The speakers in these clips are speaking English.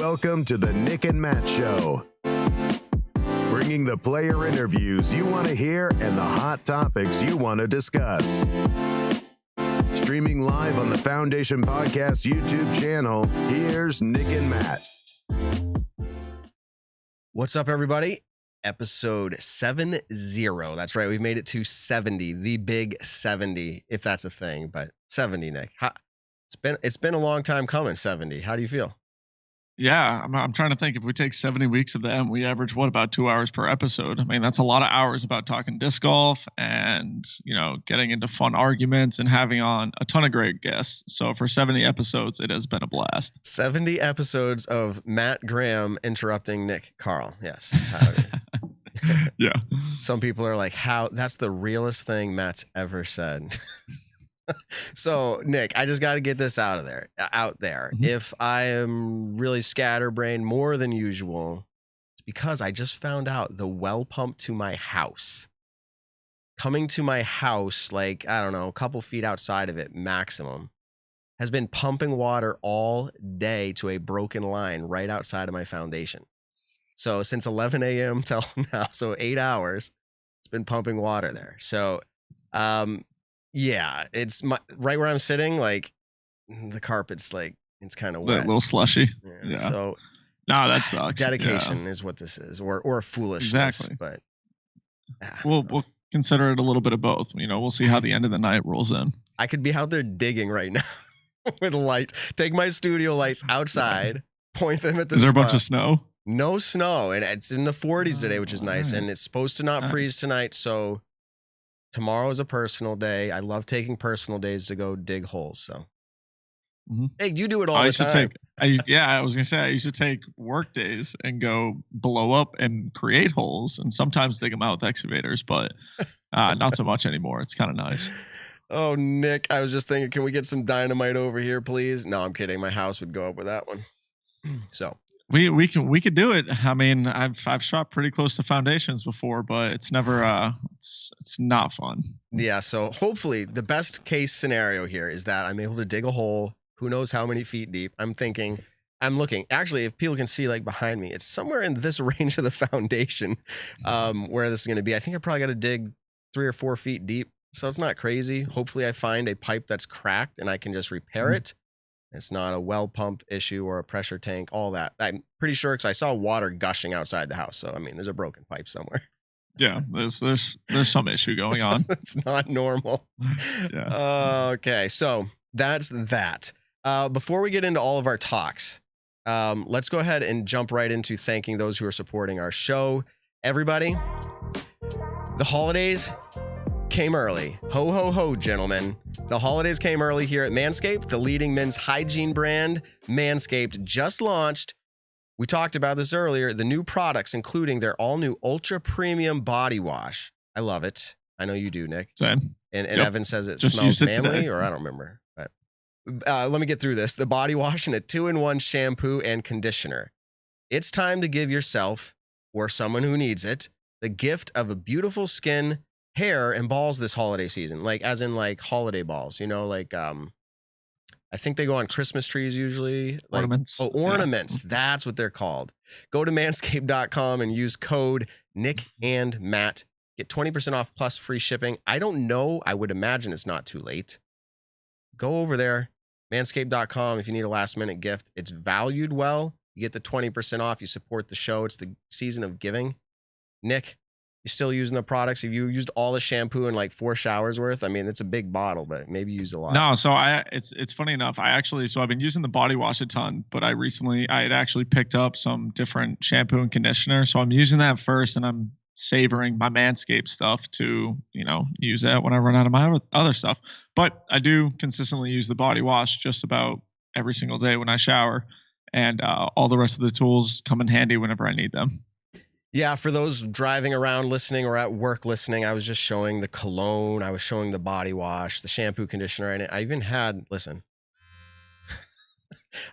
Welcome to the Nick and Matt Show. Bringing the player interviews you want to hear and the hot topics you want to discuss. Streaming live on the Foundation Podcast YouTube channel, here's Nick and Matt. What's up, everybody? Episode 70. That's right. We've made it to 70, the big 70, if that's a thing, but 70, Nick. It's been a long time coming, 70. How do you feel? Yeah, I'm trying to think. If we take 70 weeks of them, we average about 2 hours per episode. I mean, that's a lot of hours about talking disc golf and, getting into fun arguments and having on a ton of great guests. So for 70 episodes, it has been a blast. 70 episodes of Matt Graham interrupting Nick Carl. Yes, that's how it is. Yeah. Some people are like, how? That's the realest thing Matt's ever said. So, Nick, I just got to get this out there. Mm-hmm. If I am really scatterbrained more than usual, it's because I just found out the well pump to my house, coming to my house, a couple feet outside of it maximum, has been pumping water all day to a broken line right outside of my foundation. So since 11 a.m. till now, so 8 hours, it's been pumping water there. So, yeah, it's right where I'm sitting. The carpet's it's kind of wet, a little slushy. Yeah. So no, that sucks. Dedication is what this is, or foolishness. Exactly. But we'll consider it a little bit of both. We'll see how the end of the night rolls in. I could be out there digging right now with lights. Take my studio lights outside, point them at the. Is there spot. A bunch of snow? No snow, and it's in the 40s today, which is nice, and it's supposed to not freeze tonight. So. Tomorrow is a personal day. I love taking personal days to go dig holes. So, Hey, you do it all the time. I was gonna say I used to take work days and go blow up and create holes, and sometimes dig them out with excavators, but not so much anymore. It's kind of nice. Oh, Nick, I was just thinking, can we get some dynamite over here, please? No, I'm kidding. My house would go up with that one. So. We could do it. I mean, I've shot pretty close to foundations before, but it's never it's not fun. Yeah, so hopefully the best case scenario here is that I'm able to dig a hole, who knows how many feet deep. I'm looking. Actually, if people can see behind me, it's somewhere in this range of the foundation where this is going to be. I think I probably got to dig 3 or 4 feet deep. So it's not crazy. Hopefully I find a pipe that's cracked and I can just repair it. It's not a well pump issue or a pressure tank, all that. I'm pretty sure because I saw water gushing outside the house. So, there's a broken pipe somewhere. Yeah, there's some issue going on. It's not normal. Yeah. Okay, so that's that. Before we get into all of our talks, let's go ahead and jump right into thanking those who are supporting our show. Everybody, the holidays came early. Ho, ho, ho, gentlemen. The holidays came early here at Manscaped, the leading men's hygiene brand. Manscaped just launched, we talked about this earlier, the new products, including their all-new Ultra Premium Body Wash. I love it. I know you do, Nick. Same. And Evan says it just smells manly, or I don't remember. But, let me get through this. The body wash and a 2-in-1 shampoo and conditioner. It's time to give yourself, or someone who needs it, the gift of a beautiful skin, hair, and balls this holiday season, as in holiday balls, I think they go on Christmas trees usually. Ornaments. Oh, ornaments. Yeah. That's what they're called. Go to manscaped.com and use code Nick and Matt. Get 20% off plus free shipping. I don't know. I would imagine it's not too late. Go over there, manscaped.com, if you need a last minute gift. It's valued well. You get the 20% off. You support the show. It's the season of giving. Nick, you still using the products? Have you used all the shampoo in 4 showers worth? It's a big bottle, but maybe you used a lot. No, so it's funny enough. I've been using the body wash a ton, but I had actually picked up some different shampoo and conditioner. So I'm using that first, and I'm savoring my Manscaped stuff to, use that when I run out of my other stuff. But I do consistently use the body wash just about every single day when I shower, and all the rest of the tools come in handy whenever I need them. Yeah, for those driving around listening or at work listening, I was just showing the cologne, I was showing the body wash, the shampoo, conditioner, and I even had,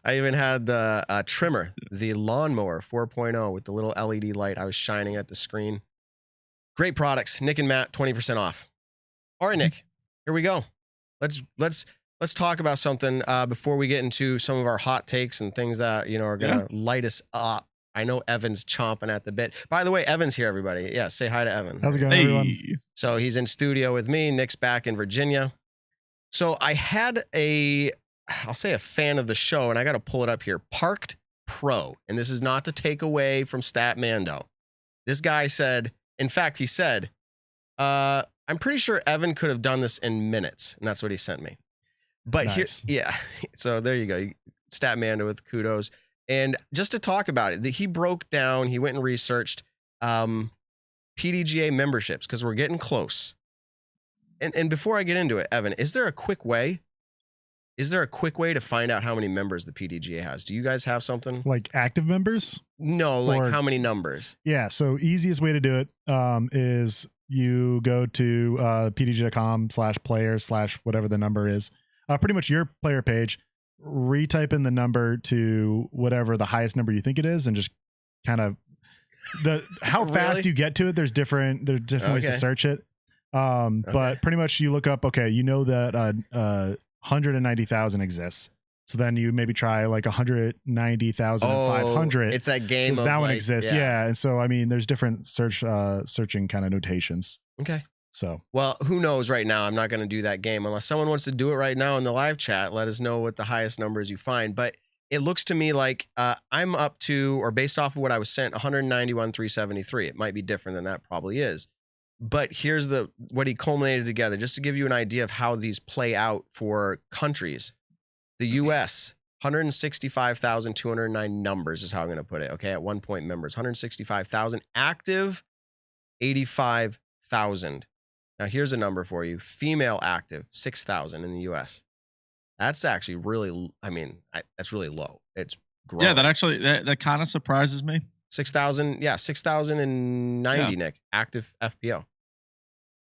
I even had the trimmer, the lawnmower 4.0 with the little LED light I was shining at the screen. Great products. Nick and Matt, 20% off. All right, Nick, here we go. Let's let's talk about something before we get into some of our hot takes and things that, are going to light us up. I know Evan's chomping at the bit. By the way, Evan's here, everybody. Yeah, say hi to Evan. How's it going, everyone? So he's in studio with me. Nick's back in Virginia. So I had I'll say a fan of the show, and I got to pull it up here, Parked Pro. And this is not to take away from StatMando. This guy said, in fact, he said, I'm pretty sure Evan could have done this in minutes. And that's what he sent me. But nice. So there you go. StatMando with kudos. And just to talk about it, he broke down, he went and researched PDGA memberships because we're getting close. And before I get into it, Evan, is there a quick way to find out how many members the PDGA has? Do you guys have something? Like active members? No, like how many numbers? Yeah. So easiest way to do it is you go to pdga.com/players/whatever the number is. Pretty much your player page, retype in the number to whatever the highest number you think it is, and just kind of how fast you get to it. There's different ways to search it. But pretty much you look up, that 190,000 exists. So then you maybe try like 190,500. It's that game. Does that one exist? Yeah. And so, I mean, there's different searching kind of notations. Okay. So, well, who knows right now? I'm not going to do that game unless someone wants to do it right now in the live chat. Let us know what the highest numbers you find. But it looks to me like I'm up to, or based off of what I was sent, 191,373. It might be different than that, probably is. But here's what he culminated together, just to give you an idea of how these play out for countries. The U.S., 165,209 numbers is how I'm going to put it. Okay, at 1 point members, 165,000 active, 85,000. Now here's a number for you: female active, 6,000 in the U.S. That's actually really, that's really low. It's growing. Yeah, that kind of surprises me. 6,000, 6,090, Nick, active FPO.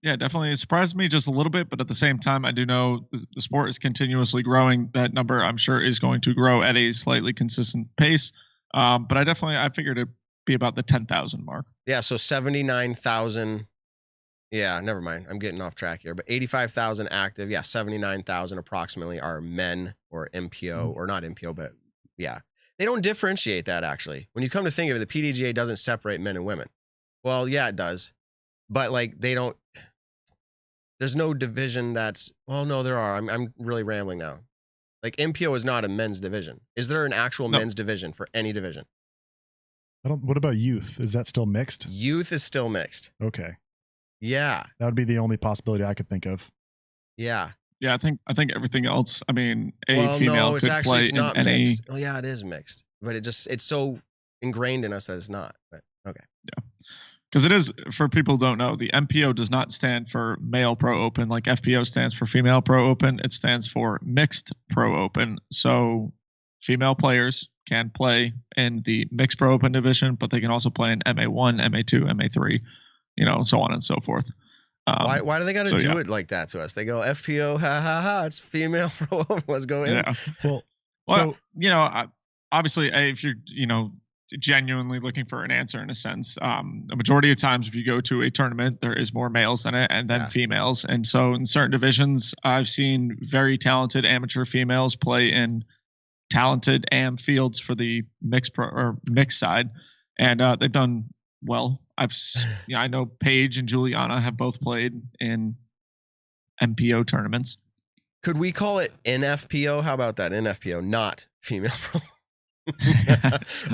Yeah, definitely. It surprised me just a little bit, but at the same time, I do know the sport is continuously growing. That number, I'm sure, is going to grow at a slightly consistent pace. But I figured it'd be about the 10,000 mark. Yeah, so 79,000. Yeah, never mind. I'm getting off track here. But 85,000 active. Yeah, 79,000 approximately are men or MPO, or not MPO, but yeah. They don't differentiate that, actually. When you come to think of it, the PDGA doesn't separate men and women. Well, yeah, it does. But like there's no division no, there are. I'm really rambling now. Like MPO is not a men's division. Is there an actual men's division for any division? What about youth? Is that still mixed? Youth is still mixed. Okay. Yeah. That would be the only possibility I could think of. Yeah. Yeah, I think everything else. I mean, female could play it's not in any. Mixed. Oh yeah, it is mixed, but it's so ingrained in us that it's not. But okay. Yeah, because it is, for people who don't know, the MPO does not stand for male pro open like FPO stands for female pro open. It stands for mixed pro open. So female players can play in the mixed pro open division, but they can also play in MA1, MA2, MA3, so on and so forth. Why do they got to do it like that to us? They go FPO, ha ha ha, it's female pro open, let's go in. Yeah. Well, obviously, if you're, genuinely looking for an answer in a sense, a majority of times if you go to a tournament, there is more males in it and then females. And so in certain divisions, I've seen very talented amateur females play in talented AM fields for the mixed side. And they've done well. I know Paige and Juliana have both played in MPO tournaments. Could we call it NFPO? How about that? NFPO, not female pro.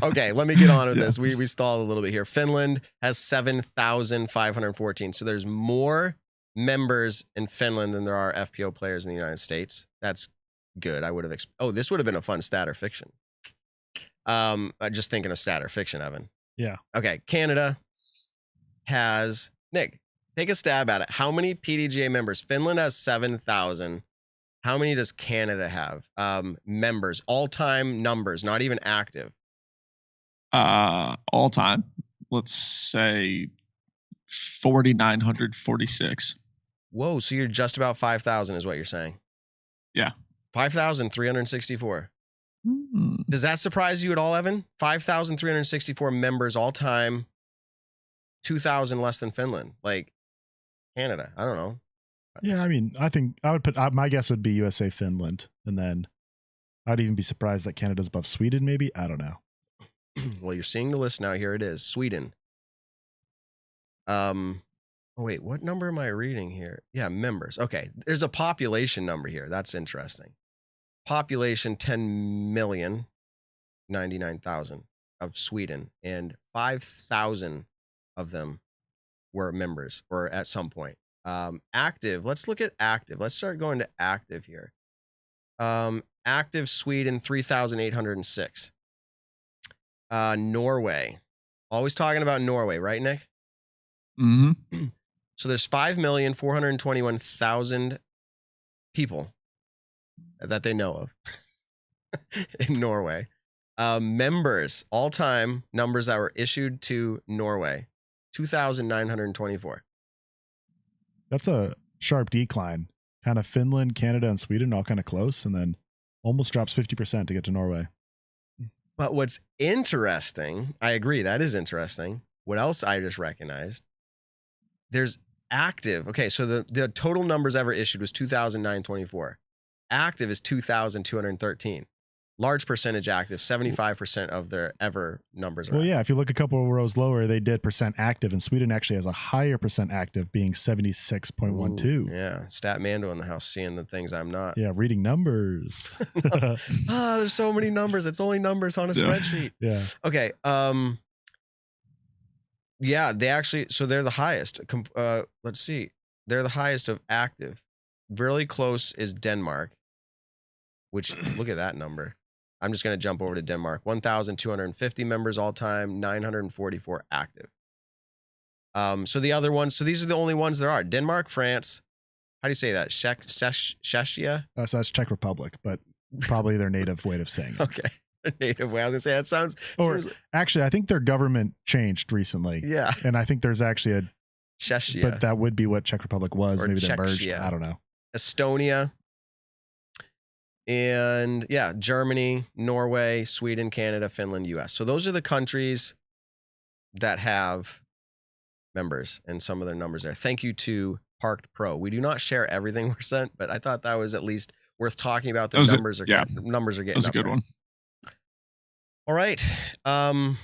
Okay, let me get on with this. We stalled a little bit here. Finland has 7,514. So there's more members in Finland than there are FPO players in the United States. That's good. I would have this would have been a fun stat or fiction. Just thinking of stat or fiction, Evan. Yeah. Okay, Canada has, Nick, take a stab at it. How many PDGA members? Finland has 7,000. How many does Canada have? Members, all-time numbers, not even active. All-time, let's say 4,946. Whoa, so you're just about 5,000 is what you're saying? Yeah. 5,364. Does that surprise you at all, Evan? 5,364 members all-time, 2,000 less than Finland. Like Canada, I don't know. Yeah, I mean, I think I would put my guess would be USA, Finland, and then I'd even be surprised that Canada's above Sweden. Maybe, I don't know. Well, you're seeing the list now. Here it is. Sweden. Oh wait, what number am I reading here? Yeah, members. Okay, there's a population number here. That's interesting. Population 10,099,000 of Sweden, and 5,000 of them were members or at some point. Active. Let's look at active. Let's start going to active here. Active Sweden 3,806. Norway. Always talking about Norway, right, Nick? Mm-hmm. So there's 5,421,000 people that they know of in Norway. Members, all-time numbers that were issued to Norway, 2,924. That's a sharp decline. Kind of Finland, Canada, and Sweden all kind of close, and then almost drops 50% to get to Norway. But what's interesting, I agree, that is interesting. What else I just recognized? There's active. Okay, so the total numbers ever issued was 2,924. Active is 2,213. Large percentage active, 75% of their ever numbers are Well, yeah, active. if you look a couple of rows lower, they did percent active, and Sweden actually has a higher percent active, being 76.12. Yeah, StatMando in the house, seeing the things I'm not. Yeah, reading numbers. There's so many numbers. It's only numbers on a spreadsheet. Yeah. Okay. Yeah, they actually, so they're the highest. Let's see. They're the highest of active. Really close is Denmark, which look at that number. I'm just going to jump over to Denmark. 1,250 members all time, 944 active. So the other ones, so these are the only ones there are. Denmark, France. How do you say that? Czechia? So that's Czech Republic, but probably their native way of saying it. Okay. Native way. I was going to say that sounds. Actually, I think their government changed recently. Yeah. And I think there's actually a Czechia. But that would be what Czech Republic was. Or Maybe they merged. Czechia. I don't know. Estonia. And yeah, Germany, Norway, Sweden, Canada, Finland, US. So those are the countries that have members and some of their numbers there. Thank you to Parked Pro. We do not share everything we're sent, but I thought that was at least worth talking about. The numbers are getting that was a good one. All right. My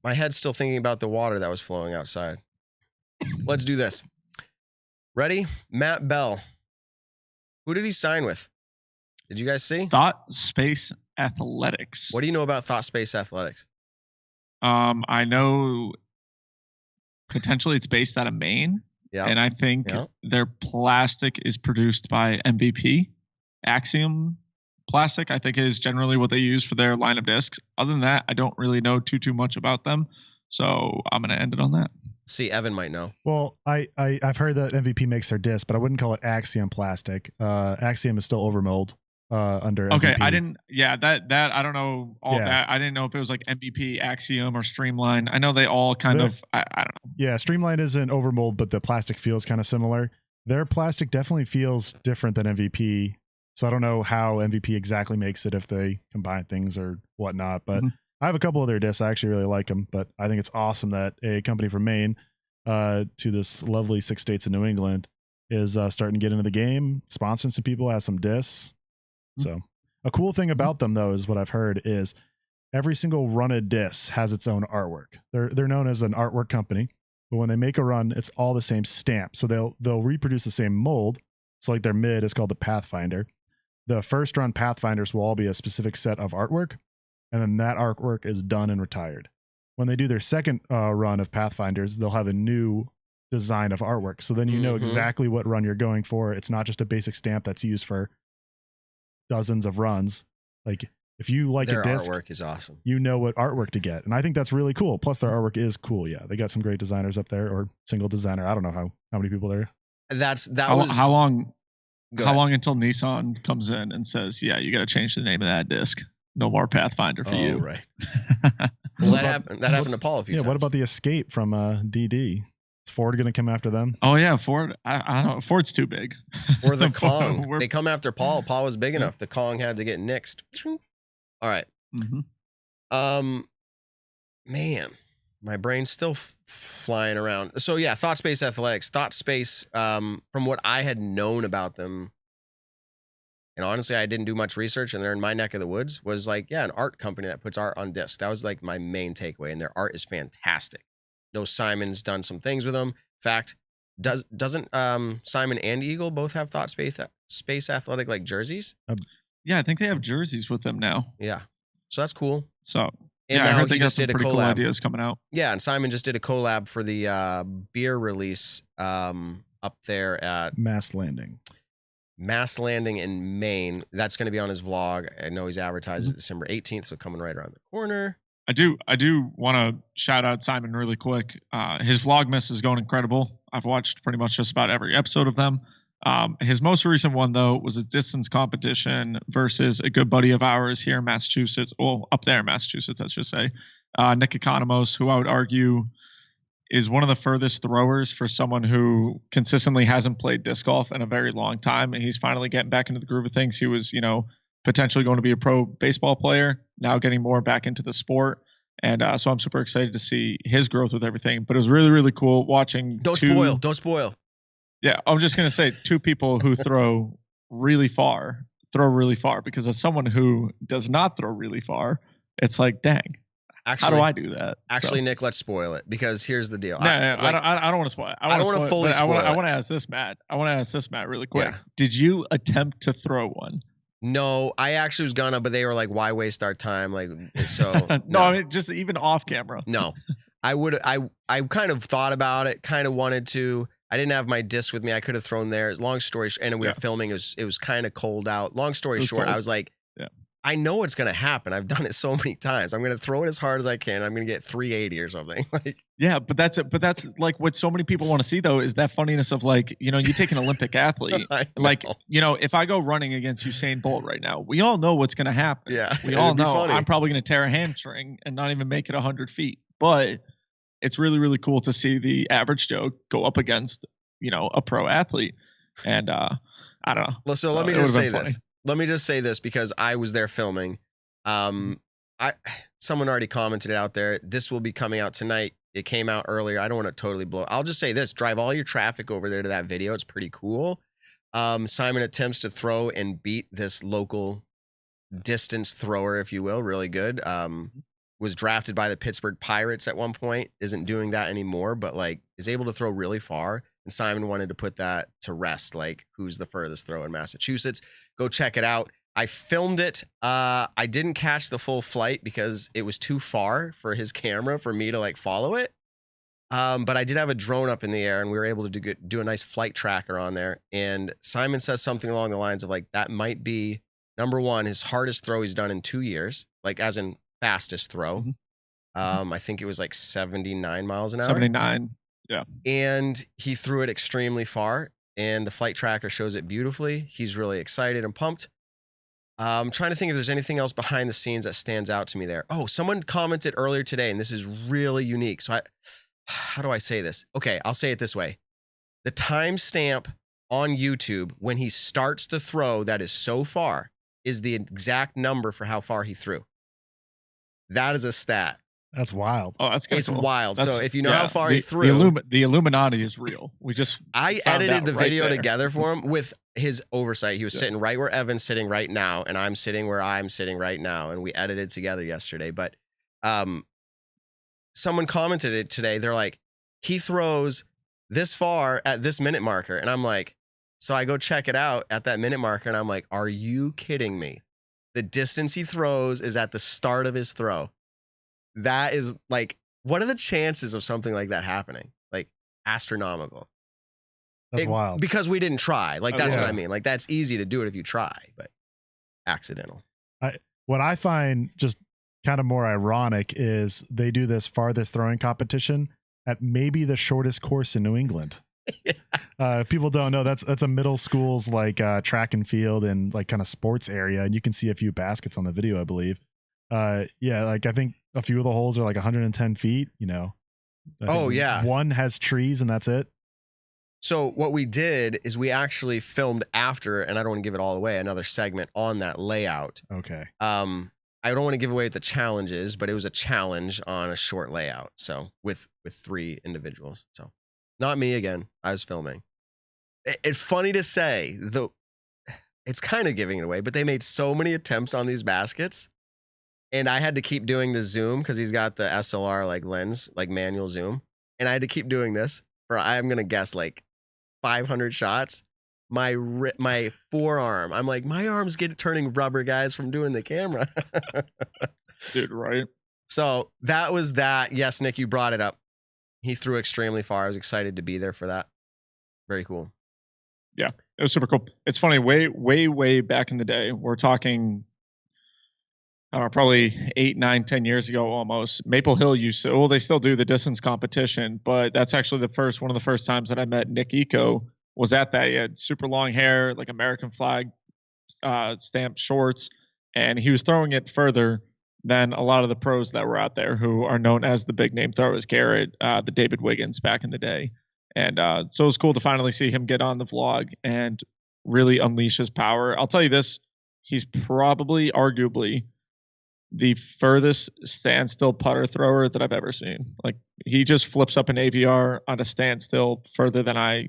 head's still thinking about the water that was flowing outside. Let's do this. Ready? Matt Bell. Who did he sign with? Did you guys see? Thought Space Athletics. What do you know about Thought Space Athletics? I know potentially it's based out of Maine. Yeah. And I think their plastic is produced by MVP. Axiom plastic, I think, is generally what they use for their line of discs. Other than that, I don't really know too much about them. So I'm going to end it on that. See, Evan might know. Well, I've heard that MVP makes their disc, but I wouldn't call it Axiom plastic. Axiom is still overmold under Okay, MVP. I didn't. Yeah, that I don't know all that. I didn't know if it was like MVP, Axiom, or Streamline. I know they all kind of. I don't know. Yeah, Streamline isn't overmold, but the plastic feels kind of similar. Their plastic definitely feels different than MVP. So I don't know how MVP exactly makes it, if they combine things or whatnot. But I have a couple of their discs. I actually really like them. But I think it's awesome that a company from Maine to this lovely 6 states in New England is starting to get into the game, sponsoring some people, has some discs. So a cool thing about them, though, is what I've heard is every single run of discs has its own artwork. They're known as an artwork company, but when they make a run, it's all the same stamp. So they'll reproduce the same mold. So like their mid is called the Pathfinder. The first run Pathfinders will all be a specific set of artwork, and then that artwork is done and retired. When they do their second run of Pathfinders, they'll have a new design of artwork. So then you know exactly what run you're going for. It's not just a basic stamp that's used for dozens of runs. Like if you like Their a disc, artwork is awesome. You know what artwork to get. And I think that's really cool. Plus their artwork is cool. Yeah. They got some great designers up there, or single designer. I don't know how many people there. How long until Nissan comes in and says, yeah, you got to change the name of that disc. No more Pathfinder for you. Right. Well, that happened to Paul a few times. What about the Escape from DD? Is Ford going to come after them? Oh yeah, Ford. I don't know. Ford's too big. Or the Kong. They come after Paul. Paul was big enough. The Kong had to get nixed. All right. Man, my brain's still flying around. So yeah, Thought Space Athletics. Thought Space, from what I had known about them, and honestly, I didn't do much research, and they're in my neck of the woods, was like, yeah, an art company that puts art on disc. That was like my main takeaway, and their art is fantastic. No, Simon's done some things with them. In fact, doesn't Simon and Eagle both have Thought Space Athletic like jerseys? Yeah, I think they have jerseys with them now. Yeah, so that's cool. So and yeah, I now heard they he got just some did a pretty collab. cool ideas coming out. Yeah, and Simon just did a collab for the beer release up there at Mass Landing in Maine. That's going to be on his vlog. I know he's advertised it December 18th, so coming right around the corner. I do want to shout out Simon really quick. His Vlogmas is going incredible. I've watched pretty much just about every episode of them. His most recent one, though, was a distance competition versus a good buddy of ours here in Massachusetts. Well, up there in Massachusetts, I should say. Nick Economos, who I would argue is one of the furthest throwers for someone who consistently hasn't played disc golf in a very long time. And he's finally getting back into the groove of things. He was, potentially going to be a pro baseball player, now getting more back into the sport. And so I'm super excited to see his growth with everything. But it was really, really cool watching. Don't spoil. Yeah, I'm just going to say two people who throw really far, because as someone who does not throw really far, it's like, dang, how do I do that? Actually, Nick, let's spoil it, because here's the deal. I don't want to spoil it. I don't want to fully spoil it. I want to ask this, Matt. Really quick. Yeah. Did you attempt to throw one? No, I actually was gonna, but they were like, "Why waste our time?" Like, so no, I mean, just even off camera. No, I kind of thought about it, kind of wanted to. I didn't have my disc with me. I could have thrown there. Long story short, and we were filming. It was kind of cold out. Long story short, cold. I was like, I know what's gonna happen. I've done it so many times. I'm gonna throw it as hard as I can. I'm gonna get 380 or something. Like, yeah, but that's it. But that's like what so many people want to see, though, is that funniness of like, you take an Olympic athlete, like, if I go running against Usain Bolt right now, we all know what's gonna happen. Yeah, we all know I'm probably gonna tear a hamstring and not even make it 100 feet. But it's really, really cool to see the average Joe go up against, a pro athlete. And I don't know. So let me just say this. Let me just say this, because I was there filming. Someone already commented it out there. This will be coming out tonight. It came out earlier. I don't want to totally blow. I'll just say this: drive all your traffic over there to that video. It's pretty cool. Simon attempts to throw and beat this local distance thrower, if you will, really good. Was drafted by the Pittsburgh Pirates at one point. Isn't doing that anymore, but like is able to throw really far. And Simon wanted to put that to rest. Like, who's the furthest throw in Massachusetts? Go check it out. I filmed it. I didn't catch the full flight because it was too far for his camera for me to like follow it. But I did have a drone up in the air, and we were able to do a nice flight tracker on there. And Simon says something along the lines of like, that might be number one, his hardest throw he's done in 2 years, like as in fastest throw. Mm-hmm. I think it was like 79 miles an hour. 79. Yeah. And he threw it extremely far, and the flight tracker shows it beautifully. He's really excited and pumped. I'm trying to think if there's anything else behind the scenes that stands out to me there. Oh, someone commented earlier today, and this is really unique. So how do I say this? Okay, I'll say it this way. The timestamp on YouTube when he starts the throw that is so far is the exact number for how far he threw. That is a stat. That's wild. Oh, that's it's cool. wild. So if you know how far he threw, the Illuminati is real. I edited the video together for him with his oversight. He was sitting right where Evan's sitting right now, and I'm sitting where I'm sitting right now, and we edited together yesterday. But someone commented it today. They're like, he throws this far at this minute marker, and I'm like, so I go check it out at that minute marker, and I'm like, are you kidding me? The distance he throws is at the start of his throw. That is like, what are the chances of something like that happening? Like astronomical. That's wild. Because we didn't try. Like, that's what I mean. Like, that's easy to do it if you try, but accidental. What I find just kind of more ironic is they do this farthest throwing competition at maybe the shortest course in New England. If people don't know, that's a middle school's like track and field and like kind of sports area, and you can see a few baskets on the video, I believe. Like I think a few of the holes are like 110 feet, one has trees and that's it. So what we did is we actually filmed after, and I don't want to give it all away, another segment on that layout. Okay. I I don't want to give away what the challenge is, but it was a challenge on a short layout. So with 3 individuals. So not me again. I was filming. It's funny to say, though, it's kind of giving it away, but they made so many attempts on these baskets. And I had to keep doing the zoom because he's got the SLR like lens, like manual zoom. And I had to keep doing this for, I'm going to guess, like 500 shots. My forearm, I'm like, my arms get turning rubber, guys, from doing the camera. Dude, right? So that was that. Yes, Nick, you brought it up. He threw extremely far. I was excited to be there for that. Very cool. Yeah, it was super cool. It's funny, way back in the day, we're talking, I don't know, probably 8, 9, 10 years ago almost. Maple Hill used to, well, they still do the distance competition, but that's actually one of the first times that I met Nick Eco was at that. He had super long hair, like American flag stamped shorts, and he was throwing it further than a lot of the pros that were out there who are known as the big name throwers, Garrett, the David Wiggins back in the day. And so it was cool to finally see him get on the vlog and really unleash his power. I'll tell you this, he's probably, arguably, the furthest standstill putter thrower that I've ever seen. Like, he just flips up an AVR on a standstill further than I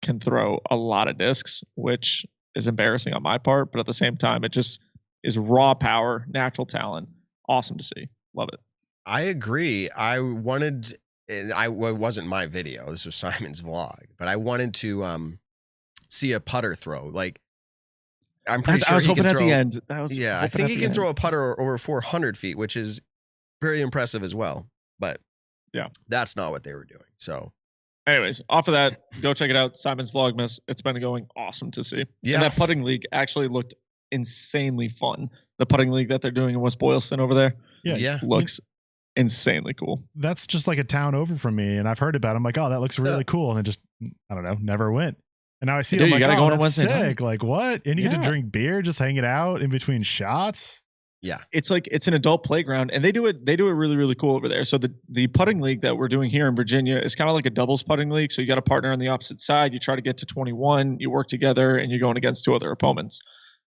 can throw a lot of discs, which is embarrassing on my part. But at the same time, it just is raw power, natural talent. Awesome to see. Love it. I agree. It wasn't my video. This was Simon's vlog, but I wanted to see a putter throw. Like, I'm pretty sure I was he hoping can at throw, the end. I think he can throw a putter over 400 feet, which is very impressive as well. But yeah, that's not what they were doing. So, anyways, off of that, go check it out. Simon's Vlogmas. It's been going awesome to see. Yeah, and that putting league actually looked insanely fun. The putting league that they're doing in West Boylston over there, looks insanely cool. That's just like a town over from me, and I've heard about it. I'm like, oh, that looks really cool, and it just, I don't know, never went. And now I see it, I'm like, oh, that's sick. Like, what? And you get to drink beer, just hanging out in between shots. Yeah, it's like it's an adult playground, and they do it really, really cool over there. So the putting league that we're doing here in Virginia is kind of like a doubles putting league. So you got a partner on the opposite side. You try to get to 21. You work together, and you're going against 2 other opponents.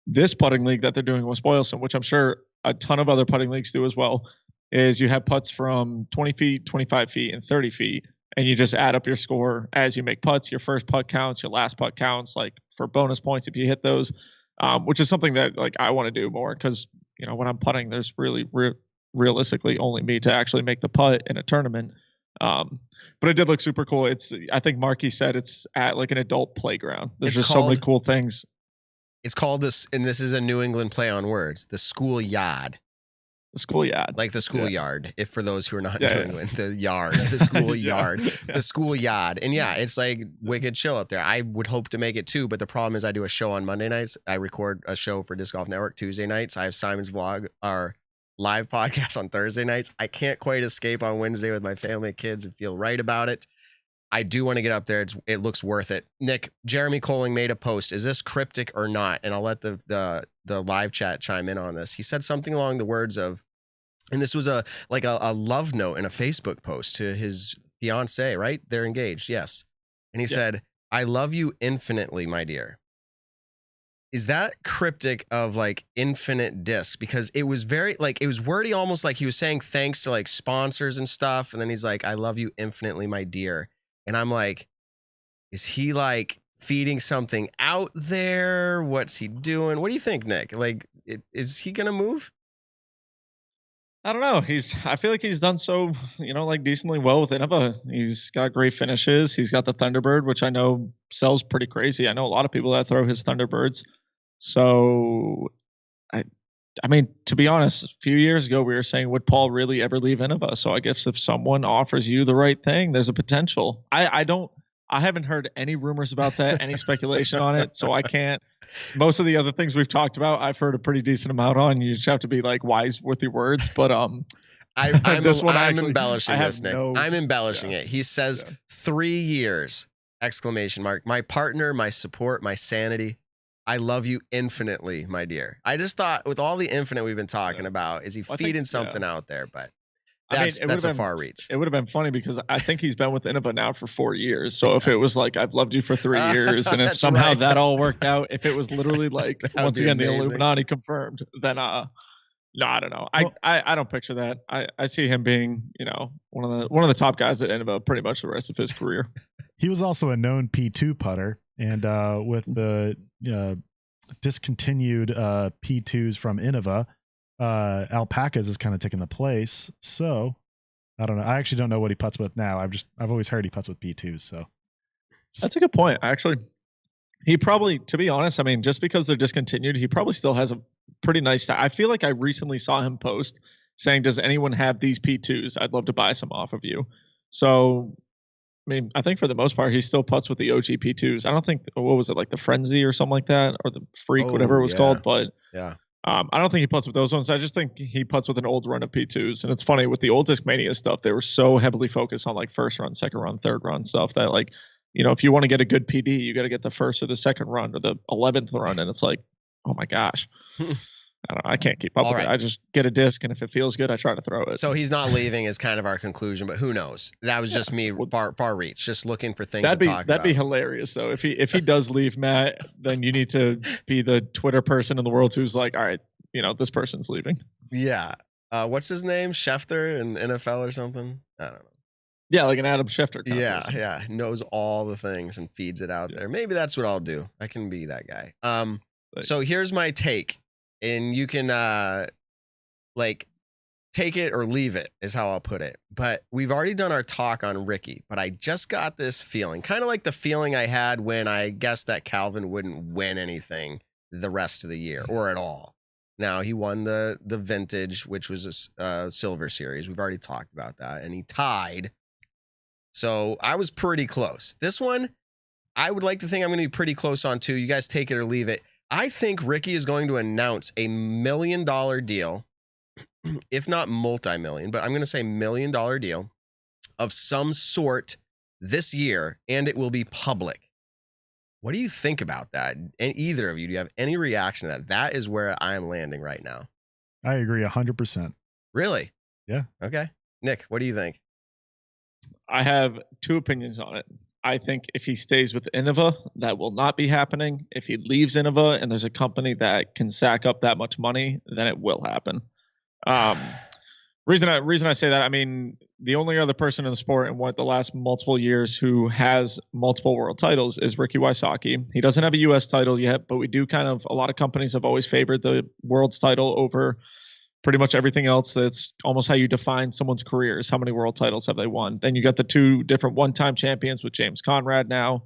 This putting league that they're doing in West Boylston, which I'm sure a ton of other putting leagues do as well, is you have putts from 20 feet, 25 feet, and 30 feet, and you just add up your score as you make putts. Your first putt counts, your last putt counts, like for bonus points if you hit those, which is something that like I want to do more because, you know, when I'm putting, there's really realistically only me to actually make the putt in a tournament. But it did look super cool. I think Marky said it's at like an adult playground. There's just so many cool things. It's called this, and this is a New England play on words, the schoolyard. The schoolyard. Like the schoolyard, if for those who are not in New England, the yard, the schoolyard, the schoolyard. And yeah, it's like wicked chill up there. I would hope to make it too, but the problem is I do a show on Monday nights. I record a show for Disc Golf Network Tuesday nights. I have Simon's Vlog, our live podcast on Thursday nights. I can't quite escape on Wednesday with my family and kids and feel right about it. I do want to get up there. It looks worth it. Nick, Jeremy Coling made a post. Is this cryptic or not? And I'll let the live chat chime in on this. He said something along the words of, and this was a love note in a Facebook post to his fiance, right? They're engaged. Yes. And he said, "I love you infinitely, my dear." Is that cryptic of like infinite discs? Because it was it was wordy, almost like he was saying thanks to like sponsors and stuff. And then he's like, "I love you infinitely, my dear." And I'm like, is he like feeding something out there? What's he doing? What do you think, Nick? Like, is he going to move? I don't know. I feel like he's done so, like decently well with Innova. He's got great finishes. He's got the Thunderbird, which I know sells pretty crazy. I know a lot of people that throw his Thunderbirds. So, I mean, to be honest, a few years ago, we were saying, would Paul really ever leave Innova? So I guess if someone offers you the right thing, there's a potential. I haven't heard any rumors about that, any speculation on it. So I can't. Most of the other things we've talked about, I've heard a pretty decent amount on. You just have to be like wise with your words. But I'm embellishing this, Nick. I'm embellishing it. He says 3 years! ! My partner, my support, my sanity. I love you infinitely, my dear. I just thought with all the infinite we've been talking about, is he feeding something out there? But that's a far reach. It would have been funny because I think he's been with Innova now for 4 years. So if it was like, I've loved you for 3 years, and if somehow that all worked out, if it was literally like, once again, the Illuminati confirmed, then No, I don't know. Well- I don't picture that. I see him being, one of the top guys at Innova pretty much the rest of his career. He was also a known P2 putter, and with the discontinued P2s from Innova, Alpacas is kind of taking the place. So I don't know. I actually don't know what he putts with now. I've always heard he putts with P2s. So That's a good point. Actually, he probably, to be honest, I mean, just because they're discontinued, he probably still has a pretty nice. I feel like I recently saw him post saying, "Does anyone have these P2s? I'd love to buy some off of you." So, I mean, I think for the most part, he still putts with the OG P2s. I don't think, what was it, like the Frenzy or something like that, or the Freak, whatever it was called. But yeah, I don't think he putts with those ones. I just think he putts with an old run of P2s. And it's funny with the old Discmania stuff, they were so heavily focused on like first run, second run, third run stuff that like, if you want to get a good PD, you got to get the first or the second run or the 11th run. And it's like, oh my gosh, I don't know. I can't keep up with it. I just get a disc, and if it feels good, I try to throw it. So he's not leaving is kind of our conclusion, but who knows? That was just me far reach, just looking for things to talk about. That'd be hilarious, though. If he does leave, Matt, then you need to be the Twitter person in the world who's like, all right, this person's leaving. Yeah. What's his name? Schefter in NFL or something? I don't know. Yeah, like an Adam Schefter. Yeah. Knows all the things and feeds it out there. Maybe that's what I'll do. I can be that guy. So here's my take, and you can take it or leave it is how I'll put it. But we've already done our talk on Ricky, but I just got this feeling, kind of like the feeling I had when I guessed that Calvin wouldn't win anything the rest of the year or at all. Now, he won the Vintage, which was a Silver Series. We've already talked about that. And he tied. So I was pretty close. This one, I would like to think I'm going to be pretty close on too. You guys take it or leave it. I think Ricky is going to announce a $1 million deal, if not multi-million, but I'm going to say $1 million deal of some sort this year, and it will be public. What do you think about that? And either of you, do you have any reaction to that? That is where I am landing right now. I agree 100%. Really? Yeah. Okay. Nick, what do you think? I have two opinions on it. I think if he stays with Innova, that will not be happening. If he leaves Innova and there's a company that can sack up that much money, then it will happen. Reason I say that, I mean, the only other person in the sport in the last multiple years who has multiple world titles is Ricky Wysocki. He doesn't have a U.S. title yet, but we do a lot of companies have always favored the world's title over pretty much everything else. That's almost how you define someone's career, is how many world titles have they won. Then you got the two different one-time champions with James Conrad now,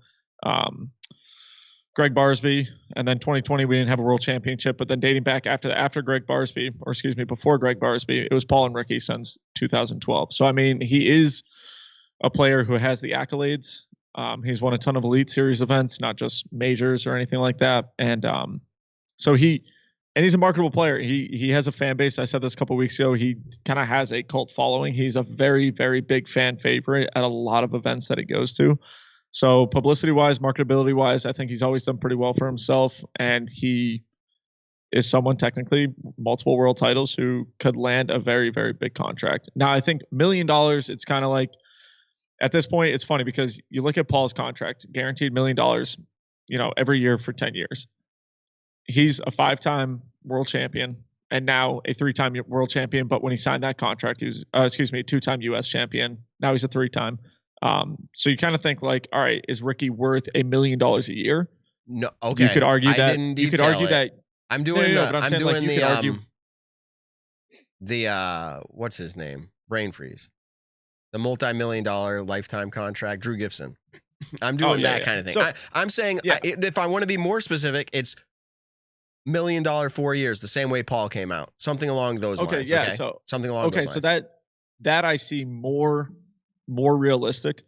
Greg Barsby, and then 2020 we didn't have a world championship, but then dating back before Greg Barsby, it was Paul and Ricky since 2012. So I mean, he is a player who has the accolades. He's won a ton of Elite Series events, not just majors or anything like that. And so he's a marketable player. He has a fan base. I said this a couple of weeks ago. He kind of has a cult following. He's a very, very big fan favorite at a lot of events that he goes to. So publicity-wise, marketability-wise, I think he's always done pretty well for himself. And he is someone technically multiple world titles who could land a very, very big contract. Now, I think $1 million, it's kind of like, at this point, it's funny because you look at Paul's contract, guaranteed $1 million, every year for 10 years. He's a 5-time world champion and now a 3-time world champion. But when he signed that contract, he was, a 2-time U.S. champion. Now he's a 3-time. So you kind of think like, all right, is Ricky worth $1 million a year? No. Okay. You could argue that. You could argue that. I'm doing the what's his name? Brain freeze. The multi-million-dollar lifetime contract, Drew Gibson. I'm doing that kind of thing. So, I'm saying if I want to be more specific, it's $1 million 4 years, the same way Paul came out. Something along those lines. Yeah. Okay? So something along those lines. So that I see more realistic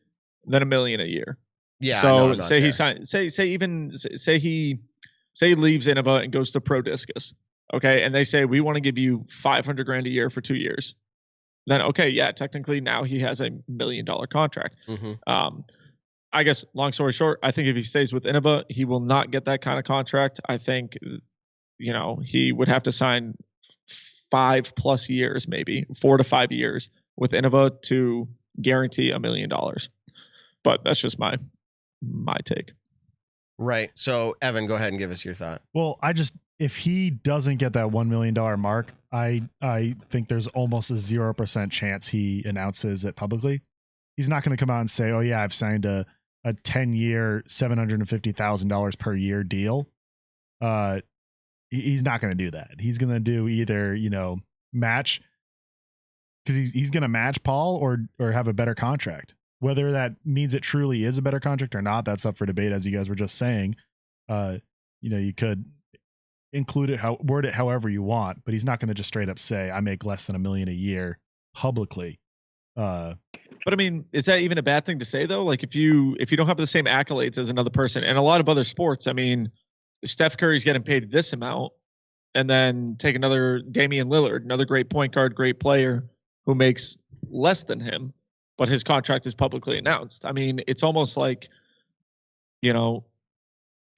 than $1 million a year. Yeah. So say he signs, say he leaves Innova and goes to Pro Discus. Okay. And they say, we want to give you $500,000 a year for 2 years. Then, okay. Yeah. Technically now he has $1 million contract. Mm-hmm. I guess long story short, I think if he stays with Innova, he will not get that kind of contract. I think, he would have to sign 5+ years, maybe 4 to 5 years with Innova to guarantee $1 million. But that's just my take. Right. So Evan, go ahead and give us your thought. Well, if he doesn't get that $1 million mark, I think there's almost a 0% chance he announces it publicly. He's not going to come out and say, "Oh yeah, I've signed a 10-year, $750,000 per year deal." He's not going to do that. He's going to do either, match, because he's going to match Paul or have a better contract. Whether that means it truly is a better contract or not, that's up for debate, as you guys were just saying. You could include it, word it however you want, but he's not going to just straight up say, "I make less than $1 million a year" publicly. But I mean, is that even a bad thing to say though? Like if you don't have the same accolades as another person, and a lot of other sports, I mean, Steph Curry's getting paid this amount, and then take another Damian Lillard, another great point guard, great player who makes less than him, but his contract is publicly announced. I mean, it's almost like,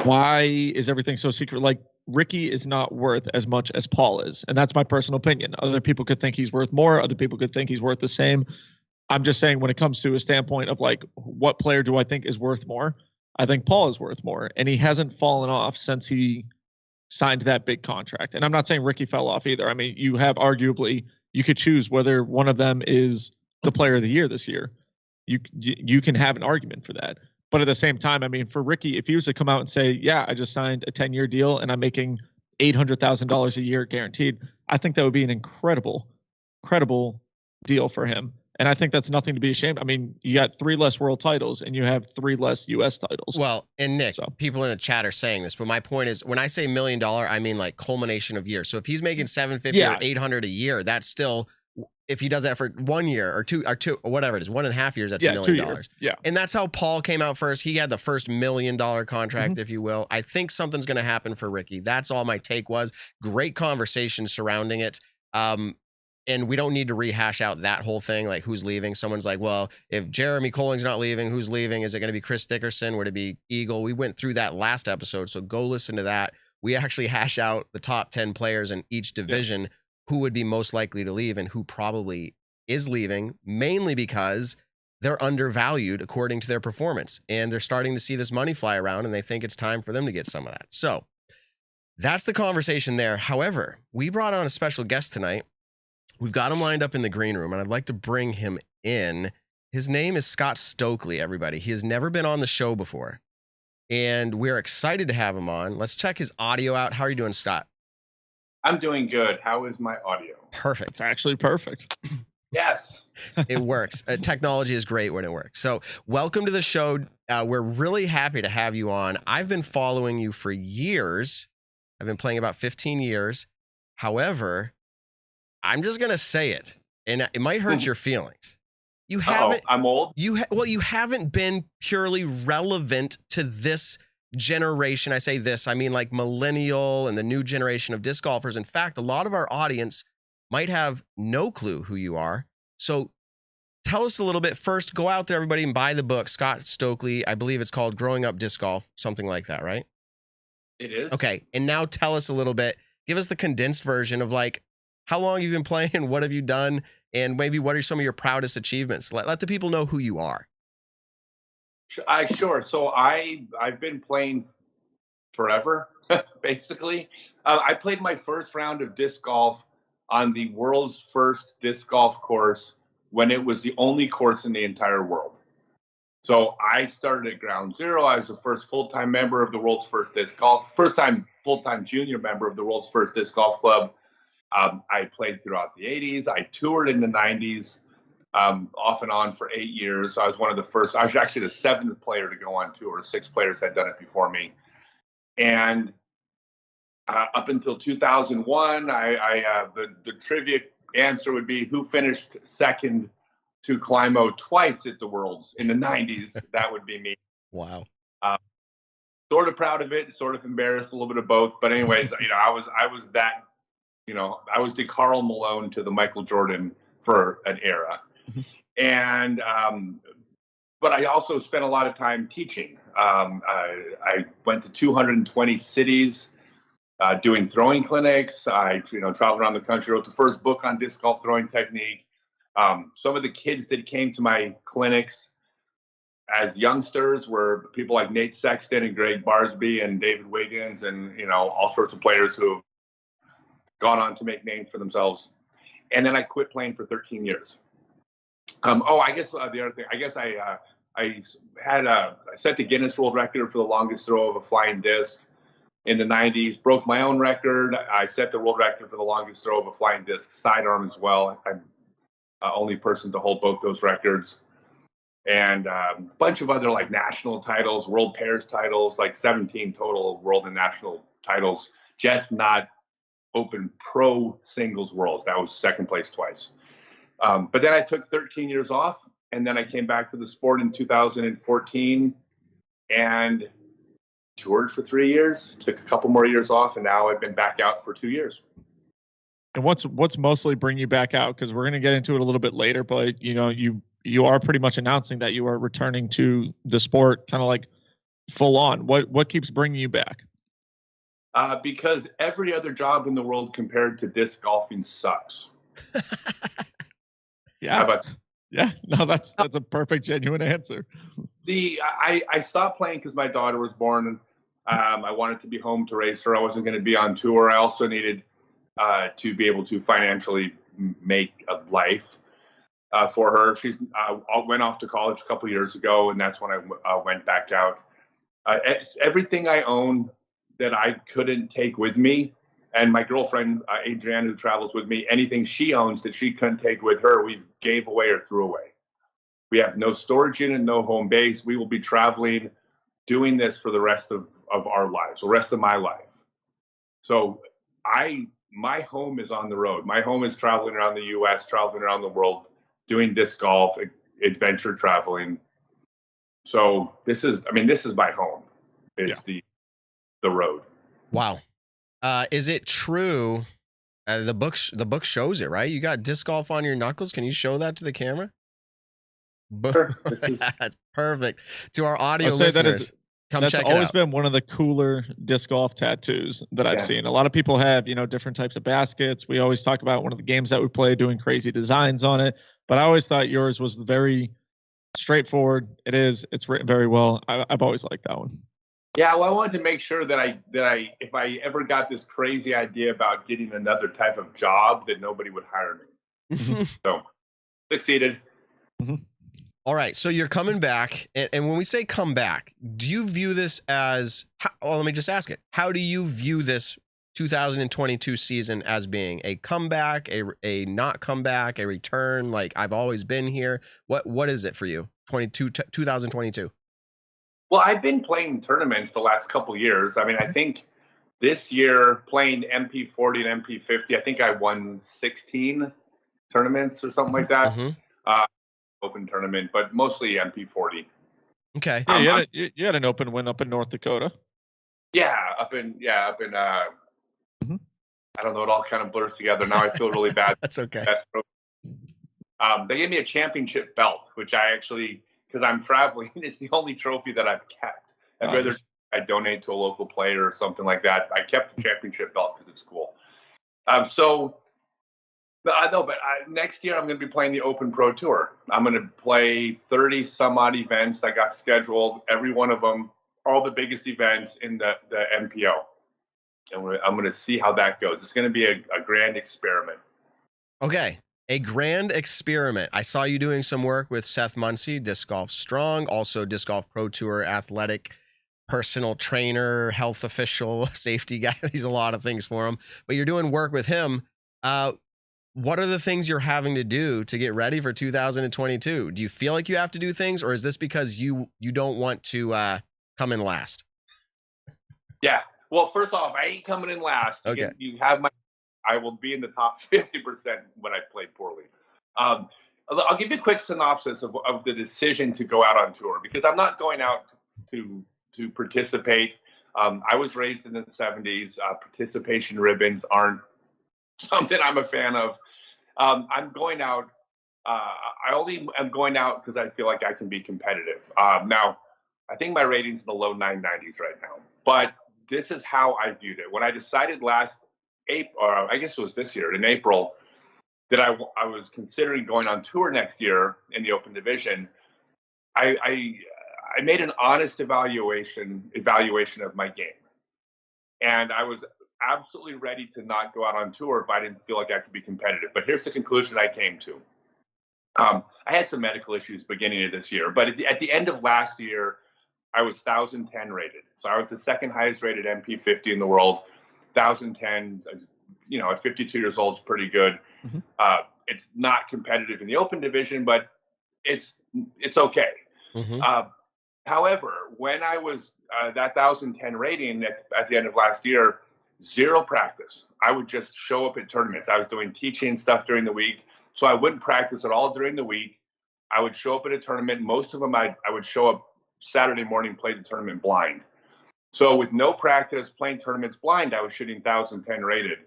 why is everything so secret? Like Ricky is not worth as much as Paul is, and that's my personal opinion. Other people could think he's worth more. Other people could think he's worth the same. I'm just saying, when it comes to a standpoint of like, what player do I think is worth more? I think Paul is worth more, and he hasn't fallen off since he signed that big contract. And I'm not saying Ricky fell off either. I mean, you could choose whether one of them is the player of the year this year. You can have an argument for that. But at the same time, I mean, for Ricky, if he was to come out and say, "Yeah, I just signed a 10-year deal and I'm making $800,000 a year guaranteed," I think that would be an incredible deal for him. And I think that's nothing to be ashamed. I mean, you got 3 less world titles and you have 3 less U.S. titles. Well, and Nick, people in the chat are saying this, but my point is, when I say $1 million, I mean like culmination of years. So if he's making $750 or $800 a year, that's still, if he does that for 1 year or two or whatever it is, 1.5 years, that's $1 million. Yeah. And that's how Paul came out first. He had the first $1 million contract, if you will. I think something's going to happen for Ricky. That's all my take was. Great conversation surrounding it. And we don't need to rehash out that whole thing, like who's leaving. Someone's like, well, if Jeremy Colling's not leaving, who's leaving? Is it going to be Chris Dickerson? Would it be Eagle? We went through that last episode, so go listen to that. We actually hash out the top 10 players in each division, who would be most likely to leave and who probably is leaving, mainly because they're undervalued according to their performance. And they're starting to see this money fly around, and they think it's time for them to get some of that. So that's the conversation there. However, we brought on a special guest tonight. We've got him lined up in the green room, and I'd like to bring him in. His name is Scott Stokely, everybody. He has never been on the show before, and we're excited to have him on. Let's check his audio out. How are you doing, Scott? I'm doing good. How is my audio? Perfect. It's actually perfect. Yes. It works. Technology is great when it works. So welcome to the show. We're really happy to have you on. I've been following you for years. I've been playing about 15 years. However, I'm just going to say it, and it might hurt your feelings. You haven't. I'm old. You haven't been purely relevant to this generation. I say this, I mean like millennial and the new generation of disc golfers. In fact, a lot of our audience might have no clue who you are. So tell us a little bit. First, go out there, everybody, and buy the book, Scott Stokely. I believe it's called Growing Up Disc Golf, something like that, right? It is. Okay. And now tell us a little bit. Give us the condensed version of like, how long you've been playing, what have you done, and maybe what are some of your proudest achievements? Let the people know who you are. Sure. So I've been playing forever, basically. I played my first round of disc golf on the world's first disc golf course when it was the only course in the entire world. So I started at ground zero. I was the first full-time member of the world's first disc golf, first-time full-time junior member of the world's first disc golf club. I played throughout the 80s. I toured in the 90s, off and on for 8 years. I was one of the first. I was actually the 7th player to go on tour. 6 players had done it before me. And up until 2001, the trivia answer would be who finished second to Climo twice at the Worlds in the 90s. That would be me. Wow. Sort of proud of it, sort of embarrassed, a little bit of both. But anyways, I was that. I was the Karl Malone to the Michael Jordan for an era. And, but I also spent a lot of time teaching. I went to 220 cities doing throwing clinics. I, traveled around the country, wrote the first book on disc golf throwing technique. Some of the kids that came to my clinics as youngsters were people like Nate Sexton and Greg Barsby and David Wiggins and, all sorts of players who gone on to make names for themselves. And then I quit playing for 13 years. I guess the other thing, I set the Guinness World Record for the longest throw of a flying disc in the 90s, broke my own record. I set the world record for the longest throw of a flying disc sidearm as well. I'm the only person to hold both those records. And a bunch of other like national titles, world pairs titles, like 17 total world and national titles, just not open pro singles worlds. That was second place twice. But then I took 13 years off, and then I came back to the sport in 2014 and toured for 3 years, took a couple more years off, and now I've been back out for 2 years. And what's mostly bring you back out? Because we're going to get into it a little bit later, but you are pretty much announcing that you are returning to the sport kind of like full on. What keeps bringing you back? Because every other job in the world compared to disc golfing sucks. Yeah. Yeah. No, that's a perfect, genuine answer. I stopped playing because my daughter was born. I wanted to be home to raise her. I wasn't going to be on tour. I also needed to be able to financially make a life for her. She went off to college a couple years ago, and that's when I went back out. Everything I own that I couldn't take with me, and my girlfriend, Adriana, who travels with me, anything she owns that she couldn't take with her, we gave away or threw away. We have no storage unit, no home base. We will be traveling, doing this for the rest of our lives, the rest of my life. So my home is on the road. My home is traveling around the U.S., traveling around the world, doing disc golf, adventure traveling. So this is my home. It's the road. Wow. Is it true? The book shows it, right? You got disc golf on your knuckles. Can you show that to the camera? Sure. That's perfect. To our audio listeners, come check it out. That's always been one of the cooler disc golf tattoos that I've seen. A lot of people have, different types of baskets. We always talk about one of the games that we play, doing crazy designs on it. But I always thought yours was very straightforward. It is. It's written very well. I've always liked that one. Yeah, well, I wanted to make sure that I if I ever got this crazy idea about getting another type of job, that nobody would hire me. So, succeeded. Mm-hmm. All right, so you're coming back, and when we say come back, do you view this as? Well, let me just ask it. How do you view this 2022 season as being a comeback, a not comeback, a return? Like I've always been here. What is it for you? 2022. Well, I've been playing tournaments the last couple years. I mean, I think this year playing MP40 and MP50, I think I won 16 tournaments or something like that. Mm-hmm. Open tournament, but mostly MP40. Okay. Yeah, you had an open win up in North Dakota. Yeah, up in mm-hmm. I don't know, it all kind of blurs together. Now I feel really bad. That's okay. They gave me a championship belt, which I actually, because I'm traveling, it's the only trophy that I've kept. I'd rather I donate to a local player or something like that. I kept the championship belt because it's cool. Next year I'm going to be playing the Open Pro Tour. I'm going to play 30 some odd events I got scheduled, every one of them, all the biggest events in the MPO. And I'm going to see how that goes. It's going to be a grand experiment. Okay. A grand experiment. I saw you doing some work with Seth Muncie, Disc Golf Strong, also Disc Golf Pro Tour athletic personal trainer, health official, safety guy. He's a lot of things for him. But you're doing work with him. What are the things you're having to do to get ready for 2022? Do you feel like you have to do things, or is this because you don't want to come in last? Yeah. Well, first off, I ain't coming in last. Okay. I will be in the top 50% when I play poorly. I'll give you a quick synopsis of the decision to go out on tour, because I'm not going out to participate. I was raised in the 70s. Participation ribbons aren't something I'm a fan of. I'm going out. I only am going out because I feel like I can be competitive. Now, I think my rating's in the low 990s right now, but this is how I viewed it. When I decided last April, or I guess it was this year in April, that I was considering going on tour next year in the Open Division, I made an honest evaluation of my game, and I was absolutely ready to not go out on tour if I didn't feel like I could be competitive. But here's the conclusion I came to. I had some medical issues beginning of this year, but at the end of last year, I was 1,010 rated. So I was the second highest rated MP50 in the world. 1,010, at 52 years old is pretty good. Mm-hmm. It's not competitive in the open division, but it's okay. Mm-hmm. However, when I was that 1,010 rating at the end of last year, zero practice. I would just show up at tournaments. I was doing teaching stuff during the week, so I wouldn't practice at all during the week. I would show up at a tournament. Most of them, I would show up Saturday morning, play the tournament blind. So with no practice, playing tournaments blind, I was shooting 1,010 rated.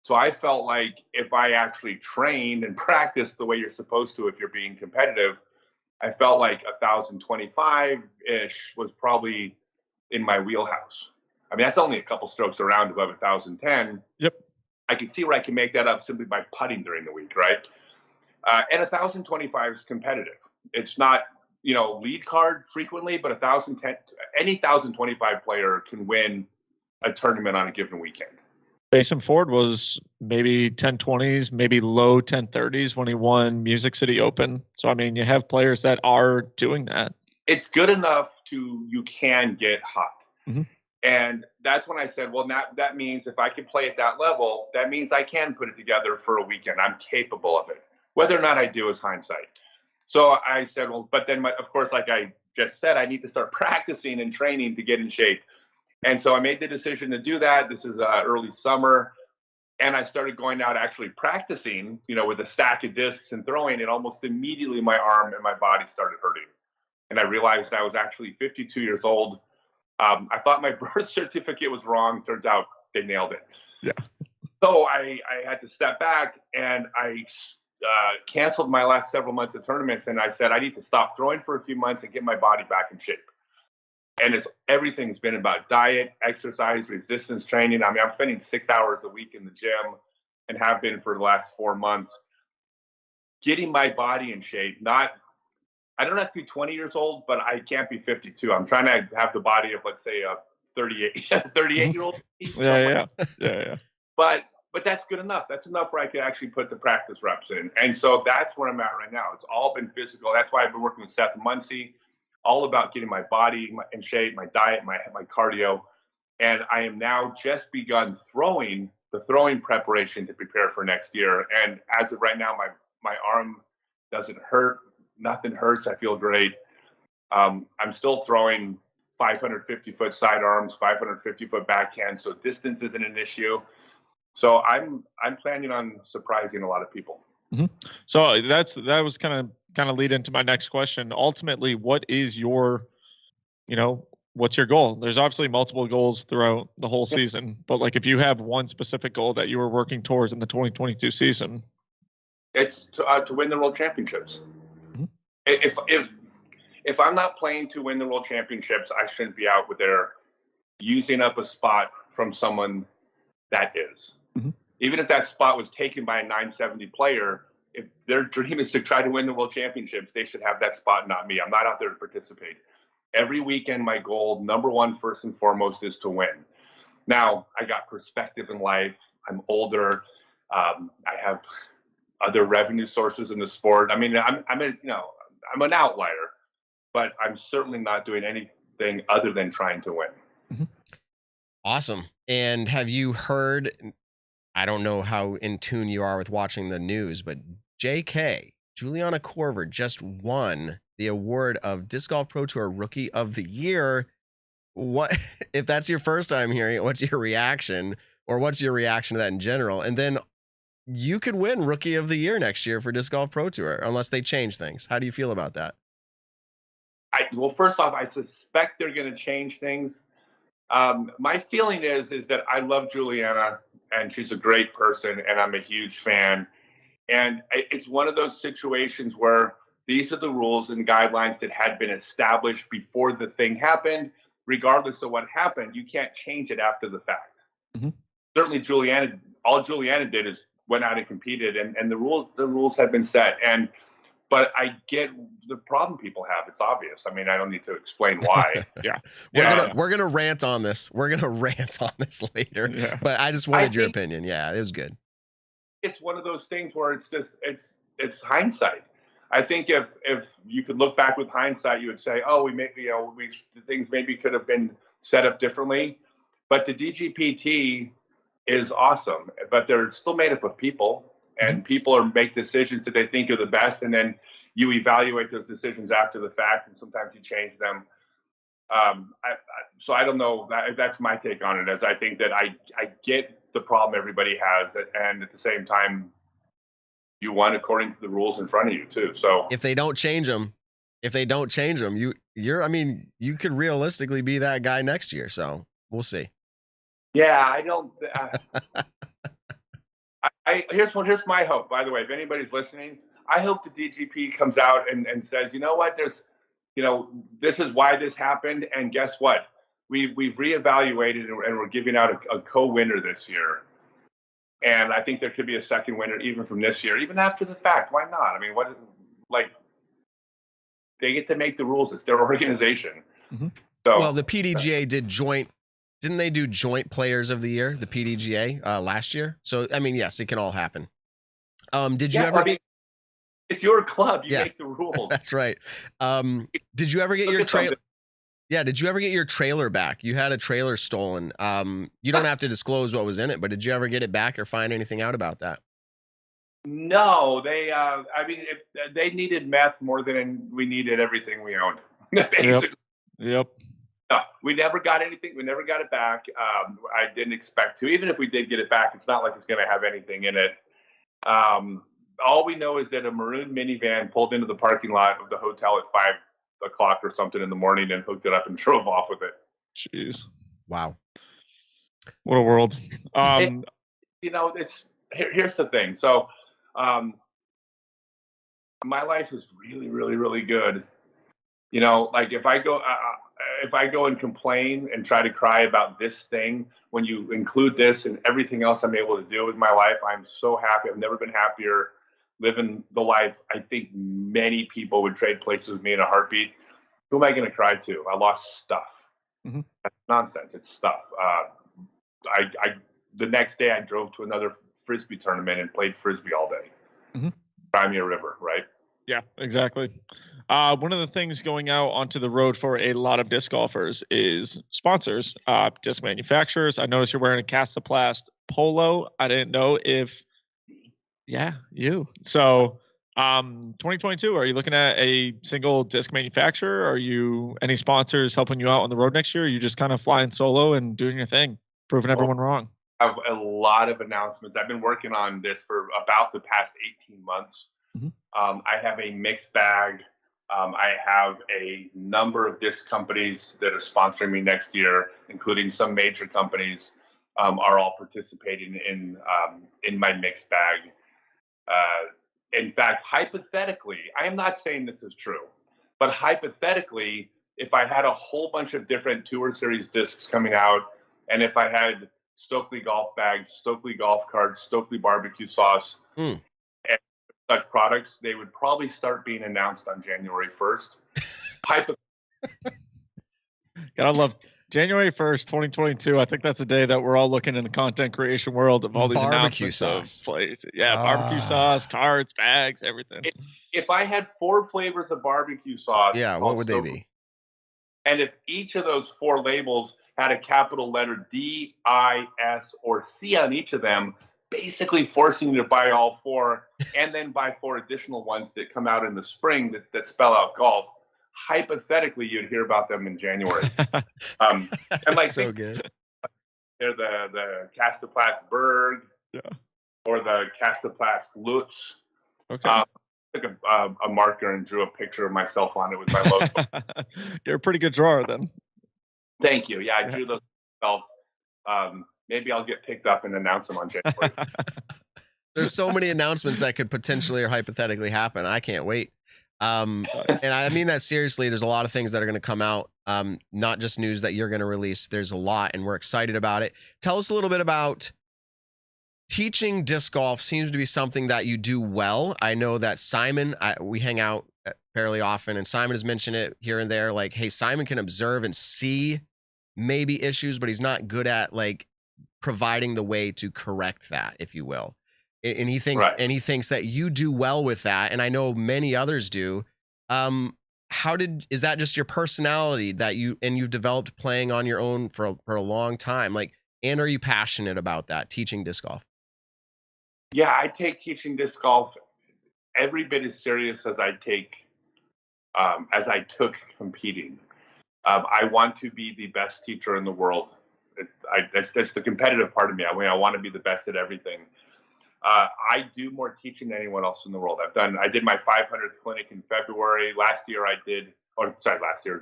So I felt like if I actually trained and practiced the way you're supposed to if you're being competitive, I felt like 1,025-ish was probably in my wheelhouse. I mean, that's only a couple strokes around above 1,010. Yep. I can see where I can make that up simply by putting during the week, right? And 1,025 is competitive. It's not, lead card frequently, but 1,010, any 1,025 player can win a tournament on a given weekend. Jason Ford was maybe 1020s, maybe low 1030s when he won Music City Open. So, I mean, you have players that are doing that. It's good enough you can get hot. Mm-hmm. And that's when I said, well, that means if I can play at that level, that means I can put it together for a weekend. I'm capable of it. Whether or not I do is hindsight. So I said, well, but then, of course, like I just said, I need to start practicing and training to get in shape. And so I made the decision to do that. This is early summer. And I started going out actually practicing, with a stack of discs and throwing, and almost immediately my arm and my body started hurting. And I realized I was actually 52 years old. I thought my birth certificate was wrong. Turns out they nailed it. Yeah. So I had to step back, and I canceled my last several months of tournaments. And I said, I need to stop throwing for a few months and get my body back in shape. And everything's been about diet, exercise, resistance training. I mean, I'm spending 6 hours a week in the gym and have been for the last 4 months, getting my body in shape. I don't have to be 20 years old, but I can't be 52. I'm trying to have the body of, let's say, a 38-year-old. Yeah. But that's good enough. That's enough where I could actually put the practice reps in. And so that's where I'm at right now. It's all been physical. That's why I've been working with StatMando, all about getting my body in shape, my diet, my cardio. And I am now just begun throwing preparation to prepare for next year. And as of right now, my arm doesn't hurt. Nothing hurts. I feel great. I'm still throwing 550-foot sidearms, 550-foot backhand, so distance isn't an issue. So I'm planning on surprising a lot of people. Mm-hmm. So that was kind of lead into my next question. Ultimately, what is your, what's your goal? There's obviously multiple goals throughout the whole season, but like if you have one specific goal that you were working towards in the 2022 season, it's to win the World Championships. Mm-hmm. If I'm not playing to win the World Championships, I shouldn't be out there using up a spot from someone that is. Mm-hmm. Even if that spot was taken by a 970 player, if their dream is to try to win the World Championships, they should have that spot, not me. I'm not out there to participate. Every weekend, my goal, number one, first and foremost, is to win. Now, I got perspective in life. I'm older. I have other revenue sources in the sport. I mean, I'm an outlier, but I'm certainly not doing anything other than trying to win. Mm-hmm. Awesome. And have you heard, I don't know how in tune you are with watching the news, but JK, Juliana Korver, just won the award of Disc Golf Pro Tour Rookie of the Year. What, if that's your first time hearing it, what's your reaction, or what's your reaction to that in general? And then you could win Rookie of the Year next year for Disc Golf Pro Tour, unless they change things. How do you feel about that? Well, first off, I suspect they're going to change things. My feeling is that I love Juliana, and she's a great person, and I'm a huge fan. And it's one of those situations where these are the rules and guidelines that had been established before the thing happened. Regardless of what happened, you can't change it after the fact. Mm-hmm. Certainly, all Juliana did is went out and competed, and the rules have been set. And but I get the problem people have. It's obvious. I mean, I don't need to explain why. We're gonna rant on this. We're gonna rant on this later. Yeah. But I just wanted your opinion. Yeah, it was good. It's one of those things where it's just it's hindsight. I think if you could look back with hindsight, you would say, oh, things maybe could have been set up differently. But the DGPT is awesome, but they're still made up of people, and people make decisions that they think are the best, and then you evaluate those decisions after the fact, and sometimes you change them. So I don't know. That's my take on it. As I think that I get the problem everybody has, and at the same time, you won according to the rules in front of you too. So if they don't change them, you could realistically be that guy next year. So we'll see. Yeah, I don't. Here's my hope. By the way, if anybody's listening, I hope the DGP comes out and says, you know what, this is why this happened, and guess what? We've reevaluated and we're giving out a co-winner this year. And I think there could be a second winner even from this year, even after the fact. Why not? I mean, they get to make the rules. It's their organization. Mm-hmm. So, well, the PDGA didn't they do joint players of the year, the PDGA last year? So, I mean, yes, it can all happen. Did you ever? I mean, it's your club. You make the rules. That's right. Did you ever get your trailer? Yeah, did you ever get your trailer back? You had a trailer stolen. You don't have to disclose what was in it, but did you ever get it back or find anything out about that? No, they needed meth more than we needed everything we owned, basically. Yep. No, we never got anything. We never got it back. I didn't expect to. Even if we did get it back, it's not like it's going to have anything in it. All we know is that a maroon minivan pulled into the parking lot of the hotel at 5 o'clock or something in the morning and hooked it up and drove off with it. Jeez. Wow. What a world. Here's the thing. So my life is really, really, really good. Like if I go and complain and try to cry about this thing, when you include this and everything else I'm able to do with my life, I'm so happy. I've never been happier living the life I think many people would trade places with me in a heartbeat. Who am I going to cry to? I lost stuff. Mm-hmm. That's nonsense. It's stuff. The next day I drove to another Frisbee tournament and played Frisbee all day. Mm-hmm. Crimea River, right? Yeah, exactly. One of the things going out onto the road for a lot of disc golfers is sponsors, disc manufacturers. I noticed you're wearing a Castaplast polo. I didn't know if, you. So 2022, are you looking at a single disc manufacturer? Are you any sponsors helping you out on the road next year? Or are you just kind of flying solo and doing your thing, proving everyone wrong? I have a lot of announcements. I've been working on this for about the past 18 months. Mm-hmm. I have a mixed bag. I have a number of disc companies that are sponsoring me next year, including some major companies are all participating in my mixed bag. In fact, hypothetically, I am not saying this is true, but hypothetically, if I had a whole bunch of different Tour Series discs coming out, and if I had Stokely golf bags, Stokely golf carts, Stokely barbecue sauce, and such products, they would probably start being announced on January 1st. Gotta love January 1st, 2022. I think that's a day that we're all looking in the content creation world of all these barbecue announcements sauce. Plays. Yeah, barbecue sauce, carts, bags, everything. If I had 4 flavors of barbecue sauce, what would they be? And if each of those 4 labels had a capital letter D, I, S, or C on each of them, basically forcing you to buy all 4 and then buy 4 additional ones that come out in the spring that spell out golf. Hypothetically, you'd hear about them in January. And so good. They're the Castaplast Berg, or the Castaplast Lutz. Okay. I took a marker and drew a picture of myself on it with my logo. You're a pretty good drawer, then. Thank you. Yeah, I drew those myself. Maybe I'll get picked up and announce them on January. There's so many announcements that could potentially or hypothetically happen. I can't wait. And I mean that seriously. There's a lot of things that are going to come out, not just news that you're going to release. There's a lot, and we're excited about it. Tell us a little bit about teaching disc golf seems to be something that you do well. I know that Simon, we hang out fairly often, and Simon has mentioned it here and there. Like, hey, Simon can observe and see maybe issues, but he's not good at like providing the way to correct that, if you will. And he thinks, Right. and he thinks that you do well with that, and I know many others do. Is that just your personality that you've developed playing on your own for a long time? Like, and are you passionate about that, teaching disc golf? Yeah, I take teaching disc golf every bit as serious as I took competing. I want to be the best teacher in the world. That's the competitive part of me. I want to be the best at everything. I do more teaching than anyone else in the world. I did my 500th clinic in February.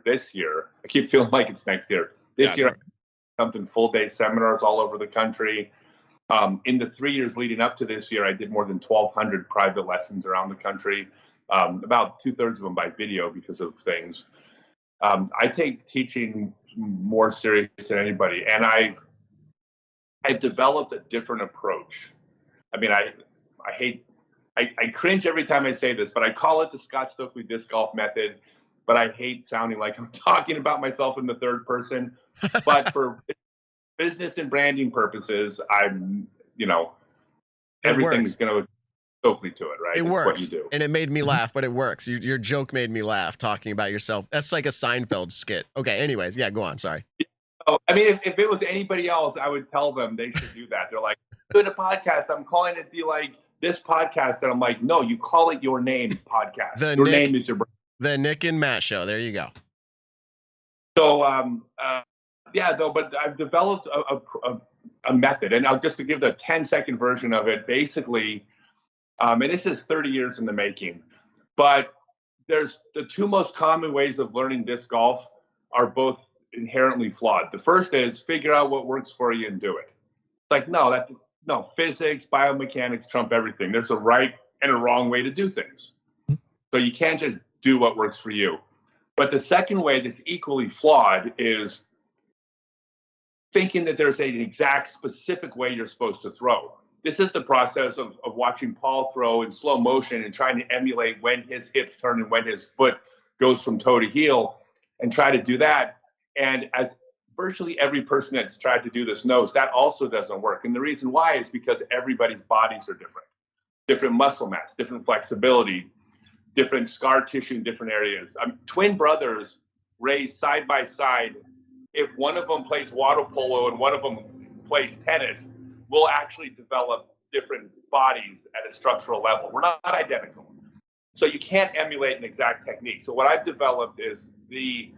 This year, I keep feeling like it's next year. This year, I did something full day seminars all over the country. In the 3 years leading up to this year, I did more than 1,200 private lessons around the country, about 2/3 of them by video because of things. I take teaching more serious than anybody, and I've developed a different approach. I mean, I cringe every time I say this, but I call it the Scott Stokely disc golf method, but I hate sounding like I'm talking about myself in the third person. But for business and branding purposes, everything's going to Stokely to it, right? It It's works. what you do. And it made me laugh, but it works. Your joke made me laugh talking about yourself. That's like a Seinfeld skit. Okay, anyways, yeah, go on. Sorry. Oh, I mean, if it was anybody else, I would tell them they should do that. They're like, doing a podcast, I'm calling it this podcast. And I'm like, no, you call it your name podcast. Your name is your brand. The Nick and Matt Show. There you go. So, but I've developed a method, and just to give the 10-second version of it, basically, and this is 30 years in the making, but there's the two most common ways of learning disc golf are both inherently flawed. The first is figure out what works for you and do it. It's like, no, physics, biomechanics trump everything. There's a right and a wrong way to do things. So you can't just do what works for you. But the second way that's equally flawed is thinking that there's an exact specific way you're supposed to throw. This is the process of watching Paul throw in slow motion and trying to emulate when his hips turn and when his foot goes from toe to heel and try to do that. And as virtually every person that's tried to do this knows, that also doesn't work. And the reason why is because everybody's bodies are different muscle mass, different flexibility, different scar tissue in different areas. Twin brothers raised side by side. If one of them plays water polo and one of them plays tennis, we'll actually develop different bodies at a structural level. We're not identical. So you can't emulate an exact technique. So what I've developed is the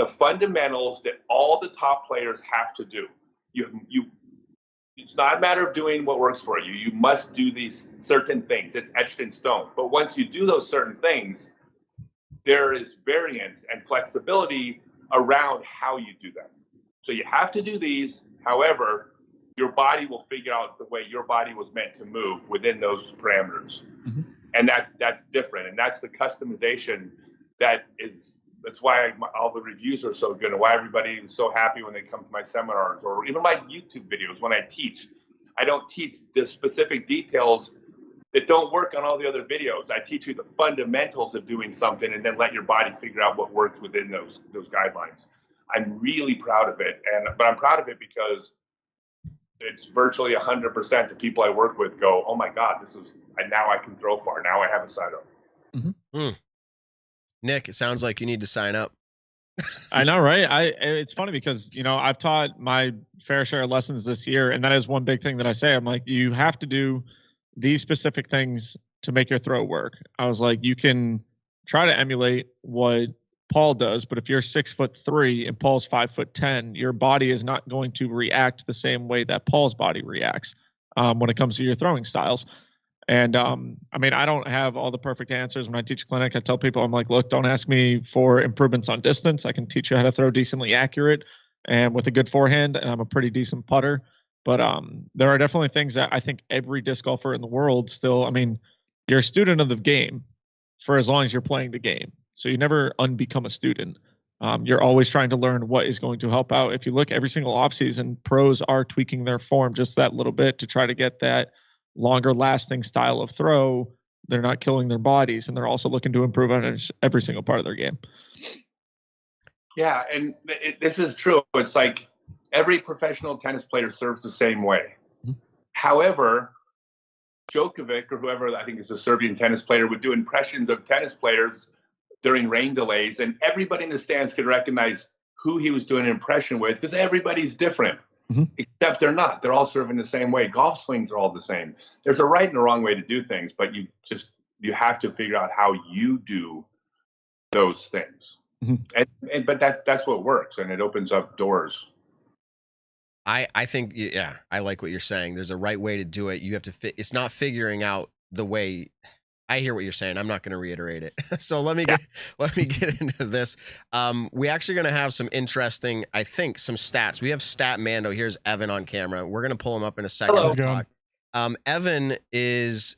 fundamentals that all the top players have to do. It's not a matter of doing what works for you. You must do these certain things. It's etched in stone. But once you do those certain things, there is variance and flexibility around how you do them. So you have to do these. However, your body will figure out the way your body was meant to move within those parameters. Mm-hmm. And that's different. And that's the customization that's why all the reviews are so good and why everybody is so happy when they come to my seminars or even my YouTube videos when I teach. I don't teach the specific details that don't work on all the other videos. I teach you the fundamentals of doing something and then let your body figure out what works within those guidelines. I'm really proud of it. But I'm proud of it because it's virtually 100% the people I work with go, oh my God, now I can throw far. Now I have a sidearm. Mm-hmm. Mm. Nick, it sounds like you need to sign up. I know, right? It's funny because, I've taught my fair share of lessons this year, and that is one big thing that I say. I'm like, you have to do these specific things to make your throw work. I was like, you can try to emulate what Paul does, but if you're 6'3" and Paul's 5'10", your body is not going to react the same way that Paul's body reacts when it comes to your throwing styles. And I don't have all the perfect answers when I teach a clinic. I tell people, I'm like, look, don't ask me for improvements on distance. I can teach you how to throw decently accurate and with a good forehand, and I'm a pretty decent putter. But there are definitely things that I think every disc golfer in the world still, you're a student of the game for as long as you're playing the game. So you never unbecome a student. You're always trying to learn what is going to help out. If you look every single offseason, pros are tweaking their form just that little bit to try to get that longer lasting style of throw. They're not killing their bodies, and they're also looking to improve on every single part of their game. Yeah, and this is true. It's like every professional tennis player serves the same way. Mm-hmm. However, Djokovic, or whoever, I think is a Serbian tennis player, would do impressions of tennis players during rain delays, and everybody in the stands could recognize who he was doing an impression with, because everybody's different. Mm-hmm. Except they're not. They're all serving the same way. Golf swings are all the same. There's a right and a wrong way to do things, but you have to figure out how you do those things. Mm-hmm. But that's what works, and it opens up doors. I think, yeah, I like what you're saying. There's a right way to do it. You have to it's not figuring out the way. I hear what you're saying. I'm not going to reiterate it. So let me get into this. We actually going to have some interesting, I think, some stats. We have StatMando. Here's Evan on camera. We're going to pull him up in a second. Hello. To talk. Evan is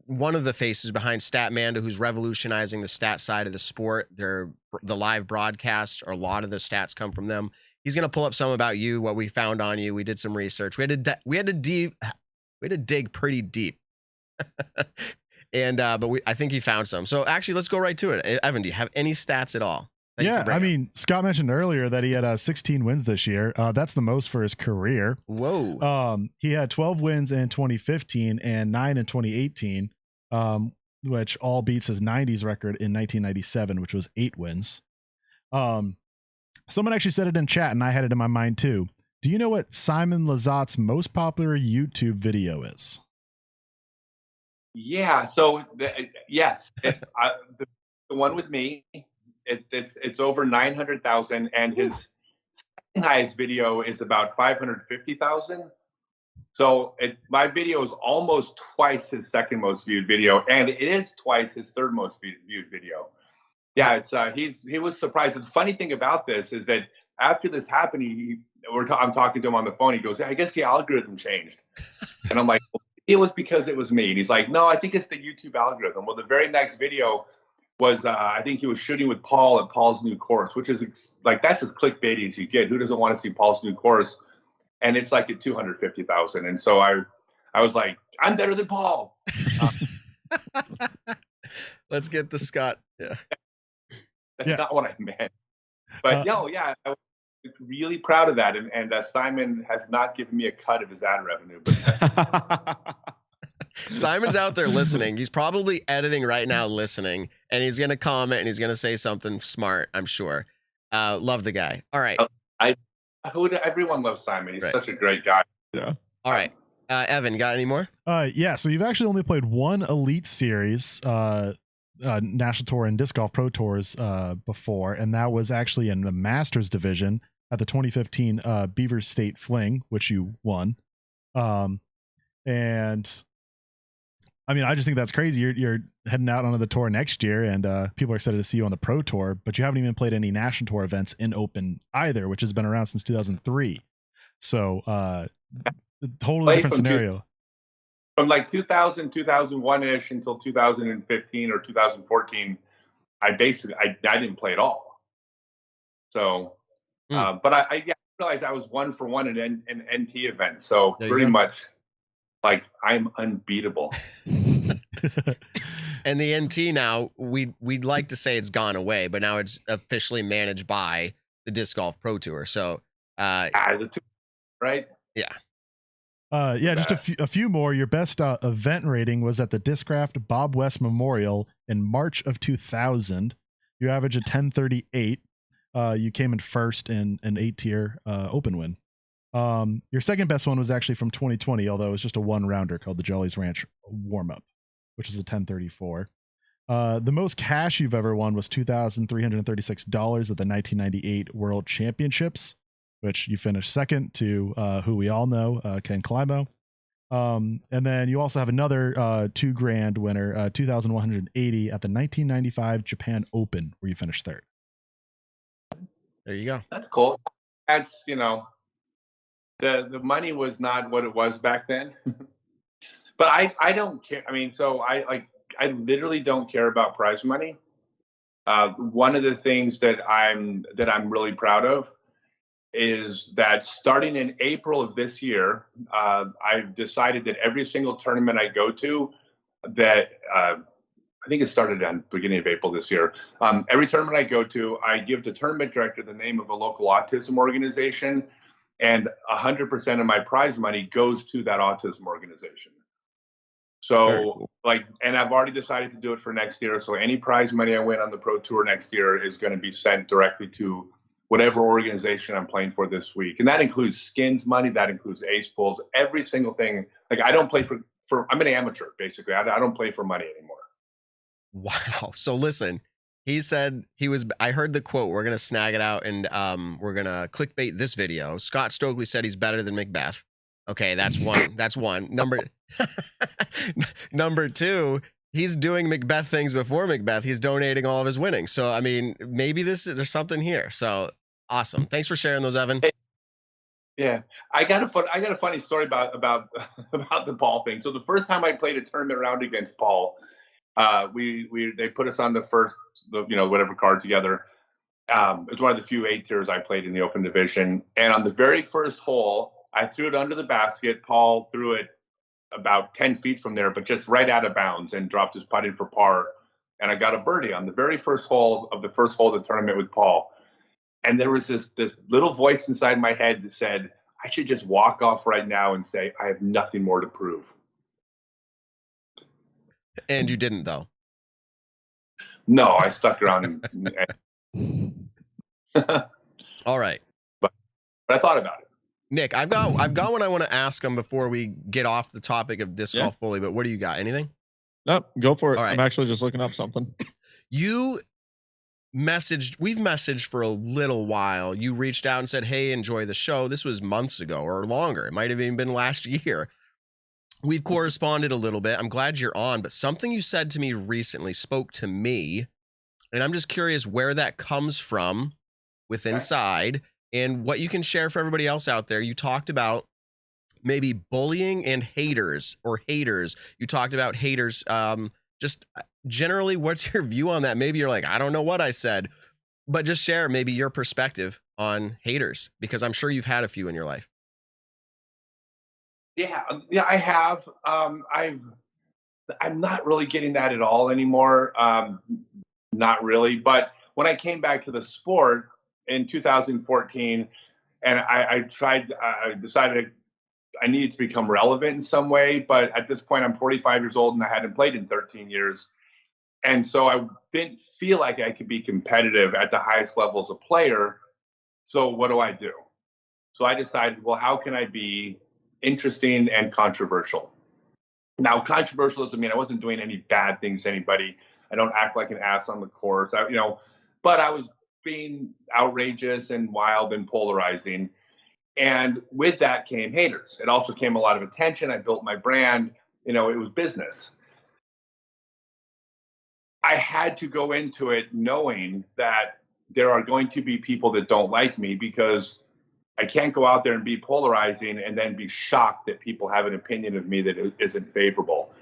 one of the faces behind StatMando, who's revolutionizing the stat side of the sport. The live broadcasts, or a lot of the stats come from them. He's going to pull up some about you, what we found on you. We did some research. We had to dig pretty deep. And but I think he found some. So actually, let's go right to it. Evan, do you have any stats at all? Yeah, I mean, Scott mentioned earlier that he had 16 wins this year. That's the most for his career. Whoa. He had 12 wins in 2015 and 9 in 2018, which all beats his 90s record in 1997, which was 8 wins. Someone actually said it in chat, and I had it in my mind too. Do you know what Simon Lazat's most popular YouTube video is? Yeah. So yes, the one with me, it's over 900,000, and his second highest video is about 550,000. So my video is almost twice his second most viewed video, and it is twice his third most viewed video. Yeah, it's he was surprised. The funny thing about this is that after this happened, I'm talking to him on the phone. He goes, "I guess the algorithm changed," and I'm like, well, "It was because it was me." And he's like, "No, I think it's the YouTube algorithm." Well, the very next video was I think he was shooting with Paul at Paul's new course, which is like, that's as clickbaity as you get. Who doesn't want to see Paul's new course? And it's like at 250,000. And so I was like, I'm better than Paul. Let's get the Scott. Yeah. That's not what I meant. But no, yeah, I was really proud of that. And Simon has not given me a cut of his ad revenue. But Simon's out there listening. He's probably editing right now, listening, and he's going to comment and he's going to say something smart, I'm sure. Love the guy. All right. Everyone loves Simon. He's such a great guy. Yeah. All right. Evan, got any more? Yeah. So you've actually only played one Elite Series, National Tour and Disc Golf Pro Tours before, and that was actually in the Masters division at the 2015 Beaver State Fling, which you won. And I mean, I just think that's crazy. You're heading out onto the tour next year, and people are excited to see you on the Pro Tour, but you haven't even played any National Tour events in Open either, which has been around since 2003. So totally different scenario. From like 2000, 2001-ish until 2015 or 2014, I didn't play at all. So, but I realized I was 1 for 1 in NT events. So pretty much, like, I'm unbeatable. And the NT now, we'd like to say it's gone away, but now it's officially managed by the Disc Golf Pro Tour. So, the two, right? Yeah. Just a few more. Your best event rating was at the Discraft Bob West Memorial in March of 2000. You averaged a 1038. You came in first in an 8-tier Open win. Your second best one was actually from 2020, although it was just a 1-rounder called the Jolly's Ranch Warm-Up, which is a 1034. The most cash you've ever won was $2,336 at the 1998 World Championships, which you finished second to who we all know, Ken Climo. And then you also have another $2,000 winner, 2,180 at the 1995 Japan Open, where you finished third. There you go. That's cool. That's, the money was not what it was back then. But I don't care. I mean, so I literally don't care about prize money. One of the things that I'm really proud of is that starting in April of this year, I've decided that every single tournament I go to, that I think it started on the beginning of April this year. Every tournament I go to, I give the tournament director the name of a local autism organization, and 100% of my prize money goes to that autism organization. So, cool. And I've already decided to do it for next year. So any prize money I win on the Pro Tour next year is going to be sent directly to whatever organization I'm playing for this week. And that includes skins money, that includes ace pulls, every single thing. Like, I don't play for I'm an amateur, basically. I don't play for money anymore. Wow. So listen, he said I heard the quote, we're going to snag it out and we're going to clickbait this video. Scott Stokely said he's better than Macbeth. Okay, that's one. That's one. Number two, he's doing Macbeth things before Macbeth. He's donating all of his winnings. So, I mean, maybe there's something here. So awesome. Thanks for sharing those, Evan. Yeah, I got a funny story about the Paul thing. So the first time I played a tournament round against Paul, they put us on the first, whatever card together. It was one of the few 8 tiers I played in the open division. And on the very first hole, I threw it under the basket. Paul threw it about 10 feet from there, but just right out of bounds, and dropped his putt in for par. And I got a birdie on the very first hole of the the tournament with Paul. And there was this little voice inside my head that said, I should just walk off right now and say, I have nothing more to prove. And you didn't, though. No, I stuck around. All right. But I thought about it. Nick, I've got what I want to ask him before we get off the topic of disc golf fully, but what do you got? Anything? No, go for it. All right. I'm actually just looking up something. We've messaged for a little while. You reached out and said, hey, enjoy the show. This was months ago or longer. It might have even been last year. We've corresponded a little bit. I'm glad you're on, but something you said to me recently spoke to me, and I'm just curious where that comes from with inside and what you can share for everybody else out there. You talked about maybe bullying and haters. You talked about haters. Just generally, what's your view on that? Maybe you're like, I don't know what I said, but just share maybe your perspective on haters, because I'm sure you've had a few in your life. Yeah, I have. I'm not really getting that at all anymore. Not really. But when I came back to the sport in 2014, and I decided I needed to become relevant in some way. But at this point, I'm 45 years old and I hadn't played in 13 years. And so I didn't feel like I could be competitive at the highest level as a player. So what do? So I decided, well, how can I be interesting and controversial? Now, controversial doesn't mean I wasn't doing any bad things to anybody. I don't act like an ass on the course, but I was being outrageous and wild and polarizing. And with that came haters. It also came a lot of attention. I built my brand. It was business. I had to go into it knowing that there are going to be people that don't like me, because I can't go out there and be polarizing and then be shocked that people have an opinion of me that isn't favorable.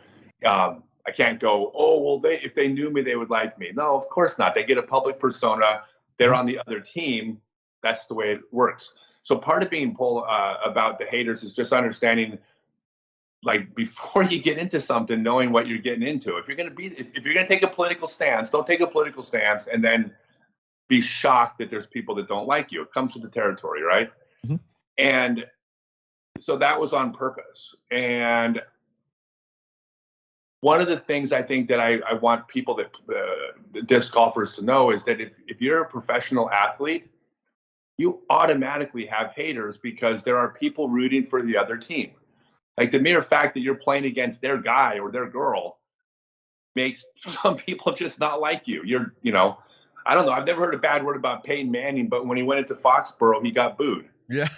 I can't go, oh, well, if they knew me, they would like me. No, of course not. They get a public persona. They're on the other team. That's the way it works. So part of being about the haters is just understanding, like, before you get into something, knowing what you're getting into. If you're going to take a political stance, don't take a political stance and then be shocked that there's people that don't like you. It comes with the territory, right? Mm-hmm. And so that was on purpose. And one of the things I think that I want people the disc golfers to know is that if you're a professional athlete, you automatically have haters, because there are people rooting for the other team. Like, the mere fact that you're playing against their guy or their girl makes some people just not like you. I don't know. I've never heard a bad word about Peyton Manning, but when he went into Foxborough, he got booed. Yeah.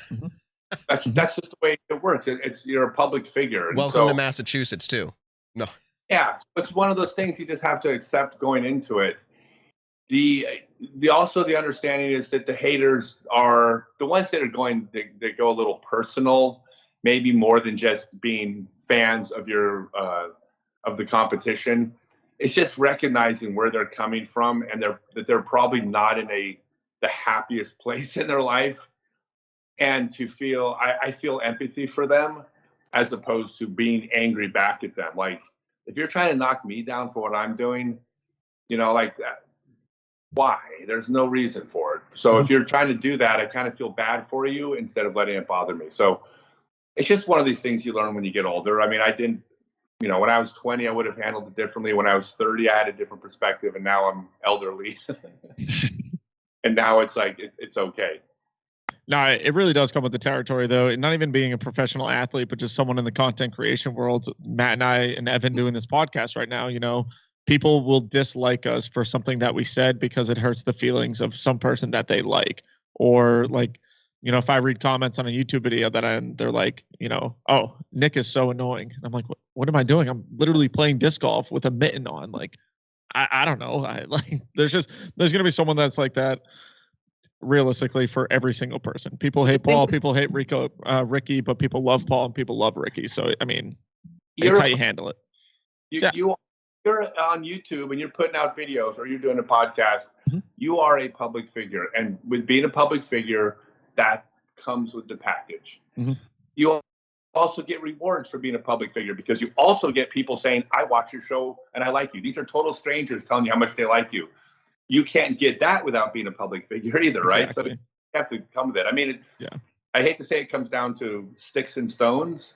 That's just the way it works. You're a public figure. And welcome to Massachusetts too. No. Yeah, it's one of those things you just have to accept going into it. Also the understanding is that the haters are the ones that are they go a little personal, maybe more than just being fans of your of the competition. It's just recognizing where they're coming from, and that they're probably not in the happiest place in their life. and to feel, I feel empathy for them as opposed to being angry back at them. Like, if you're trying to knock me down for what I'm doing, you know, like that, why? There's no reason for it. So if you're trying to do that, I kind of feel bad for you instead of letting it bother me. So it's just one of these things you learn when you get older. I mean, I didn't, you know, when I was 20, I would have handled it differently. When I was 30, I had a different perspective, and now I'm elderly. And now it's like, it's okay. No, it really does come with the territory, though. And not even being a professional athlete, but just someone in the content creation world. Matt and I and Evan doing this podcast right now, you know, people will dislike us for something that we said because it hurts the feelings of some person that they like. Or like, you know, if I read comments on a YouTube video they're like, you know, oh, Nick is so annoying. And I'm like, what am I doing? I'm literally playing disc golf with a mitten on. Like, I don't know. There's going to be someone that's like that. Realistically, for every single person, people hate Paul, people hate Ricky, but people love Paul and people love Ricky. So I mean, that's how you handle it. You're on YouTube and you're putting out videos, or you're doing a podcast. You are a public figure, and with being a public figure, that comes with the package. You also get rewards for being a public figure, because you also get people saying, "I watch your show and I like you." These are total strangers telling you how much they like you. You can't get that without being a public figure either, right? Exactly. So you have to come with it. I mean, I hate to say it comes down to sticks and stones,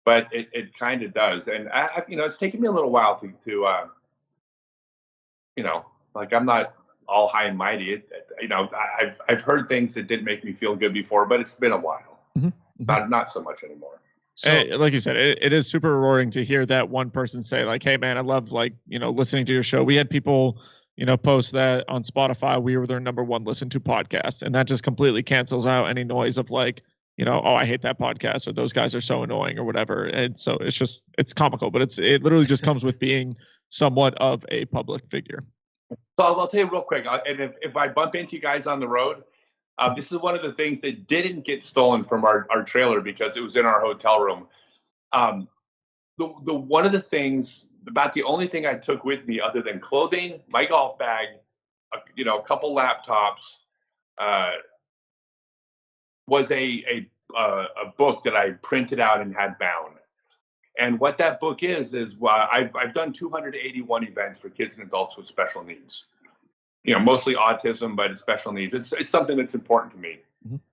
but it kind of does. And I, you know, it's taken me a little while to you know, like, I'm not all high and mighty. You know, I've heard things that didn't make me feel good before, but it's been a while. Not so much anymore. So, hey, like you said, it is super rewarding to hear that one person say, like, "Hey, man, I love, like, you know, listening to your show." We had people, you know, post that on Spotify we were their #1 listened to podcast, and that just completely cancels out any noise of, like, you know, "Oh, I hate that podcast," or "Those guys are so annoying," or whatever. And so it's comical, but it literally just comes with being somewhat of a public figure. So I'll tell you real quick, and if I bump into you guys on the road, this is one of the things that didn't get stolen from our trailer because it was in our hotel room. The one of the things, about the only thing I took with me other than clothing, my golf bag, you know, a couple laptops, was a book that I printed out and had bound. And what that book is I've done 281 events for kids and adults with special needs. You know, mostly autism, but it's special needs. It's something that's important to me.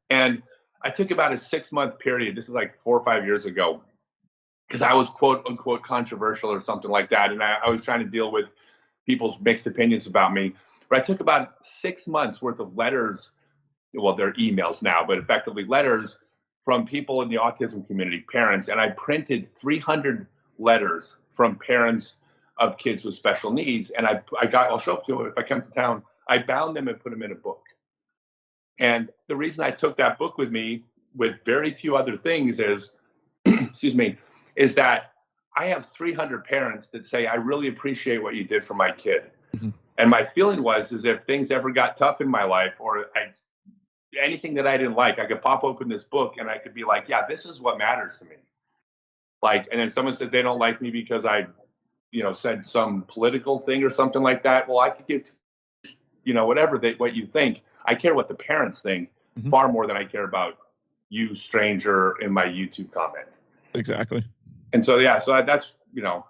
And I took about a 6-month period. This is like 4 or 5 years ago, because I was quote unquote controversial or something like that. And I was trying to deal with people's mixed opinions about me. But I took about 6 months worth of letters. Well, they're emails now, but effectively letters from people in the autism community, parents. And I printed 300 letters from parents of kids with special needs. And I'll show up to them if I come to town. I bound them and put them in a book. And the reason I took that book with me, with very few other things, is, excuse me, is that I have 300 parents that say, "I really appreciate what you did for my kid." And my feeling was, is if things ever got tough in my life, or anything that I didn't like, I could pop open this book and I could be like, "Yeah, this is what matters to me." Like, and then someone said they don't like me because I, you know, said some political thing or something like that. Well, I could get, you know, whatever what you think. I care what the parents think far more than I care about you, stranger, in my YouTube comment. Exactly. And so, yeah, so that's, you know,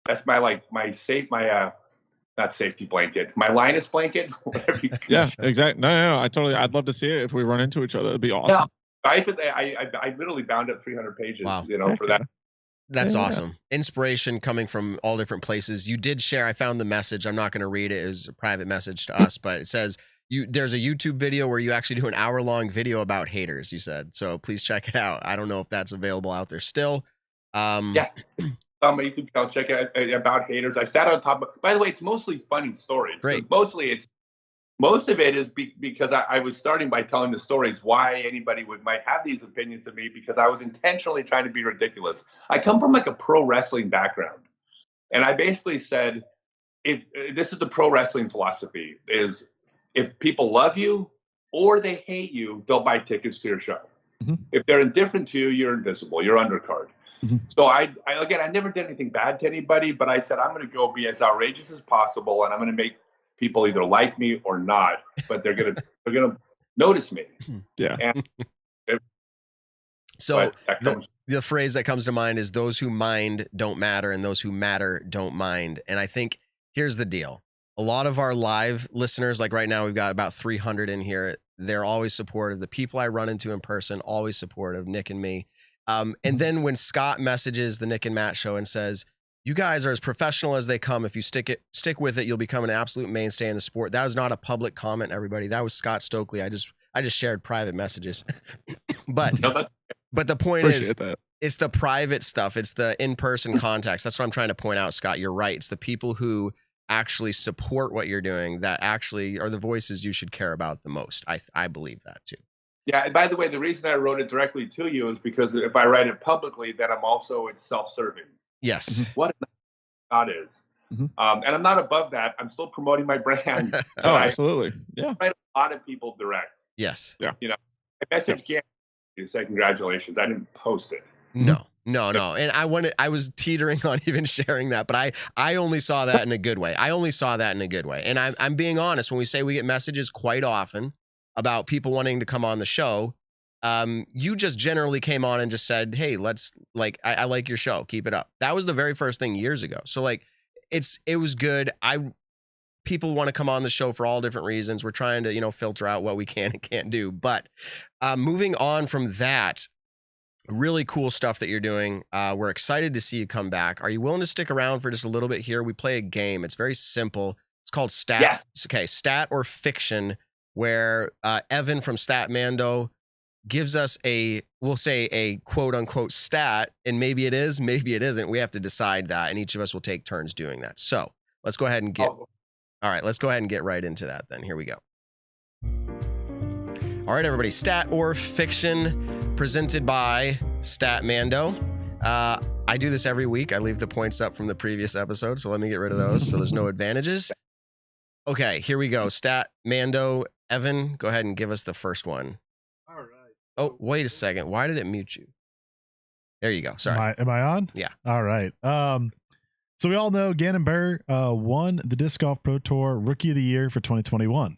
that's my, like, not safety blanket, my Linus blanket. Yeah, exactly. No, I'd love to see it if we run into each other. It'd be awesome. Yeah, I literally bound up 300 pages, you know, for that. That's awesome. Inspiration coming from all different places. You did share, I found the message. I'm not going to read it. It was a private message to us, but it says, there's a YouTube video where you actually do an hour-long video about haters, you said. So please check it out. I don't know if that's available out there still. Yeah. On my YouTube channel, check it out, about haters. I sat on top of, by the way, it's mostly funny stories. Great. Most of it is because I was starting by telling the stories why anybody might have these opinions of me, because I was intentionally trying to be ridiculous. I come from like a pro wrestling background. And I basically said, if this is the pro wrestling philosophy, is if people love you or they hate you, they'll buy tickets to your show. If they're indifferent to you, you're invisible, you're undercard. So I never did anything bad to anybody, but I said, I'm going to go be as outrageous as possible, and I'm going to make people either like me or not, but they're going to notice me. Yeah. And So that comes, the phrase that comes to mind is those who mind don't matter and those who matter don't mind. And I think here's the deal. A lot of our live listeners, like right now, we've got about 300 in here. They're always supportive. The people I run into in person, always supportive, Nick and me. And then when Scott messages the Nick and Matt show and says, you guys are as professional as they come. If you stick with it, you'll become an absolute mainstay in the sport. That is not a public comment, everybody. That was Scott Stokely. I just shared private messages. But the point is, it's the private stuff. It's the in-person contacts. That's what I'm trying to point out, Scott. You're right. It's the people who actually support what you're doing that actually are the voices you should care about the most. I believe that too. yeah. And by the way, the reason I wrote it directly to you is because if I write it publicly, then it's self-serving. Yes. What God is. And I'm not above that. I'm still promoting my brand. Oh, absolutely. Yeah. I write a lot of people direct. Yes. Yeah. You know, I message Gary to say congratulations. I didn't post it. No. And I was teetering on even sharing that, but I only saw that in a good way. And I'm being honest when we say we get messages quite often about people wanting to come on the show. You just generally came on and just said, hey, I like your show. Keep it up. That was the very first thing years ago. So like, it was good. People want to come on the show for all different reasons. We're trying to, filter out what we can and can't do. But moving on from that, really cool stuff that you're doing. We're excited to see you come back. Are you willing to stick around for just a little bit here? We play a game. It's very simple. It's called Stat. Yes. Okay, Stat or Fiction, where Evan from StatMando gives us we'll say a quote unquote stat, and maybe it is, maybe it isn't. We have to decide that, and each of us will take turns doing that. So let's go ahead and all right, let's go ahead and get right into that then. Here we go. All right, everybody, Stat or Fiction, presented by StatMando. I do this every week. I leave the points up from the previous episode, so let me get rid of those so there's no advantages. Okay, here we go. StatMando. Evan, go ahead and give us the first one. All right. Oh, wait a second. Why did it mute you? There you go. Sorry. Am I on? Yeah. All right. So we all know Gannon Buhr won the Disc Golf Pro Tour Rookie of the Year for 2021.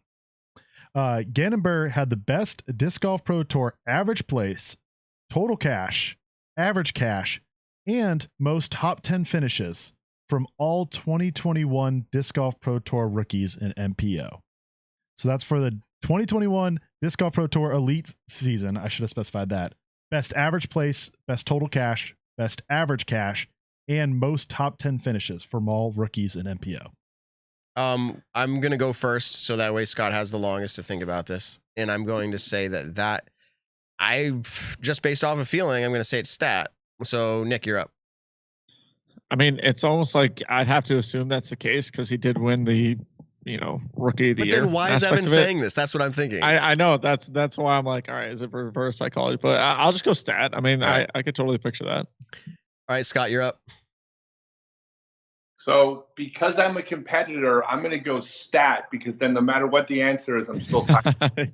Gannon Buhr had the best Disc Golf Pro Tour average place, total cash, average cash, and most top 10 finishes from all 2021 Disc Golf Pro Tour rookies in MPO. So that's for the 2021 Disc Golf Pro Tour Elite season. I should have specified that. Best average place, best total cash, best average cash, and most top 10 finishes from all rookies in MPO. I'm going to go first, so that way Scott has the longest to think about this. And I'm going to say that I just based off a feeling, I'm going to say it's Stat. So Nick, you're up. I mean, it's almost like I'd have to assume that's the case because he did win the, Rookie of the Year. But then why is Evan saying this? That's what I'm thinking. I know that's why I'm like, all right, is it reverse psychology? But I'll just go Stat. I mean, right. I could totally picture that. All right, Scott, you're up. So because I'm a competitor, I'm going to go Stat because then no matter what the answer is, I'm still tied.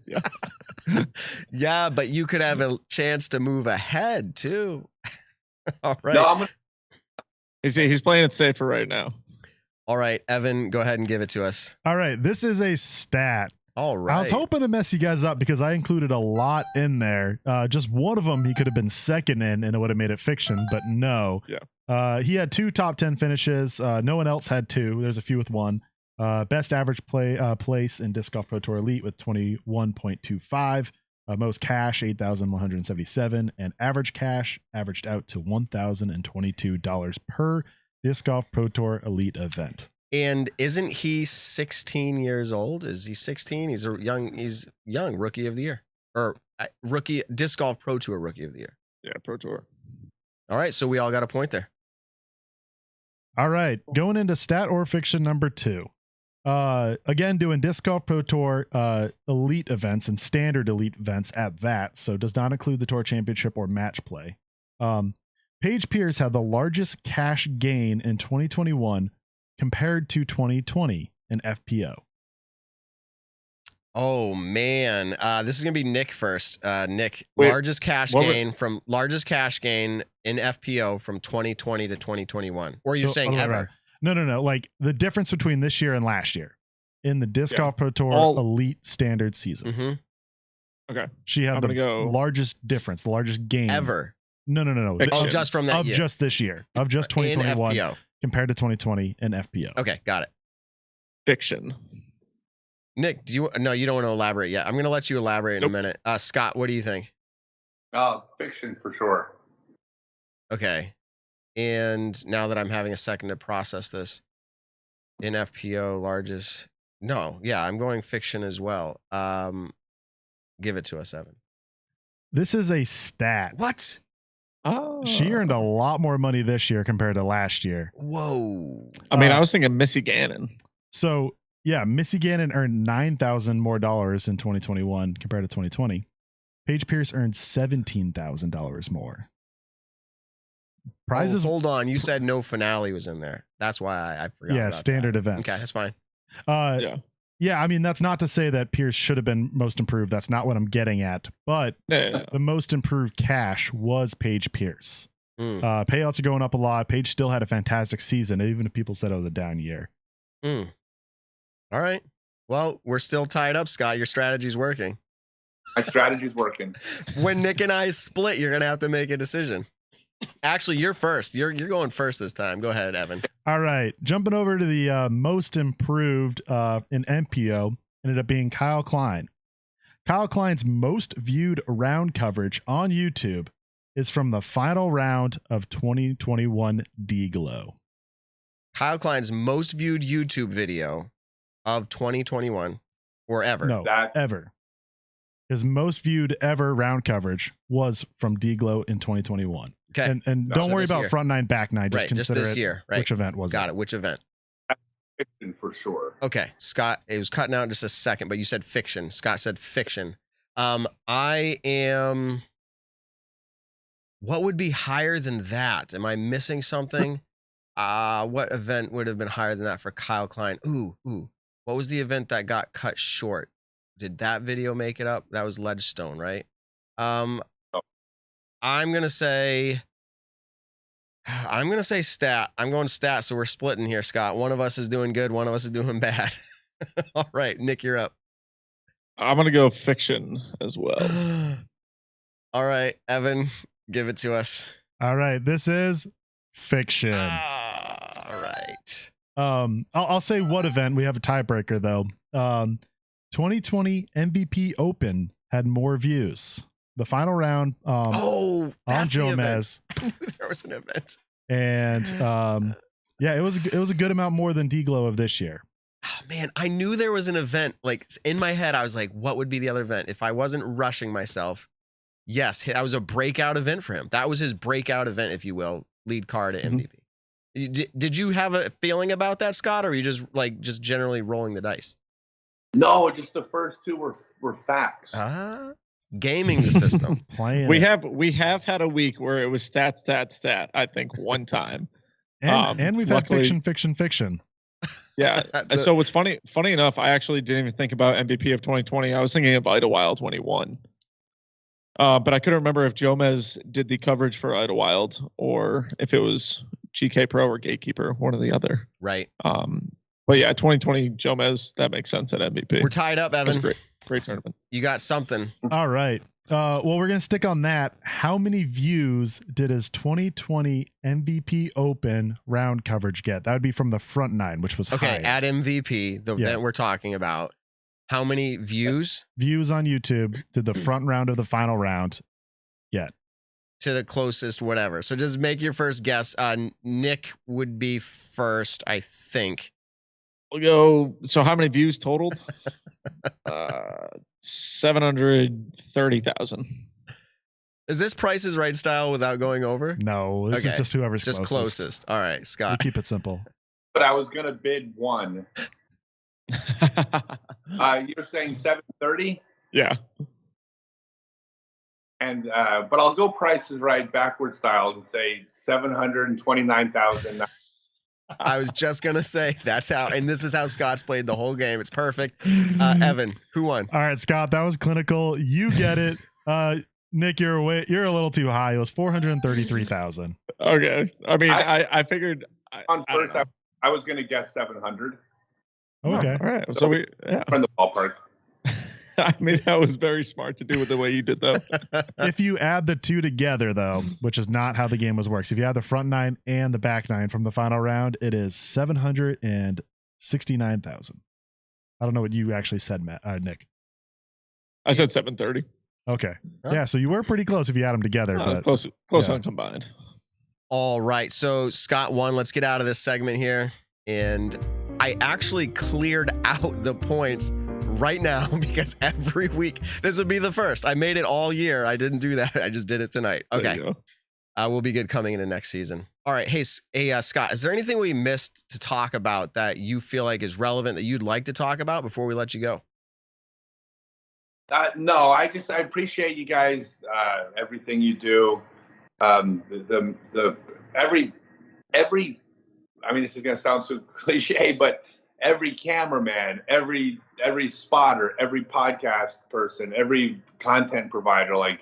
Yeah, but you could have a chance to move ahead too. All right. No, he's playing it safer right now. All right, Evan, go ahead and give it to us. All right, this is a stat. All right. I was hoping to mess you guys up because I included a lot in there. Just one of them he could have been second in and it would have made it fiction, but no. Yeah. He had 2 top 10 finishes. No one else had 2. There's a few with 1. Best average place in Disc Golf Pro Tour Elite with 21.25. Most cash, $8,177. And average cash averaged out to $1,022 per Disc Golf Pro Tour Elite event. And isn't he 16 years old? Is he 16? He's young Rookie of the Year. Or rookie Disc Golf Pro Tour Rookie of the Year. Yeah, Pro Tour. All right, so we all got a point there. All right, going into Stat or Fiction number 2. Again, doing Disc Golf Pro Tour Elite events and standard Elite events at that, so does not include the Tour Championship or match play. Paige Pierce had the largest cash gain in 2021 compared to 2020 in FPO. Oh man, this is gonna be Nick first. Nick, largest cash gain in FPO from 2020 to 2021, or you're saying ever? Right. No. Like the difference between this year and last year in the Disc Golf Pro Tour Elite Standard season. Mm-hmm. Okay. She had I'm the gonna go largest difference, the largest gain Ever. No. Fiction. Oh, just from that Of year. just this year, of just In 2021 FPO. compared to 2020 in FPO. Okay, got it. Fiction. Nick, no, you don't want to elaborate yet. I'm going to let you elaborate in a minute. Scott, what do you think? Fiction for sure. Okay. And now that I'm having a second to process this, in FPO, largest. No, yeah, I'm going fiction as well. Give it to us, Evan. This is a stat. What? Oh. She earned a lot more money this year compared to last year. Whoa. I mean, I was thinking Missy Gannon. So, yeah, Missy Gannon earned $9,000 more dollars in 2021 compared to 2020. Paige Pierce earned $17,000 more. Prizes. Hold on. You said no finale was in there. That's why I forgot. Yeah, about standard that. events. Okay, that's fine. Yeah, I mean, that's not to say that Pierce should have been most improved. That's not what I'm getting at. But No. the most improved cash was Paige Pierce. Payouts are going up a lot. Paige still had a fantastic season, even if people said it was a down year. All right. Well, we're still tied up, Scott. Your strategy's working. My strategy's working. When Nick and I split, you're going to have to make a decision. Actually, you're first. You're going first this time. Go ahead, Evan. All right. Jumping over to the most improved in MPO, ended up being Kyle Klein. Kyle Klein's most viewed round coverage on YouTube is from the final round of 2021 D-Glow. Kyle Klein's most viewed YouTube video of 2021 or ever. No, ever. His most viewed ever round coverage was from D-Glow in 2021. Okay. And don't worry about year. front nine, back nine. Just Right, consider just this it. year. Right. Which event was Got it. Which event? Fiction for sure. Okay, Scott, it was cutting out in just a second, but you said fiction. Scott said fiction. I am. What would be higher than that? Am I missing something? What event would have been higher than that for Kyle Klein? Ooh. What was the event that got cut short? Did that video make it up? That was Ledgestone, right? I'm gonna say stat. I'm going stat, so we're splitting here, Scott. One of us is doing good, one of us is doing bad. All right, Nick, you're up. I'm going to go fiction as well. All right, Evan, give it to us. All right. This is fiction. All right. I'll say what event. We have a tiebreaker though. 2020 MVP Open had more views. The final round on Jomez. I knew there was an event. And yeah, it was a good amount more than D-Glow of this year. Oh, man, I knew there was an event. Like in my head, I was like, what would be the other event? If I wasn't rushing myself, yes, that was a breakout event for him. That was his breakout event, if you will, lead car to MVP. Did you have a feeling about that, Scott, or are you just generally rolling the dice? No, just the first two were facts. Gaming the system. We have had a week where it was stat. I think one time, and we've luckily, had fiction. Yeah. So what's funny enough, I actually didn't even think about MVP of 2020. I was thinking of Idlewild 21. But I couldn't remember if Jomez did the coverage for Idlewild or if it was GK Pro or Gatekeeper, one or the other. Right. But yeah, 2020 Jomez, that makes sense at MVP. We're tied up, Evan. Great tournament. You got something. All right. Well, we're going to stick on that. How many views did his 2020 MVP Open round coverage get? That would be from the front nine, which was okay. high. At MVP, the event we're talking about, how many views? Views on YouTube did the front round of the final round get? To the closest, whatever. So just make your first guess. Nick would be first, I think. We'll go. So how many views totaled? 730,000. Is this Price is Right style without going over? No, this is just whoever's just closest. All right, Scott. We keep it simple. But I was going to bid one. You're saying 730? Yeah. And but I'll go Price is Right backward style and say 729,000. I was just gonna say that's how, and this is how Scott's played the whole game. It's perfect. Evan, who won? All right, Scott, that was clinical. You get it. Nick, you're a little too high. It was 433,000. Okay. I mean, I figured On first, I was going to guess 700. Okay. All right. So we in the ballpark. I mean, that was very smart to do with the way you did that. If you add the two together, though, which is not how the game was works, if you add the front nine and the back nine from the final round, it is 769,000. I don't know what you actually said, Nick. I said 730. Okay. Yeah, so you were pretty close if you add them together. But close on combined. All right. So Scott won. Let's get out of this segment here. And I actually cleared out the points right now because every week, this would be the first. I made it all year. I didn't do that. I just did it tonight. Okay. We'll be good coming into next season. All right. Hey, Scott, is there anything we missed to talk about that you feel like is relevant that you'd like to talk about before we let you go? No, I appreciate you guys, everything you do. Every, I mean, this is going to sound so cliche, but every cameraman, every spotter, every podcast person, every content provider, like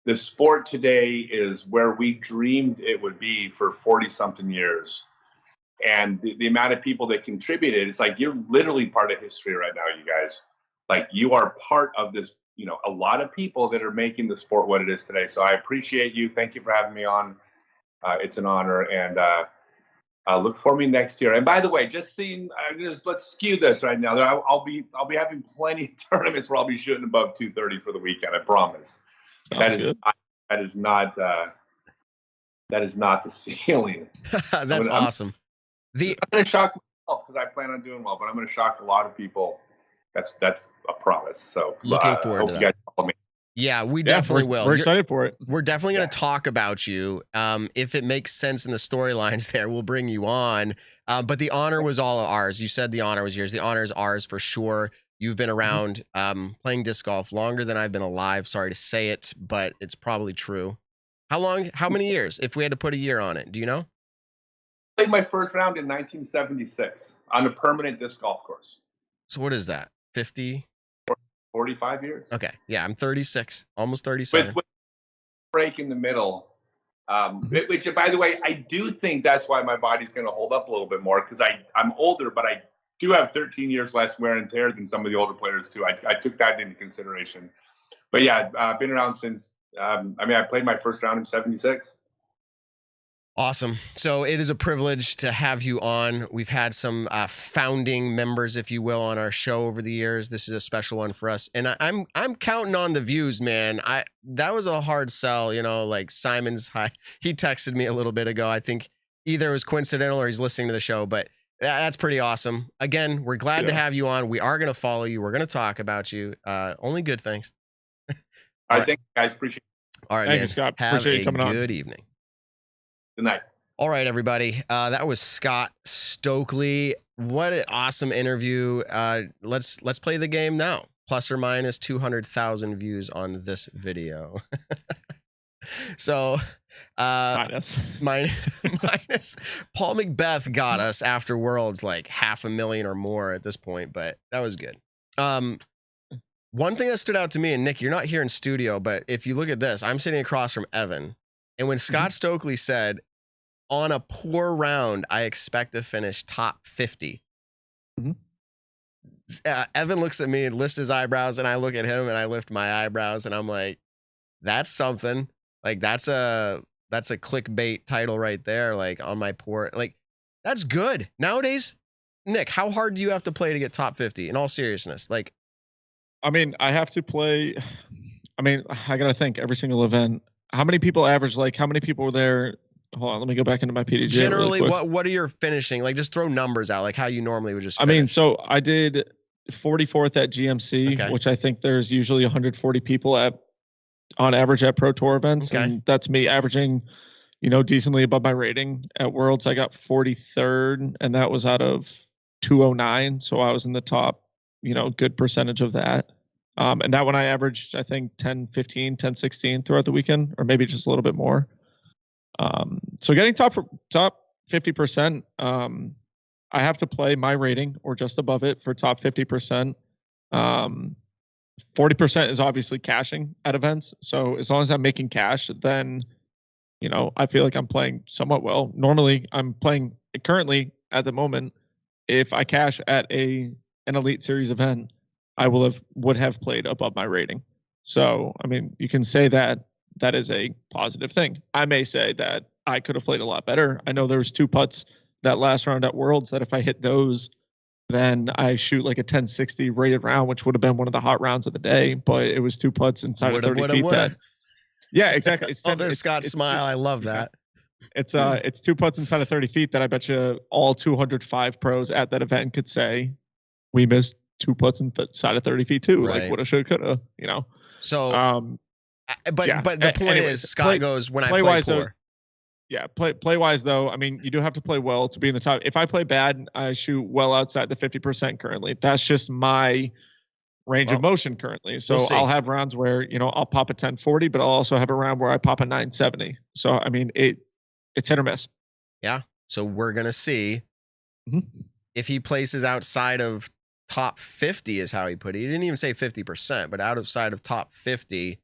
the sport today is where we dreamed it would be for 40 something years. And the amount of people that contributed, it's like, you're literally part of history right now, you guys. Like, you are part of this, a lot of people that are making the sport what it is today. So I appreciate you. Thank you for having me on. It's an honor, and look for me next year. And by the way, let's skew this right now. I'll be having plenty of tournaments where I'll be shooting above 230 for the weekend. I promise. That is not the ceiling. That's awesome. I'm going to shock myself because I plan on doing well, but I'm going to shock a lot of people. That's a promise. So looking forward to that. You guys follow me. Yeah, we definitely will. We're excited for it. We're definitely going to talk about you. If it makes sense in the storylines there, we'll bring you on. But the honor was all ours. You said the honor was yours. The honor is ours for sure. You've been around playing disc golf longer than I've been alive. Sorry to say it, but it's probably true. How many years? If we had to put a year on it, do you know? I played my first round in 1976 on a permanent disc golf course. So what is that? 50? 45 years. Okay. Yeah, I'm 36, almost 37. With break in the middle, which, by the way, I do think that's why my body's going to hold up a little bit more, because I'm older, but I do have 13 years less wear and tear than some of the older players too. I took that into consideration. But yeah, I've been around since, I played my first round in 76. Awesome. So it is a privilege to have you on. We've had some founding members, if you will, on our show over the years. This is a special one for us, and I'm counting on the views, man. That was a hard sell, like Simon's high. He texted me a little bit ago. I think either it was coincidental or he's listening to the show, but that's pretty awesome. Again, we're glad to have you on. We are going to follow you. We're going to talk about you. Only good things. All right, thank you guys. Appreciate it. All right, Thank man. you, Scott. Have Appreciate you coming on. good evening. Good night. All right, everybody. That was Scott Stokely. What an awesome interview. Let's play the game now. Plus or minus 200,000 views on this video. So minus Paul Macbeth got us after Worlds like 500,000 or more at this point, but that was good. One thing that stood out to me, and Nick, you're not here in studio, but if you look at this, I'm sitting across from Evan. And when Scott Stokely said, on a poor round, I expect to finish top 50. Evan looks at me and lifts his eyebrows, and I look at him and I lift my eyebrows, and I'm like, that's something. Like, that's a clickbait title right there. Like, on my poor, like, that's good. Nowadays, Nick, how hard do you have to play to get top 50? In all seriousness, like, I have to play. I got to think every single event. How many people average? Like, how many people were there? Hold on, let me go back into my PDG. Generally, what are your finishing? Like, just throw numbers out, like how you normally would just finish. So I did 44th at GMC, which I think there's usually 140 people on average at Pro Tour events. Okay. And that's me averaging, decently above my rating. At Worlds, I got 43rd, and that was out of 209. So I was in the top, good percentage of that. And that one I averaged, I think 10, 15, 10, 16 throughout the weekend, or maybe just a little bit more. So getting top 50%, I have to play my rating or just above it for top 50%. 40% is obviously cashing at events. So as long as I'm making cash, then, I feel like I'm playing somewhat well. Normally I'm playing currently at the moment. If I cash at an Elite Series event, I would have played above my rating. So, I mean, you can say that is a positive thing. I may say that I could have played a lot better. I know there was 2 putts that last round at Worlds that if I hit those, then I shoot like a 1060 rated round, which would have been one of the hot rounds of the day. But it was 2 putts inside of 30 feet. That, yeah, exactly. It's there's Scott's smile. I love that. It's 2 putts inside of 30 feet that I bet you all 205 pros at that event could say we missed 2 putts inside of 30 feet too. Right. Like woulda, shoulda, coulda. You know. So, but the point is, Scott goes when I play poor. Though, yeah, play wise though. I mean, you do have to play well to be in the top. If I play bad, I shoot well outside the 50% currently. That's just my range of motion currently. So I'll have rounds where I'll pop a 1040, but I'll also have a round where I pop a 970. So I mean, it's hit or miss. Yeah. So we're gonna see if he places outside of top 50 is how he put it. He didn't even say 50%, but outside of top 50.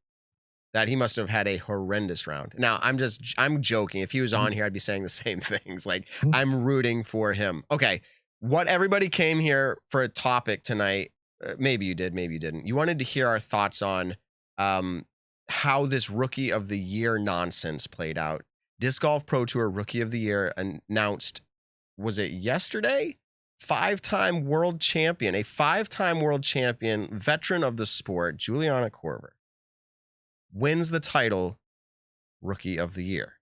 That he must have had a horrendous round. Now, I'm joking. If he was on here, I'd be saying the same things. Like, I'm rooting for him. Okay, what everybody came here for a topic tonight, maybe you did, maybe you didn't. You wanted to hear our thoughts on how this Rookie of the Year nonsense played out. Disc Golf Pro Tour Rookie of the Year announced, was it yesterday? 5-time world champion, a 5-time world champion, veteran of the sport, Juliana Korver, wins the title Rookie of the Year.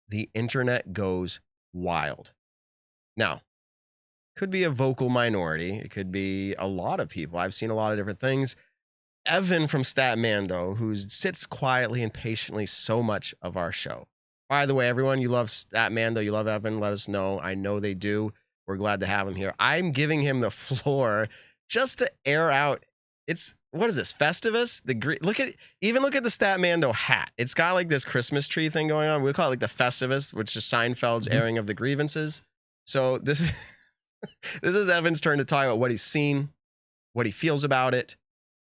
The internet goes wild. Now, could be a vocal minority. It could be a lot of people. I've seen a lot of different things. Evan from StatMando, who sits quietly and patiently so much of our show. By the way, everyone, you love StatMando, you love Evan, let us know. I know they do. We're glad to have him here. I'm giving him the floor just to air out. What is this? Festivus? Look at the StatMando hat. It's got like this Christmas tree thing going on. We call it like the Festivus, which is Seinfeld's airing of the grievances. So this is Evan's turn to talk about what he's seen, what he feels about it.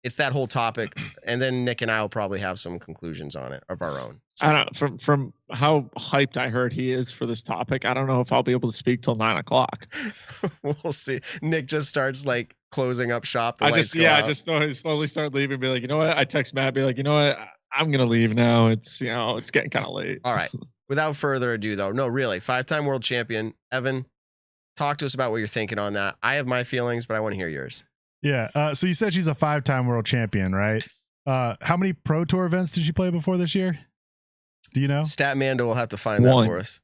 It's that whole topic, and then Nick and I will probably have some conclusions on it of our own. So. I don't know, from how hyped I heard he is for this topic. I don't know if I'll be able to speak till 9:00. We'll see. Nick just starts like closing up shop. I just slowly start leaving. Be like, you know what? I text Matt. Be like, you know what? I'm gonna leave now. It's it's getting kind of late. All right. Without further ado, though, no, really, 5-time world champion Evan. Talk to us about what you're thinking on that. I have my feelings, but I want to hear yours. Yeah. So you said she's a 5-time world champion, right? How many Pro Tour events did she play before this year? Do you know? StatMando will have to find that for us.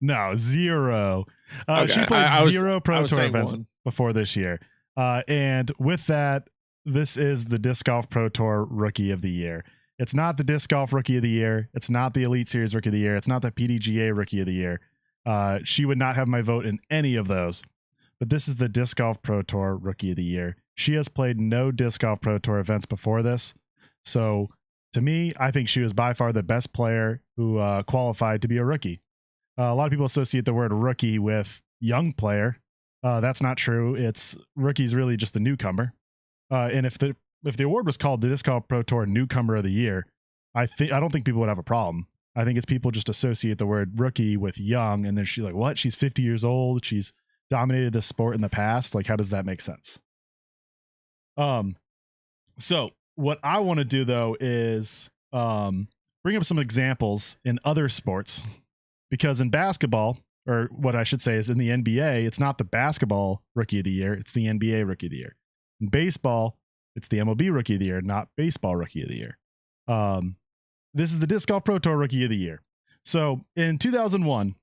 No, 0. Okay. She played 0 Pro Tour events before this year. And with that, this is the Disc Golf Pro Tour Rookie of the Year. It's not the Disc Golf Rookie of the Year. It's not the Elite Series Rookie of the Year. It's not the PDGA Rookie of the Year. She would not have my vote in any of those. But this is the Disc Golf Pro Tour Rookie of the Year. She has played no Disc Golf Pro Tour events before this. So to me, I think she was by far the best player who qualified to be a rookie. A lot of people associate the word rookie with young player. That's not true. Rookie's really just the newcomer. And if the award was called the Disc Golf Pro Tour Newcomer of the Year, I don't think people would have a problem. I think it's people just associate the word rookie with young, and then she's like, what? She's 50 years old. She's dominated the sport in the past. Like, how does that make sense? So what I want to do though is bring up some examples in other sports, because in basketball, or what I should say is in the NBA, it's not the basketball Rookie of the Year, it's the NBA Rookie of the Year. In baseball, it's the MLB Rookie of the Year, not baseball Rookie of the Year. This is the Disc Golf Pro Tour Rookie of the Year. So in 2001,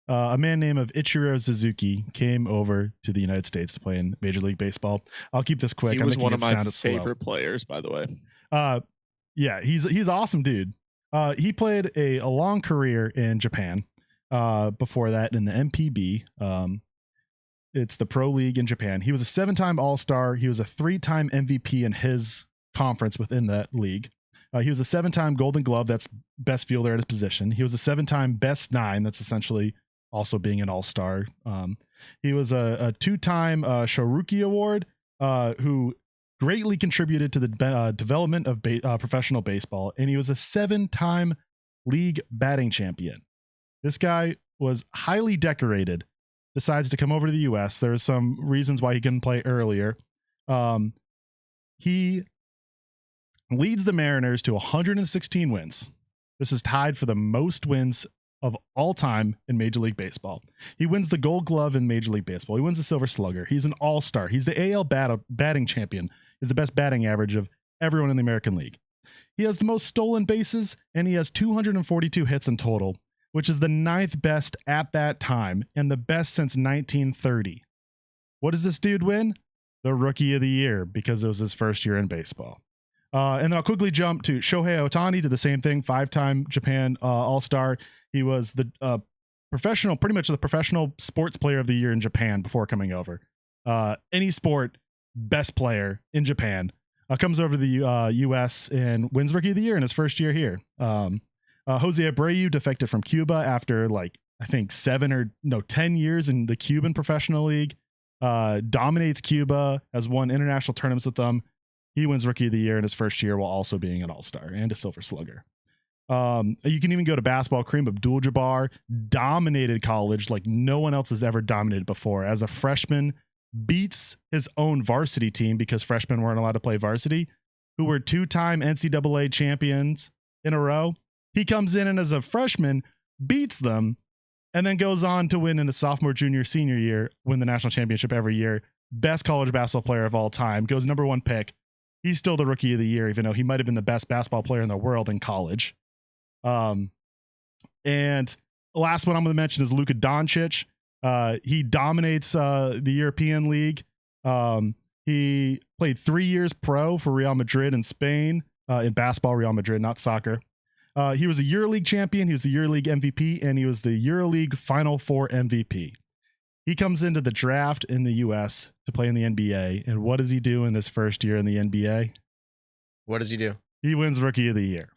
a man named Ichiro Suzuki came over to the United States to play in Major League Baseball. I'll keep this quick. He was one of my favorite players, by the way. Yeah, he's awesome, dude. He played a long career in Japan. Before that, in the MPB, it's the pro league in Japan. He was a 7-time All-Star. He was a 3-time MVP in his conference within that league. He was a 7-time Golden Glove. That's best fielder at his position. He was a 7-time Best 9. That's essentially also being an all-star. He was a 2-time Shoruki Award, who greatly contributed to the development of professional baseball. And he was a 7-time league batting champion. This guy was highly decorated, decides to come over to the U.S. There's some reasons why he couldn't play earlier. He leads the Mariners to 116 wins. This is tied for the most wins of all time in Major League Baseball. He wins the Gold Glove in Major League Baseball. He wins the Silver Slugger. He's an all-star. He's the AL batting champion. He's the best batting average of everyone in the American League. He has the most stolen bases, and he has 242 hits in total, which is the 9th best at that time and the best since 1930. What does this dude win? The Rookie of the Year, because it was his first year in baseball. And then I'll quickly jump to Shohei Ohtani, did the same thing, 5-time Japan All-Star. He was the pretty much the professional sports player of the year in Japan before coming over. Any sport, best player in Japan. Comes over to the U.S. and wins Rookie of the Year in his first year here. Jose Abreu defected from Cuba after I think 10 years in the Cuban professional league. Dominates Cuba, has won international tournaments with them. He wins Rookie of the Year in his first year while also being an all-star and a Silver Slugger. You can even go to basketball. Kareem Abdul-Jabbar dominated college like no one else has ever dominated before. As a freshman, beats his own varsity team because freshmen weren't allowed to play varsity, who were 2-time NCAA champions in a row. He comes in and as a freshman beats them and then goes on to win in the sophomore, junior, senior year, win the national championship every year. Best college basketball player of all time, goes number 1 pick. He's still the Rookie of the Year, even though he might have been the best basketball player in the world in college. And the last one I'm going to mention is Luka Doncic. He dominates the European League. He played 3 years pro for Real Madrid in Spain, in basketball, Real Madrid, not soccer. He was a EuroLeague champion. He was the EuroLeague MVP, and he was the EuroLeague Final Four MVP. He comes into the draft in the U.S. to play in the NBA. And what does he do in his first year in the NBA? What does he do? He wins Rookie of the Year.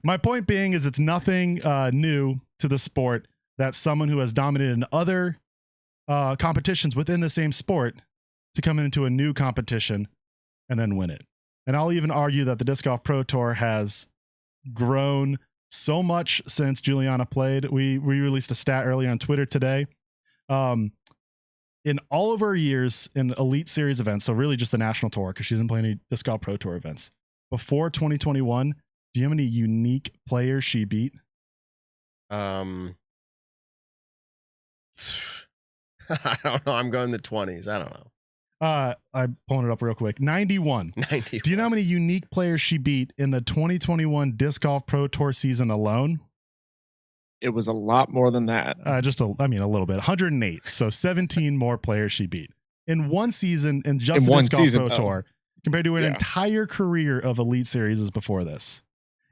My point being is it's nothing new to the sport that someone who has dominated in other competitions within the same sport to come into a new competition and then win it. And I'll even argue that the Disc Golf Pro Tour has grown so much since Juliana played. We released a stat earlier on Twitter today. In all of her years in Elite Series events, so really just the national tour, because she didn't play any Disc Golf Pro Tour events, before 2021, do you have any unique players she beat? I don't know. I'm going the 20s. I don't know. I'm pulling it up real quick. 91. 91. Do you know how many unique players she beat in the 2021 Disc Golf Pro Tour season alone? It was a lot more than that. A little bit. 108. So 17 more players she beat in one season in just the Disc Golf Pro Tour compared to an entire career of Elite Series before this.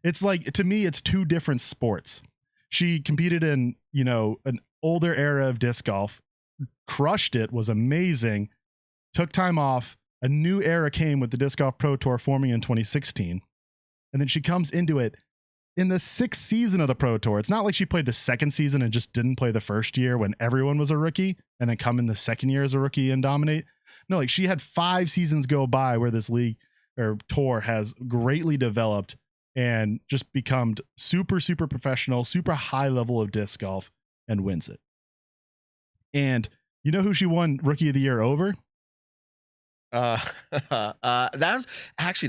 It's like, to me, it's 2 different sports. She competed in, an older era of disc golf, crushed it, was amazing, took time off. A new era came with the Disc Golf Pro Tour forming in 2016. And then she comes into it in the 6th season of the Pro Tour. It's not like she played the 2nd season and just didn't play the first year when everyone was a rookie and then come in the 2nd year as a rookie and dominate. No, like she had 5 seasons go by where this league or tour has greatly developed and just become super, super professional, super high level of disc golf and wins it. And you know who she won Rookie of the Year over? That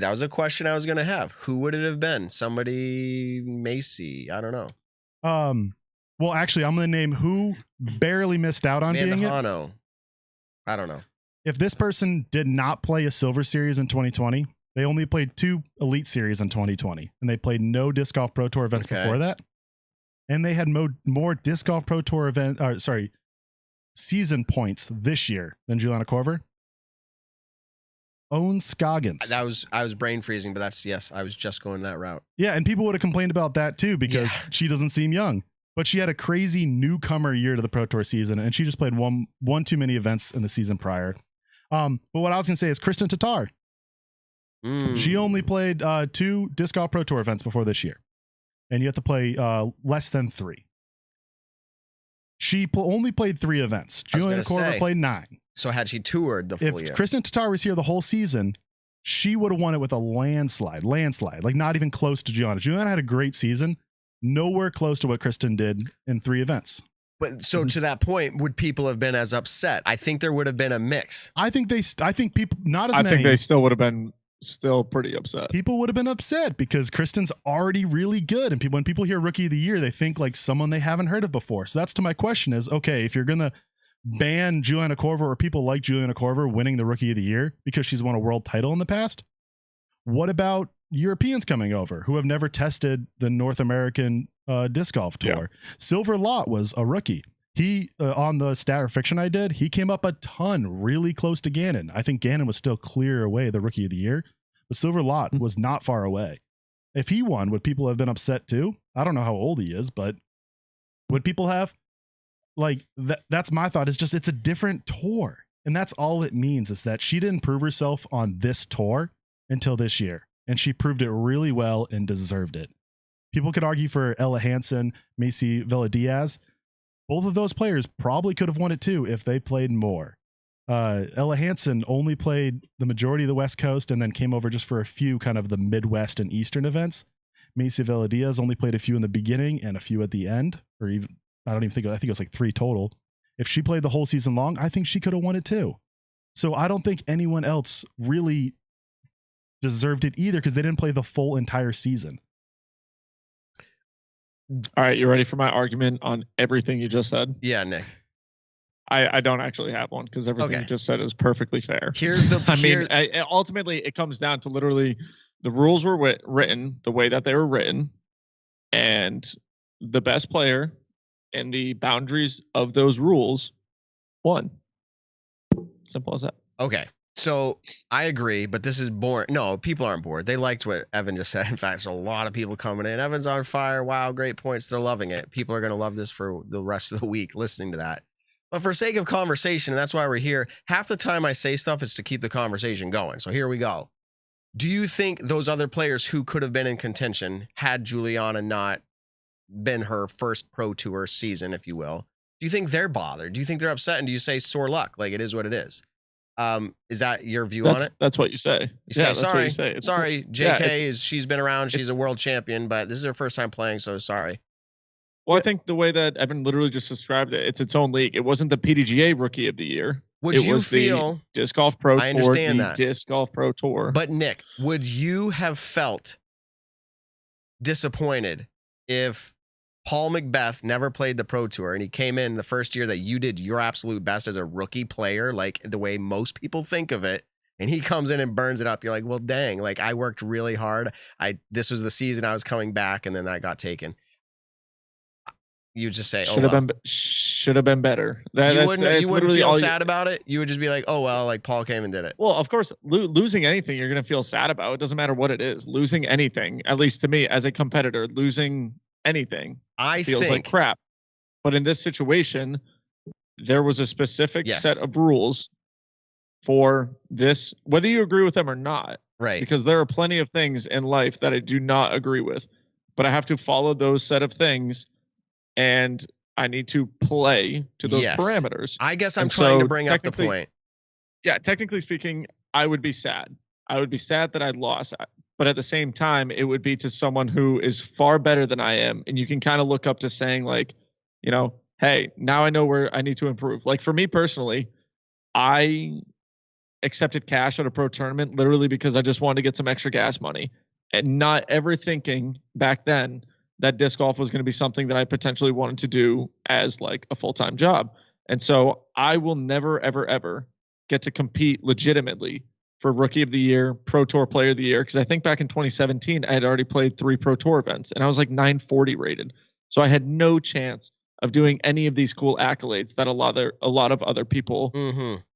was a question I was going to have. Who would it have been? Somebody Macy. I don't know. Well, actually, I'm going to name who barely missed out on being it. I don't know. If this person did not play a Silver Series in 2020, they only played 2 Elite Series in 2020, and they played no Disc Golf Pro Tour events before that. And they had more Disc Golf Pro Tour season points this year than Juliana Korver. Owen Scoggins. I was brain freezing, but I was just going that route. Yeah, and people would have complained about that too because she doesn't seem young. But she had a crazy newcomer year to the Pro Tour season, and she just played one too many events in the season prior. But what I was going to say is Kristen Tatar. She only played 2 Disc Golf Pro Tour events before this year, and you have to play less than 3. She only played 3 events. Juliana Korver played 9. So had she toured the full year? If Kristen Tatar was here the whole season, she would have won it with a landslide, like not even close to Juliana. Juliana had a great season, nowhere close to what Kristen did in 3 events. But so to that point, would people have been as upset? I think there would have been a mix. I think people, not as I many. think they still would have been pretty upset. People would have been upset because Kristen's already really good. And when people hear Rookie of the Year, they think like someone they haven't heard of before. So that's to my question is, okay, if you're going to ban Juliana Korver or people like Juliana Korver winning the Rookie of the Year because she's won a world title in the past, what about Europeans coming over who have never tested the North American disc golf tour? Yeah. Silver Lott was a rookie. He on the stat or fiction I did, he came up a ton, really close to Gannon. I think Gannon was still clear away the Rookie of the Year, but Silver Lott was not far away. If he won, would people have been upset too? I don't know how old he is, but would people have? Like that's my thought. Is just it's a different tour, and that's all it means. Is that she didn't prove herself on this tour until this year, and she proved it really well and deserved it. People could argue for Ella Hansen, Macy Villa-Diaz. Both of those players probably could have won it too if they played more. Ella Hansen only played the majority of the West Coast and then came over just for a few kind of the Midwest and Eastern events. Macy Villa-Diaz only played a few in the beginning and a few at the end, or even, I think it was like 3 total. If she played the whole season long, I think she could have won it too. So I don't think anyone else really deserved it either because they didn't play the full entire season. All right, you ready for my argument on everything you just said? Yeah, Nick. I don't actually have one because everything you just said is perfectly fair. Here's the. Ultimately, it comes down to literally the rules were written the way that they were written, and the best player and the boundaries of those rules won. Simple as that. Okay. So I agree, but this is boring. No, people aren't bored. They liked what Evan just said. In fact, there's a lot of people coming in. Evan's on fire. Wow, great points. They're loving it. People are going to love this for the rest of the week listening to that. But for sake of conversation, and that's why we're here, half the time I say stuff is to keep the conversation going. So here we go. Do you think those other players who could have been in contention had Juliana not been her first pro tour season, if you will, do you think they're bothered? Do you think they're upset? And do you say sore luck? Like it is what it is. Is that your view on it? That's what you say. You say, sorry, sorry, JK she's been around. She's a world champion, but this is her first time playing. So sorry. Well, I think the way that Evan literally just described it, it's its own league. It wasn't the PDGA Rookie of the Year. Would you feel the Disc Golf Pro Tour? I understand that. Disc Golf Pro Tour. But Nick, would you have felt disappointed if Paul Macbeth never played the Pro Tour and he came in the first year that you did your absolute best as a rookie player, like the way most people think of it, and he comes in and burns it up? You're like, well, dang, like I worked really hard. This was the season I was coming back, and then that got taken. You just say, should have been better. You wouldn't feel sad about it. You would just be like, oh well, like Paul came and did it. Well, of course, losing anything you're gonna feel sad about. It doesn't matter what it is. Losing anything, at least to me as a competitor, losing anything feels like crap. But in this situation, there was a specific set of rules for this, whether you agree with them or not. Right. Because there are plenty of things in life that I do not agree with, but I have to follow those set of things. And I need to play to those parameters. I guess I'm trying to bring up the point. Yeah, technically speaking, I would be sad. I would be sad that I lost. But at the same time, it would be to someone who is far better than I am. And you can kind of look up to saying like, you know, hey, now I know where I need to improve. Like for me personally, I accepted cash at a pro tournament literally because I just wanted to get some extra gas money, and not ever thinking back then that disc golf was going to be something that I potentially wanted to do as like a full-time job. And so I will never, ever, ever get to compete legitimately for Rookie of the Year, Pro Tour Player of the Year. Because I think back in 2017, I had already played 3 Pro Tour events and I was like 940 rated. So I had no chance of doing any of these cool accolades that a lot of other people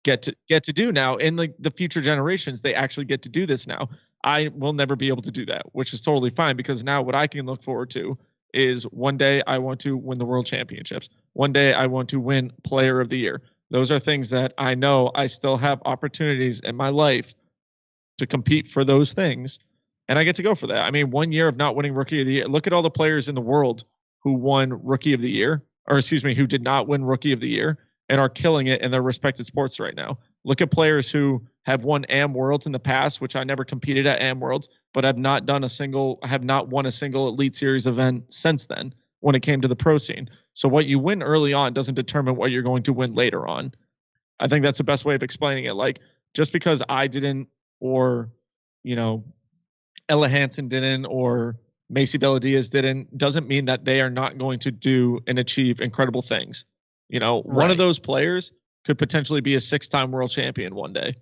get to do now. In like the future generations, they actually get to do this now. I will never be able to do that, which is totally fine, because now what I can look forward to is one day I want to win the World Championships. One day I want to win Player of the Year. Those are things that I know I still have opportunities in my life to compete for those things, and I get to go for that. I mean, 1 year of not winning Rookie of the Year. Look at all the players in the world who won Rookie of the Year, or excuse me, who did not win Rookie of the Year and are killing it in their respected sports right now. Look at players who have won AM Worlds in the past, which I never competed at AM Worlds, but have not won a single Elite Series event since then. when it came to the pro scene. So what you win early on doesn't determine what you're going to win later on. I think that's the best way of explaining it. Like, just because I didn't, or, you know, Ella Hansen didn't, or Macy Beladiaz didn't, doesn't mean that they are not going to do and achieve incredible things. You know, one of those players could potentially be a 6-time world champion one day.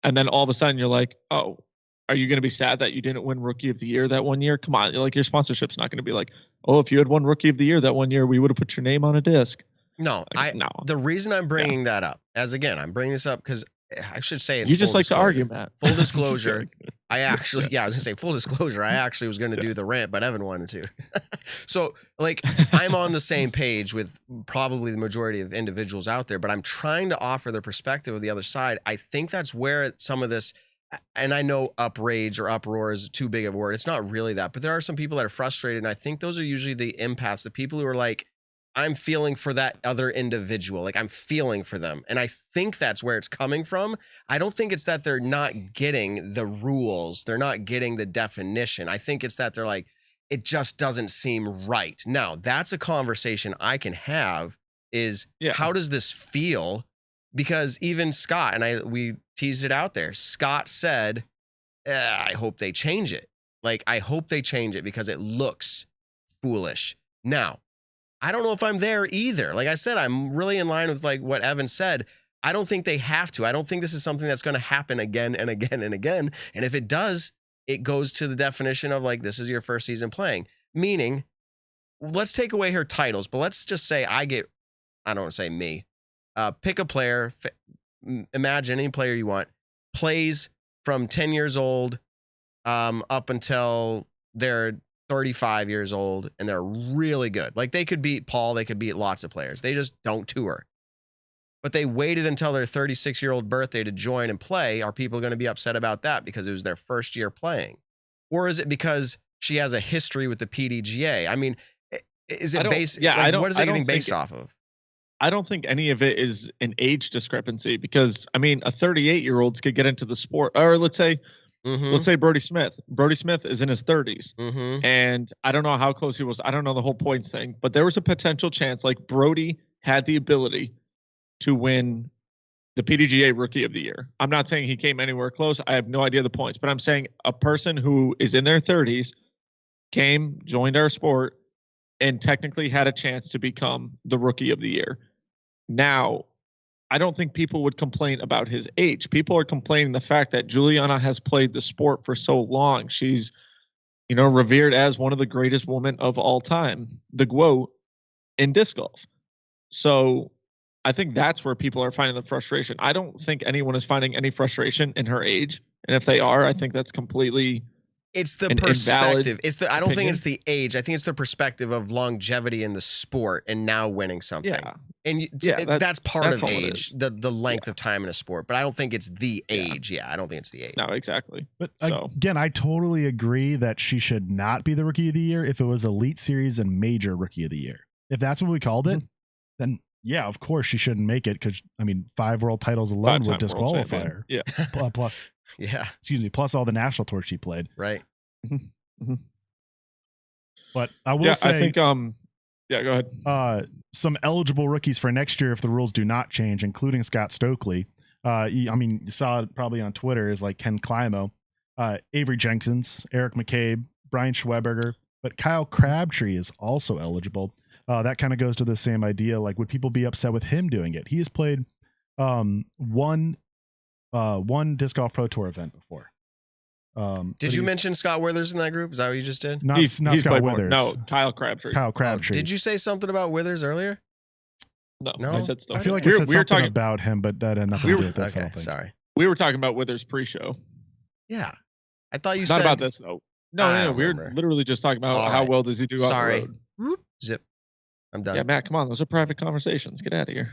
And then all of a sudden you're like, oh, are you going to be sad that you didn't win Rookie of the Year that one year? Come on. Like, your sponsorship's not going to be like, oh, if you had won Rookie of the Year that one year, we would have put your name on a disc. No, like, no. The reason I'm bringing that up, as again, I'm bringing this up because I should say, you just like to argue, Matt. Full disclosure, I actually, I was gonna say full disclosure. I actually was going to do the rant, but Evan wanted to. So, like, I'm on the same page with probably the majority of individuals out there, but I'm trying to offer the perspective of the other side. I think that's where some of this, and I know uprage or uproar is too big of a word. It's not really that, but there are some people that are frustrated, and I think those are usually the empaths, the people who are like, I'm feeling for that other individual. Like, I'm feeling for them. And I think that's where it's coming from. I don't think it's that they're not getting the rules. They're not getting the definition. I think it's that they're like, it just doesn't seem right. Now, that's a conversation I can have is how does this feel? Because even Scott, and we teased it out there, Scott said, I hope they change it. Like, I hope they change it because it looks foolish. Now, I don't know if I'm there either. Like I said, I'm really in line with like what Evan said. I don't think they have to. I don't think this is something that's going to happen again and again and again. And if it does, it goes to the definition of like, this is your first season playing. Meaning, let's take away her titles, but let's just say I don't want to say me. Pick a player, imagine any player you want, plays from 10 years old up until they're 35 years old, and they're really good. Like, they could beat Paul, they could beat lots of players. They just don't tour. But they waited until their 36-year-old birthday to join and play. Are people going to be upset about that because it was their first year playing? Or is it because she has a history with the PDGA? I mean, is it based? Yeah, like, what is it getting based off of? I don't think any of it is an age discrepancy because, I mean, a 38-year-old could get into the sport. Or let's say Brody Smith. Brody Smith is in his 30s. And I don't know how close he was. I don't know the whole points thing, but there was a potential chance. Like, Brody had the ability to win the PDGA Rookie of the Year. I'm not saying he came anywhere close. I have no idea the points, but I'm saying a person who is in their 30s came, joined our sport, and technically had a chance to become the Rookie of the Year. Now, I don't think people would complain about his age. People are complaining the fact that Juliana has played the sport for so long. She's, you know, revered as one of the greatest women of all time, the GWOAT in disc golf. So I think that's where people are finding the frustration. I don't think anyone is finding any frustration in her age. And if they are, I think that's completely... It's the perspective. I don't think it's the age. I think it's the perspective of longevity in the sport and now winning something. Yeah. And that's part of age, the length of time in a sport. But I don't think it's the age. Yeah, I don't think it's the age. No, exactly. But again, I totally agree that she should not be the Rookie of the Year if it was Elite Series and Major Rookie of the Year. If that's what we called it, then yeah, of course she shouldn't make it because, I mean, 5 world titles alone would disqualify her. Yeah. Plus, excuse me, plus all the national tours she played. Right. But I will say, I think, go ahead. Some eligible rookies for next year if the rules do not change, including Scott Stokely. I mean, you saw it probably on Twitter, is like Ken Climo, Avery Jenkins, Eric McCabe, Brian Schweberger, but Kyle Crabtree is also eligible. That kind of goes to the same idea. Like, would people be upset with him doing it? He has played one Disc Golf Pro Tour event before. Did you mention Scott Withers in that group? Is that what you just did? Not Scott Withers. No, Kyle Crabtree. Did you say something about Withers earlier? No, I said stuff. I feel like I said something about him, but that had nothing to do with this. Okay, sorry. We were talking about Withers pre-show. Yeah, I thought you Not said about this though. No. We were literally just talking about how well does he do on the road. Zip. I'm done. Yeah, Matt, come on. Those are private conversations. Get out of here.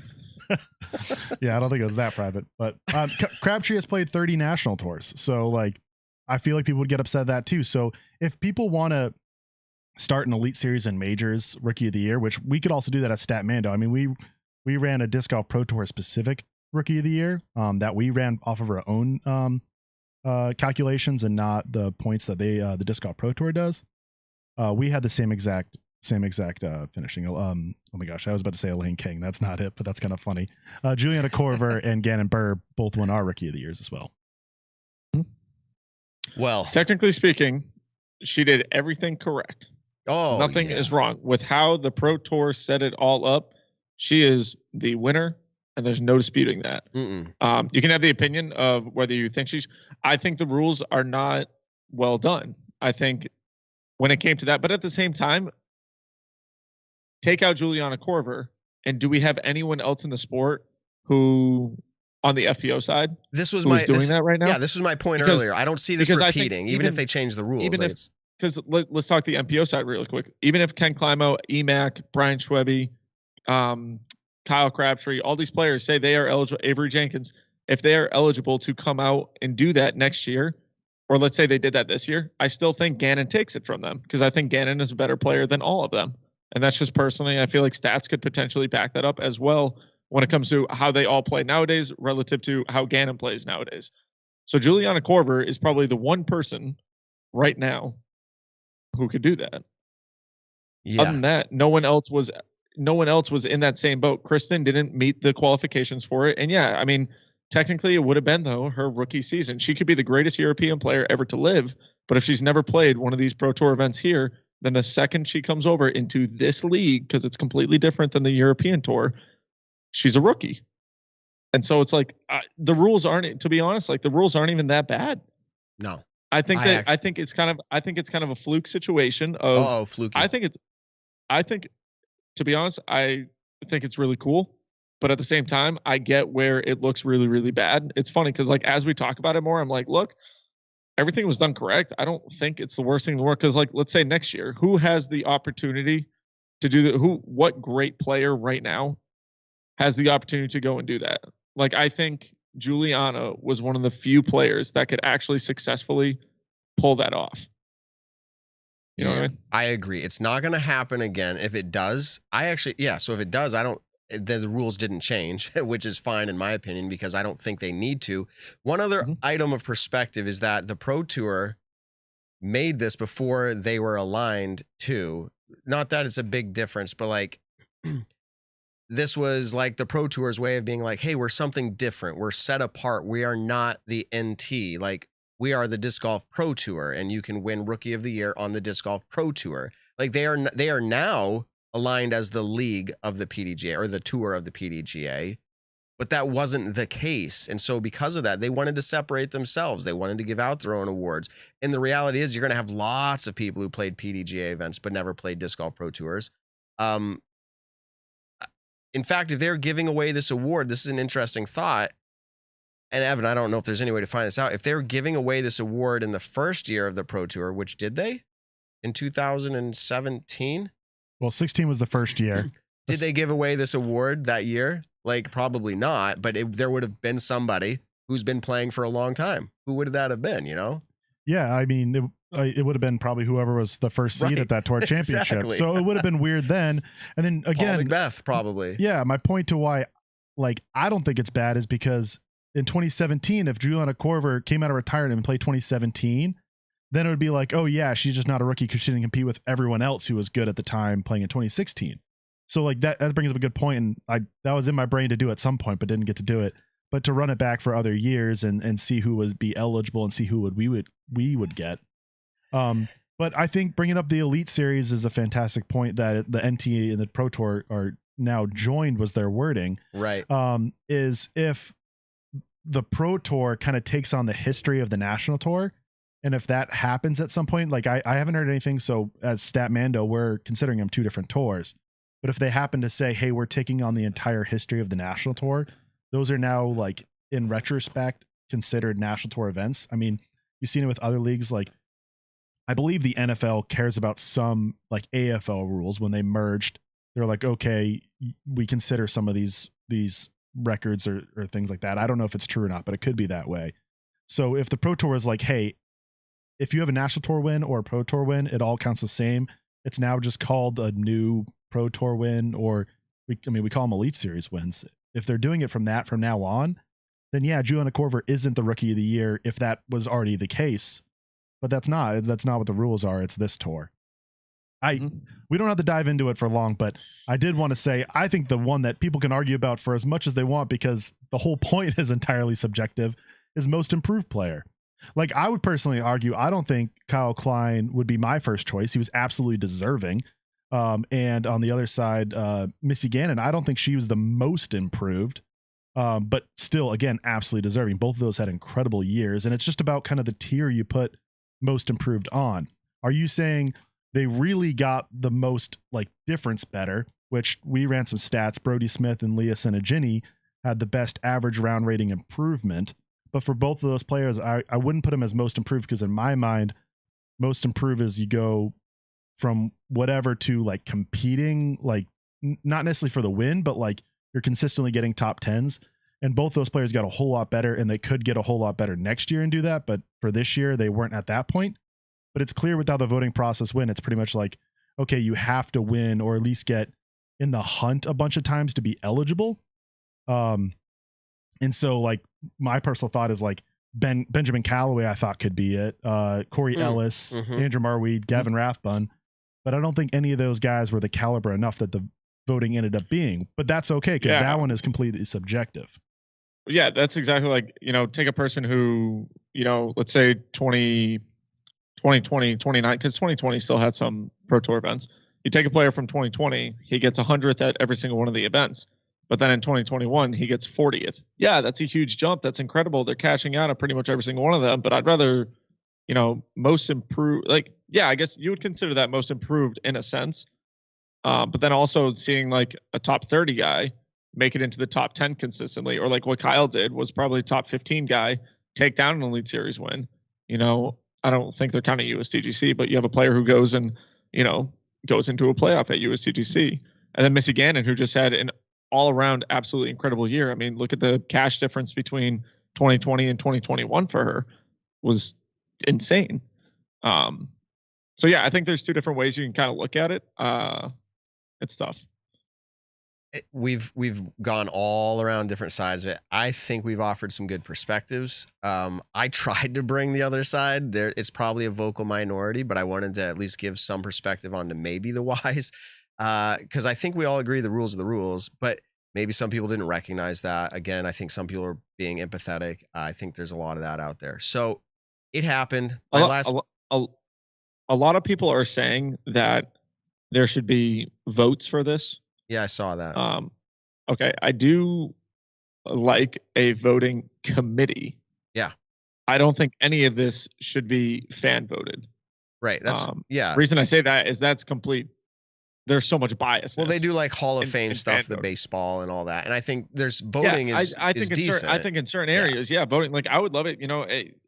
Yeah, I don't think it was that private. But Crabtree has played 30 national tours. So, like, I feel like people would get upset at that too. So if people want to start an Elite Series and Majors Rookie of the Year, which we could also do that at StatMando. I mean, we ran a Disc Golf Pro Tour specific Rookie of the Year that we ran off of our own calculations and not the points that the Disc Golf Pro Tour does. We had the same exact same exact finishing. Oh my gosh, I was about to say Elaine King. That's not it, but that's kind of funny. Juliana Korver and Gannon Burr both won our Rookie of the Years as well. Well, technically speaking, she did everything correct. Oh, nothing is wrong with how the Pro Tour set it all up. She is the winner, and there's no disputing that. You can have the opinion of whether you think I think the rules are not well done. I think when it came to that, but at the same time, take out Juliana Korver, and do we have anyone else in the sport who, on the FPO side, this was doing that right now? Yeah, this was my point earlier. I don't see this repeating, even if they change the rules. Because let's talk the MPO side really quick. Even if Ken Climo, Emac, Brian Schwebe, Kyle Crabtree, all these players say they are eligible, Avery Jenkins, if they are eligible to come out and do that next year, or let's say they did that this year, I still think Gannon takes it from them because I think Gannon is a better player than all of them. And that's just personally, I feel like stats could potentially back that up as well when it comes to how they all play nowadays relative to how Gannon plays nowadays. So Juliana Korver is probably the one person right now who could do that. Yeah. Other than that, no one else was in that same boat. Kristen didn't meet the qualifications for it. And yeah, I mean, technically it would have been though her rookie season. She could be the greatest European player ever to live, but if she's never played one of these Pro Tour events here, then the second she comes over into this league, because it's completely different than the European Tour, she's a rookie. And so it's like the rules aren't, to be honest, like the rules aren't even that bad. No. I think it's kind of a fluke situation of fluky. I think to be honest, I think it's really cool, but at the same time, I get where it looks really, really bad. It's funny because like as we talk about it more, I'm like, look, everything was done correct. I don't think it's the worst thing in the world because like let's say next year, who has the opportunity to do what great player right now has the opportunity to go and do that? Like I think Juliana was one of the few players that could actually successfully pull that off. You know what I mean? I agree. It's not going to happen again. If it does, so if it does, then the rules didn't change, which is fine in my opinion, because I don't think they need to. One other item of perspective is that the Pro Tour made this before they were aligned to, not that it's a big difference, but like, this was like the Pro Tour's way of being like, hey, we're something different. We're set apart. We are not the NT. Like, we are the Disc Golf Pro Tour, and you can win Rookie of the Year on the Disc Golf Pro Tour. Like, they are now aligned as the league of the PDGA or the tour of the PDGA, but that wasn't the case. And so because of that, they wanted to separate themselves. They wanted to give out their own awards. And the reality is you're going to have lots of people who played PDGA events but never played Disc Golf Pro Tours. In fact, if they're giving away this award, this is an interesting thought. And Evan, I don't know if there's any way to find this out. If they're giving away this award in the first year of the Pro Tour, which did they? In 2017? Well, 16 was the first year. Did they give away this award that year? Like, probably not, but there would have been somebody who's been playing for a long time. Who would that have been, you know? Yeah, I mean, it would have been probably whoever was the first seed at that tour championship. Exactly. So it would have been weird then. And then again, Paul Macbeth, probably. Yeah, my point to why, like, I don't think it's bad is because in 2017, if Juliana Korver came out of retirement and played 2017, then it would be like, oh yeah, she's just not a rookie because she didn't compete with everyone else who was good at the time playing in 2016. So like that brings up a good point, and that was in my brain to do at some point, but didn't get to do it. But to run it back for other years and see who would be eligible and see who we would get. But I think bringing up the Elite Series is a fantastic point that the NT and the Pro Tour are now joined was their wording. Right. Is if the Pro Tour kind of takes on the history of the National Tour. And if that happens at some point, like I haven't heard anything. So as StatMando, we're considering them two different tours. But if they happen to say, hey, we're taking on the entire history of the National Tour, those are now like in retrospect considered National Tour events. I mean, you've seen it with other leagues. Like I believe the NFL cares about some like AFL rules when they merged. They're like, okay, we consider some of these records or things like that. I don't know if it's true or not, but it could be that way. So if the Pro Tour is like, hey, if you have a National Tour win or a Pro Tour win, it all counts the same. It's now just called a new Pro Tour win, or we call them Elite Series wins. If they're doing it from now on, then yeah, Juliana Korver isn't the Rookie of the Year if that was already the case. But that's not what the rules are. It's this tour. We don't have to dive into it for long, but I did want to say, I think the one that people can argue about for as much as they want, because the whole point is entirely subjective, is most improved player. Like, I would personally argue, I don't think Kyle Klein would be my first choice. He was absolutely deserving. And on the other side, Missy Gannon, I don't think she was the most improved, but still, again, absolutely deserving. Both of those had incredible years. And it's just about kind of the tier you put most improved on. Are you saying they really got the most like difference better, which we ran some stats? Brody Smith and Leah Senegini had the best average round rating improvement. But for both of those players, I wouldn't put them as most improved, because in my mind, most improved is you go from whatever to like competing, like not necessarily for the win, but like you're consistently getting top 10s. And both those players got a whole lot better, and they could get a whole lot better next year and do that. But for this year, they weren't at that point. But it's clear with how the voting process went, it's pretty much like, okay, you have to win or at least get in the hunt a bunch of times to be eligible. And so like my personal thought is like Benjamin Callaway, I thought could be it. Corey Ellis, Andrew Marweed, Gavin Rathbun. But I don't think any of those guys were the caliber enough that the voting ended up being. But that's okay, because that one is completely subjective. Yeah, that's exactly like, take a person who, let's say 2020, 29, because 2020 still had some Pro Tour events. You take a player from 2020, he gets 100th at every single one of the events. But then in 2021, he gets 40th. Yeah, that's a huge jump. That's incredible. They're cashing out at pretty much every single one of them. But I'd rather, most improved. Like, yeah, I guess you would consider that most improved in a sense. But then also seeing like a top 30 guy make it into the top 10 consistently, or like what Kyle did was probably top 15 guy, take down an Elite Series win. I don't think they're counting USTGC, but you have a player who goes and, goes into a playoff at USTGC. And then Missy Gannon, who just had an all around absolutely incredible year. I mean, look at the cash difference between 2020 and 2021 for her was insane. So yeah, I think there's two different ways you can kind of look at it. It's tough. We've gone all around different sides of it. I think we've offered some good perspectives. I tried to bring the other side there. It's probably a vocal minority, but I wanted to at least give some perspective on to maybe the whys. Because I think we all agree the rules are the rules, but maybe some people didn't recognize that. Again, I think some people are being empathetic. I think there's a lot of that out there. So it happened. A lot of people are saying that there should be votes for this. Yeah, I saw that. Okay, I do like a voting committee. Yeah. I don't think any of this should be fan voted. Right. That's The reason I say that is that's complete. There's so much bias. Well, they do like Hall of Fame stuff, the baseball and all that. And I think there's voting I think decent. I think in certain areas, voting, like I would love it.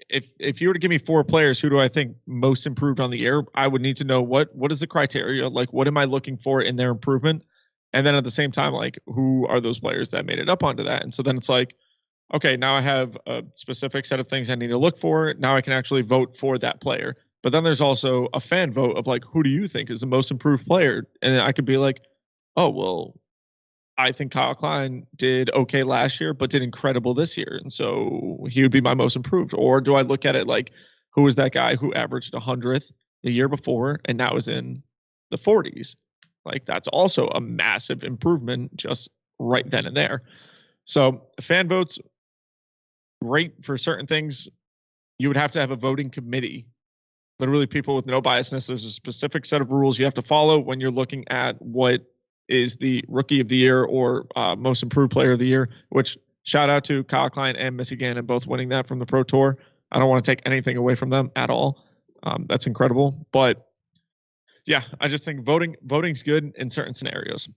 If you were to give me 4 players, who do I think most improved on the year? I would need to know what is the criteria? Like, what am I looking for in their improvement? And then at the same time, like, who are those players that made it up onto that? And so then it's like, okay, now I have a specific set of things I need to look for. Now I can actually vote for that player. But then there's also a fan vote of like, who do you think is the most improved player? And I could be like, oh, well, I think Kyle Klein did okay last year, but did incredible this year. And so he would be my most improved. Or do I look at it like, who was that guy who averaged 100th the year before and now is in the 40s? Like, that's also a massive improvement just right then and there. So fan votes, great for certain things. You would have to have a voting committee. Literally people with no biasness. There's a specific set of rules you have to follow when you're looking at what is the rookie of the year or most improved player of the year, which shout out to Kyle Klein and Missy Gannon both winning that from the Pro Tour. I don't want to take anything away from them at all. That's incredible. But yeah, I just think voting's good in certain scenarios.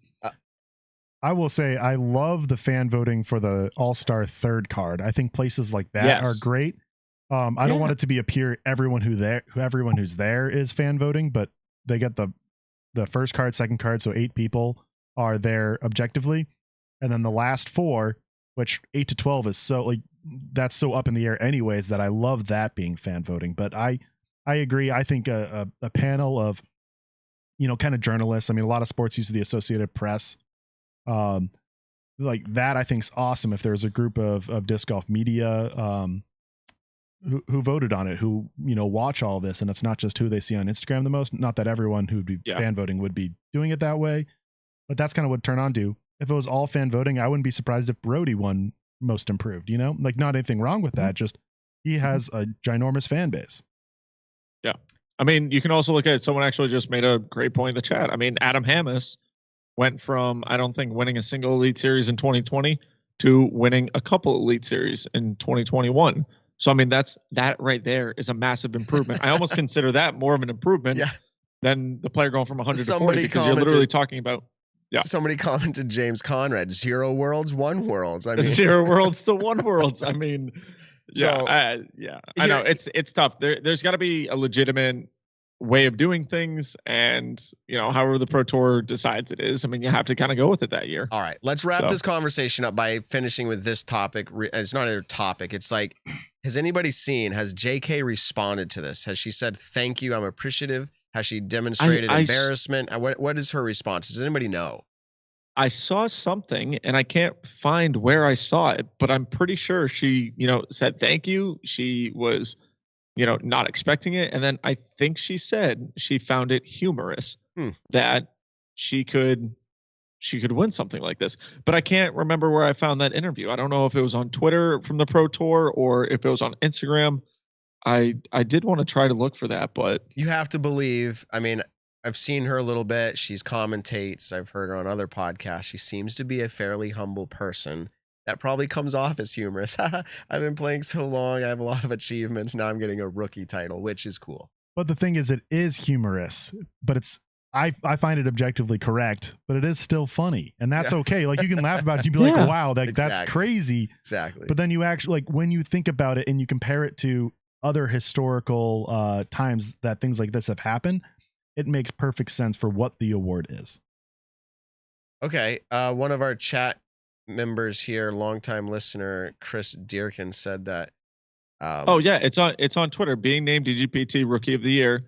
I will say I love the fan voting for the All-Star third card. I think places like that are great. I don't want it to be a pure everyone who's there is fan voting, but they get the first card, second card, so 8 people are there objectively, and then the last 4, which 8 to 12 is so like that's so up in the air anyways that I love that being fan voting. But I agree. I think a panel of kind of journalists. I mean, a lot of sports use the Associated Press. Like that I think is awesome if there's a group of disc golf media who voted on it, who, watch all this, and it's not just who they see on Instagram the most. Not that everyone who'd be fan voting would be doing it that way, but that's kind of what Turn On do. If it was all fan voting, I wouldn't be surprised if Brody won most improved, like not anything wrong with that. Just he has a ginormous fan base. Yeah. I mean, you can also look at it. Someone actually just made a great point in the chat. I mean, Adam Hammis went from, I don't think, winning a single Elite Series in 2020 to winning a couple Elite Series in 2021. So, I mean, that right there is a massive improvement. I almost consider that more of an improvement than the player going from 100 to 40, because you're literally talking about. Yeah. Somebody commented, James Conrad, 0 worlds, 1 worlds. I mean, 0 worlds to 1 worlds. I mean, I know it's tough. There's got to be a legitimate way of doing things, and however the Pro Tour decides it is. I mean, you have to kind of go with it that year. All right, let's wrap this conversation up by finishing with this topic. It's not a topic. It's like, has JK responded to this? Has she said, thank you, I'm appreciative? Has she demonstrated embarrassment? What is her response? Does anybody know? I saw something, and I can't find where I saw it, but I'm pretty sure she, said thank you. She was, not expecting it. And then I think she said she found it humorous that she could win something like this. But I can't remember where I found that interview. I don't know if it was on Twitter from the Pro Tour or if it was on Instagram. I did want to try to look for that, but you have to believe. I mean, I've seen her a little bit. She's commentates. I've heard her on other podcasts. She seems to be a fairly humble person. That probably comes off as humorous. I've been playing so long. I have a lot of achievements. Now I'm getting a rookie title, which is cool. But the thing is, it is humorous, but I find it objectively correct, but it is still funny. And that's okay. Like, you can laugh about it. You'd be like, wow, that's crazy. Exactly. But then you actually, like, when you think about it and you compare it to other historical times that things like this have happened, it makes perfect sense for what the award is. Okay. One of our chat members here, longtime listener, Chris Dearkin, said that. It's on Twitter. Being named DGPT Rookie of the Year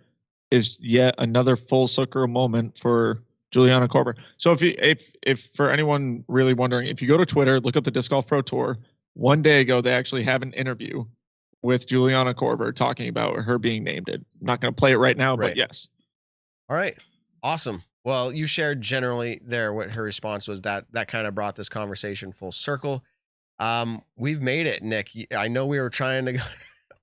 is yet another full circle moment for Juliana Korver. So if for anyone really wondering, if you go to Twitter, look up the Disc Golf Pro Tour, one day ago they actually have an interview with Juliana Korver talking about her being named it. I'm not going to play it right now, but yes. All right. Awesome. Well, you shared generally there what her response was. That kind of brought this conversation full circle. We've made it, Nick. I know we were trying to go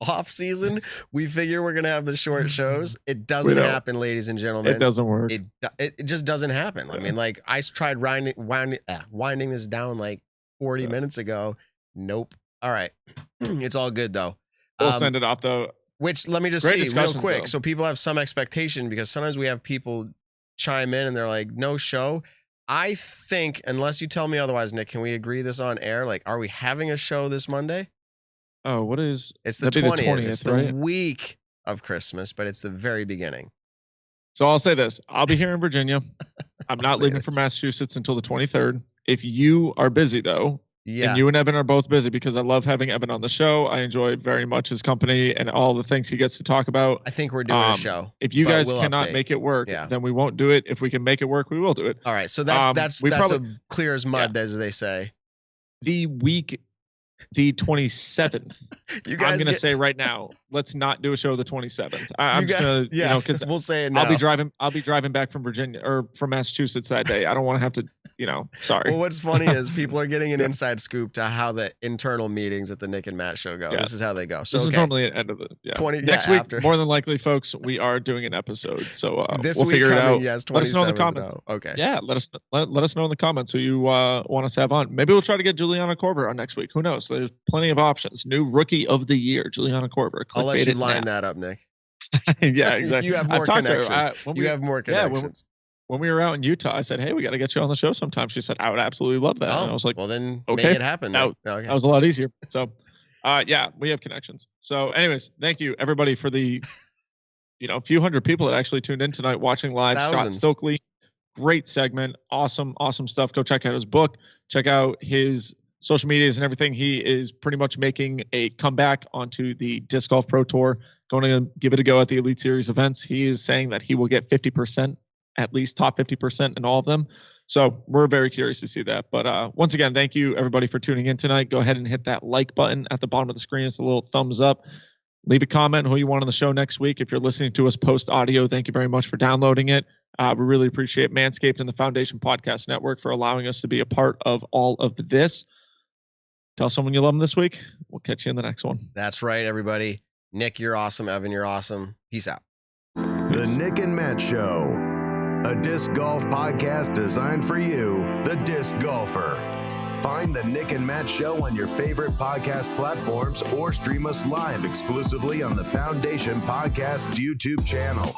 off season. We figure we're going to have the short shows. It doesn't happen, ladies and gentlemen. It doesn't work. It just doesn't happen. I mean, like, I tried winding this down like 40 minutes ago. Nope. All right. It's all good though. We'll send it off though. Which, let me just see real quick, so people have some expectation, because sometimes we have people chime in and they're like, no show. I think, unless you tell me otherwise, Nick, can we agree this on air? Like, are we having a show this Monday? Oh, what is? It's the 20th. It's the week of Christmas, but it's the very beginning. So I'll say this. I'll be here in Virginia. I'm not leaving for Massachusetts until the 23rd. If you are busy, though, and you and Evan are both busy, because I love having Evan on the show. I enjoy very much his company and all the things he gets to talk about. I think we're doing a show. If you guys cannot make it work, then we won't do it. If we can make it work, we will do it. All right. So that's probably, clear as mud, as they say. The 27th. I'm going to say right now, let's not do a show the 27th. I'm just going to, because we'll say it now. I'll be driving back from Virginia or from Massachusetts that day. I don't want to have to, sorry. Well, what's funny is people are getting an inside scoop to how the internal meetings at the Nick and Matt show go. This is how they go. So this is normally an end of it. Next week, more than likely, folks, we are doing an episode. So we'll figure it out. Yes, let us know in the comments. Okay. Yeah, let us know in the comments who you want us to have on. Maybe we'll try to get Juliana Korver on next week. Who knows? There's plenty of options. New Rookie of the Year, Juliana Korver. I'll let you line that up, Nick. Yeah, exactly. You have more connections. You have more connections. When we were out in Utah, I said, hey, we got to get you on the show sometime. She said, I would absolutely love that. And I was like, well, then okay, make it happen. That was a lot easier. So, we have connections. So anyways, thank you everybody for the, few hundred people that actually tuned in tonight watching live. Thousands. Scott Stokely, great segment. Awesome stuff. Go check out his book. Check out his social medias and everything. He is pretty much making a comeback onto the Disc Golf Pro Tour, going to give it a go at the Elite Series events. He is saying that he will get 50%, at least top 50% in all of them. So we're very curious to see that. But once again, thank you everybody for tuning in tonight. Go ahead and hit that like button at the bottom of the screen. It's a little thumbs up. Leave a comment who you want on the show next week. If you're listening to us post audio, thank you very much for downloading it. We really appreciate Manscaped and the Foundation Podcast Network for allowing us to be a part of all of this. Tell someone you love them this week. We'll catch you in the next one. That's right, everybody. Nick, you're awesome. Evan, you're awesome. Peace out. The Nick and Matt Show, a disc golf podcast designed for you, the disc golfer. Find the Nick and Matt Show on your favorite podcast platforms or stream us live exclusively on the Foundation Podcast's YouTube channel.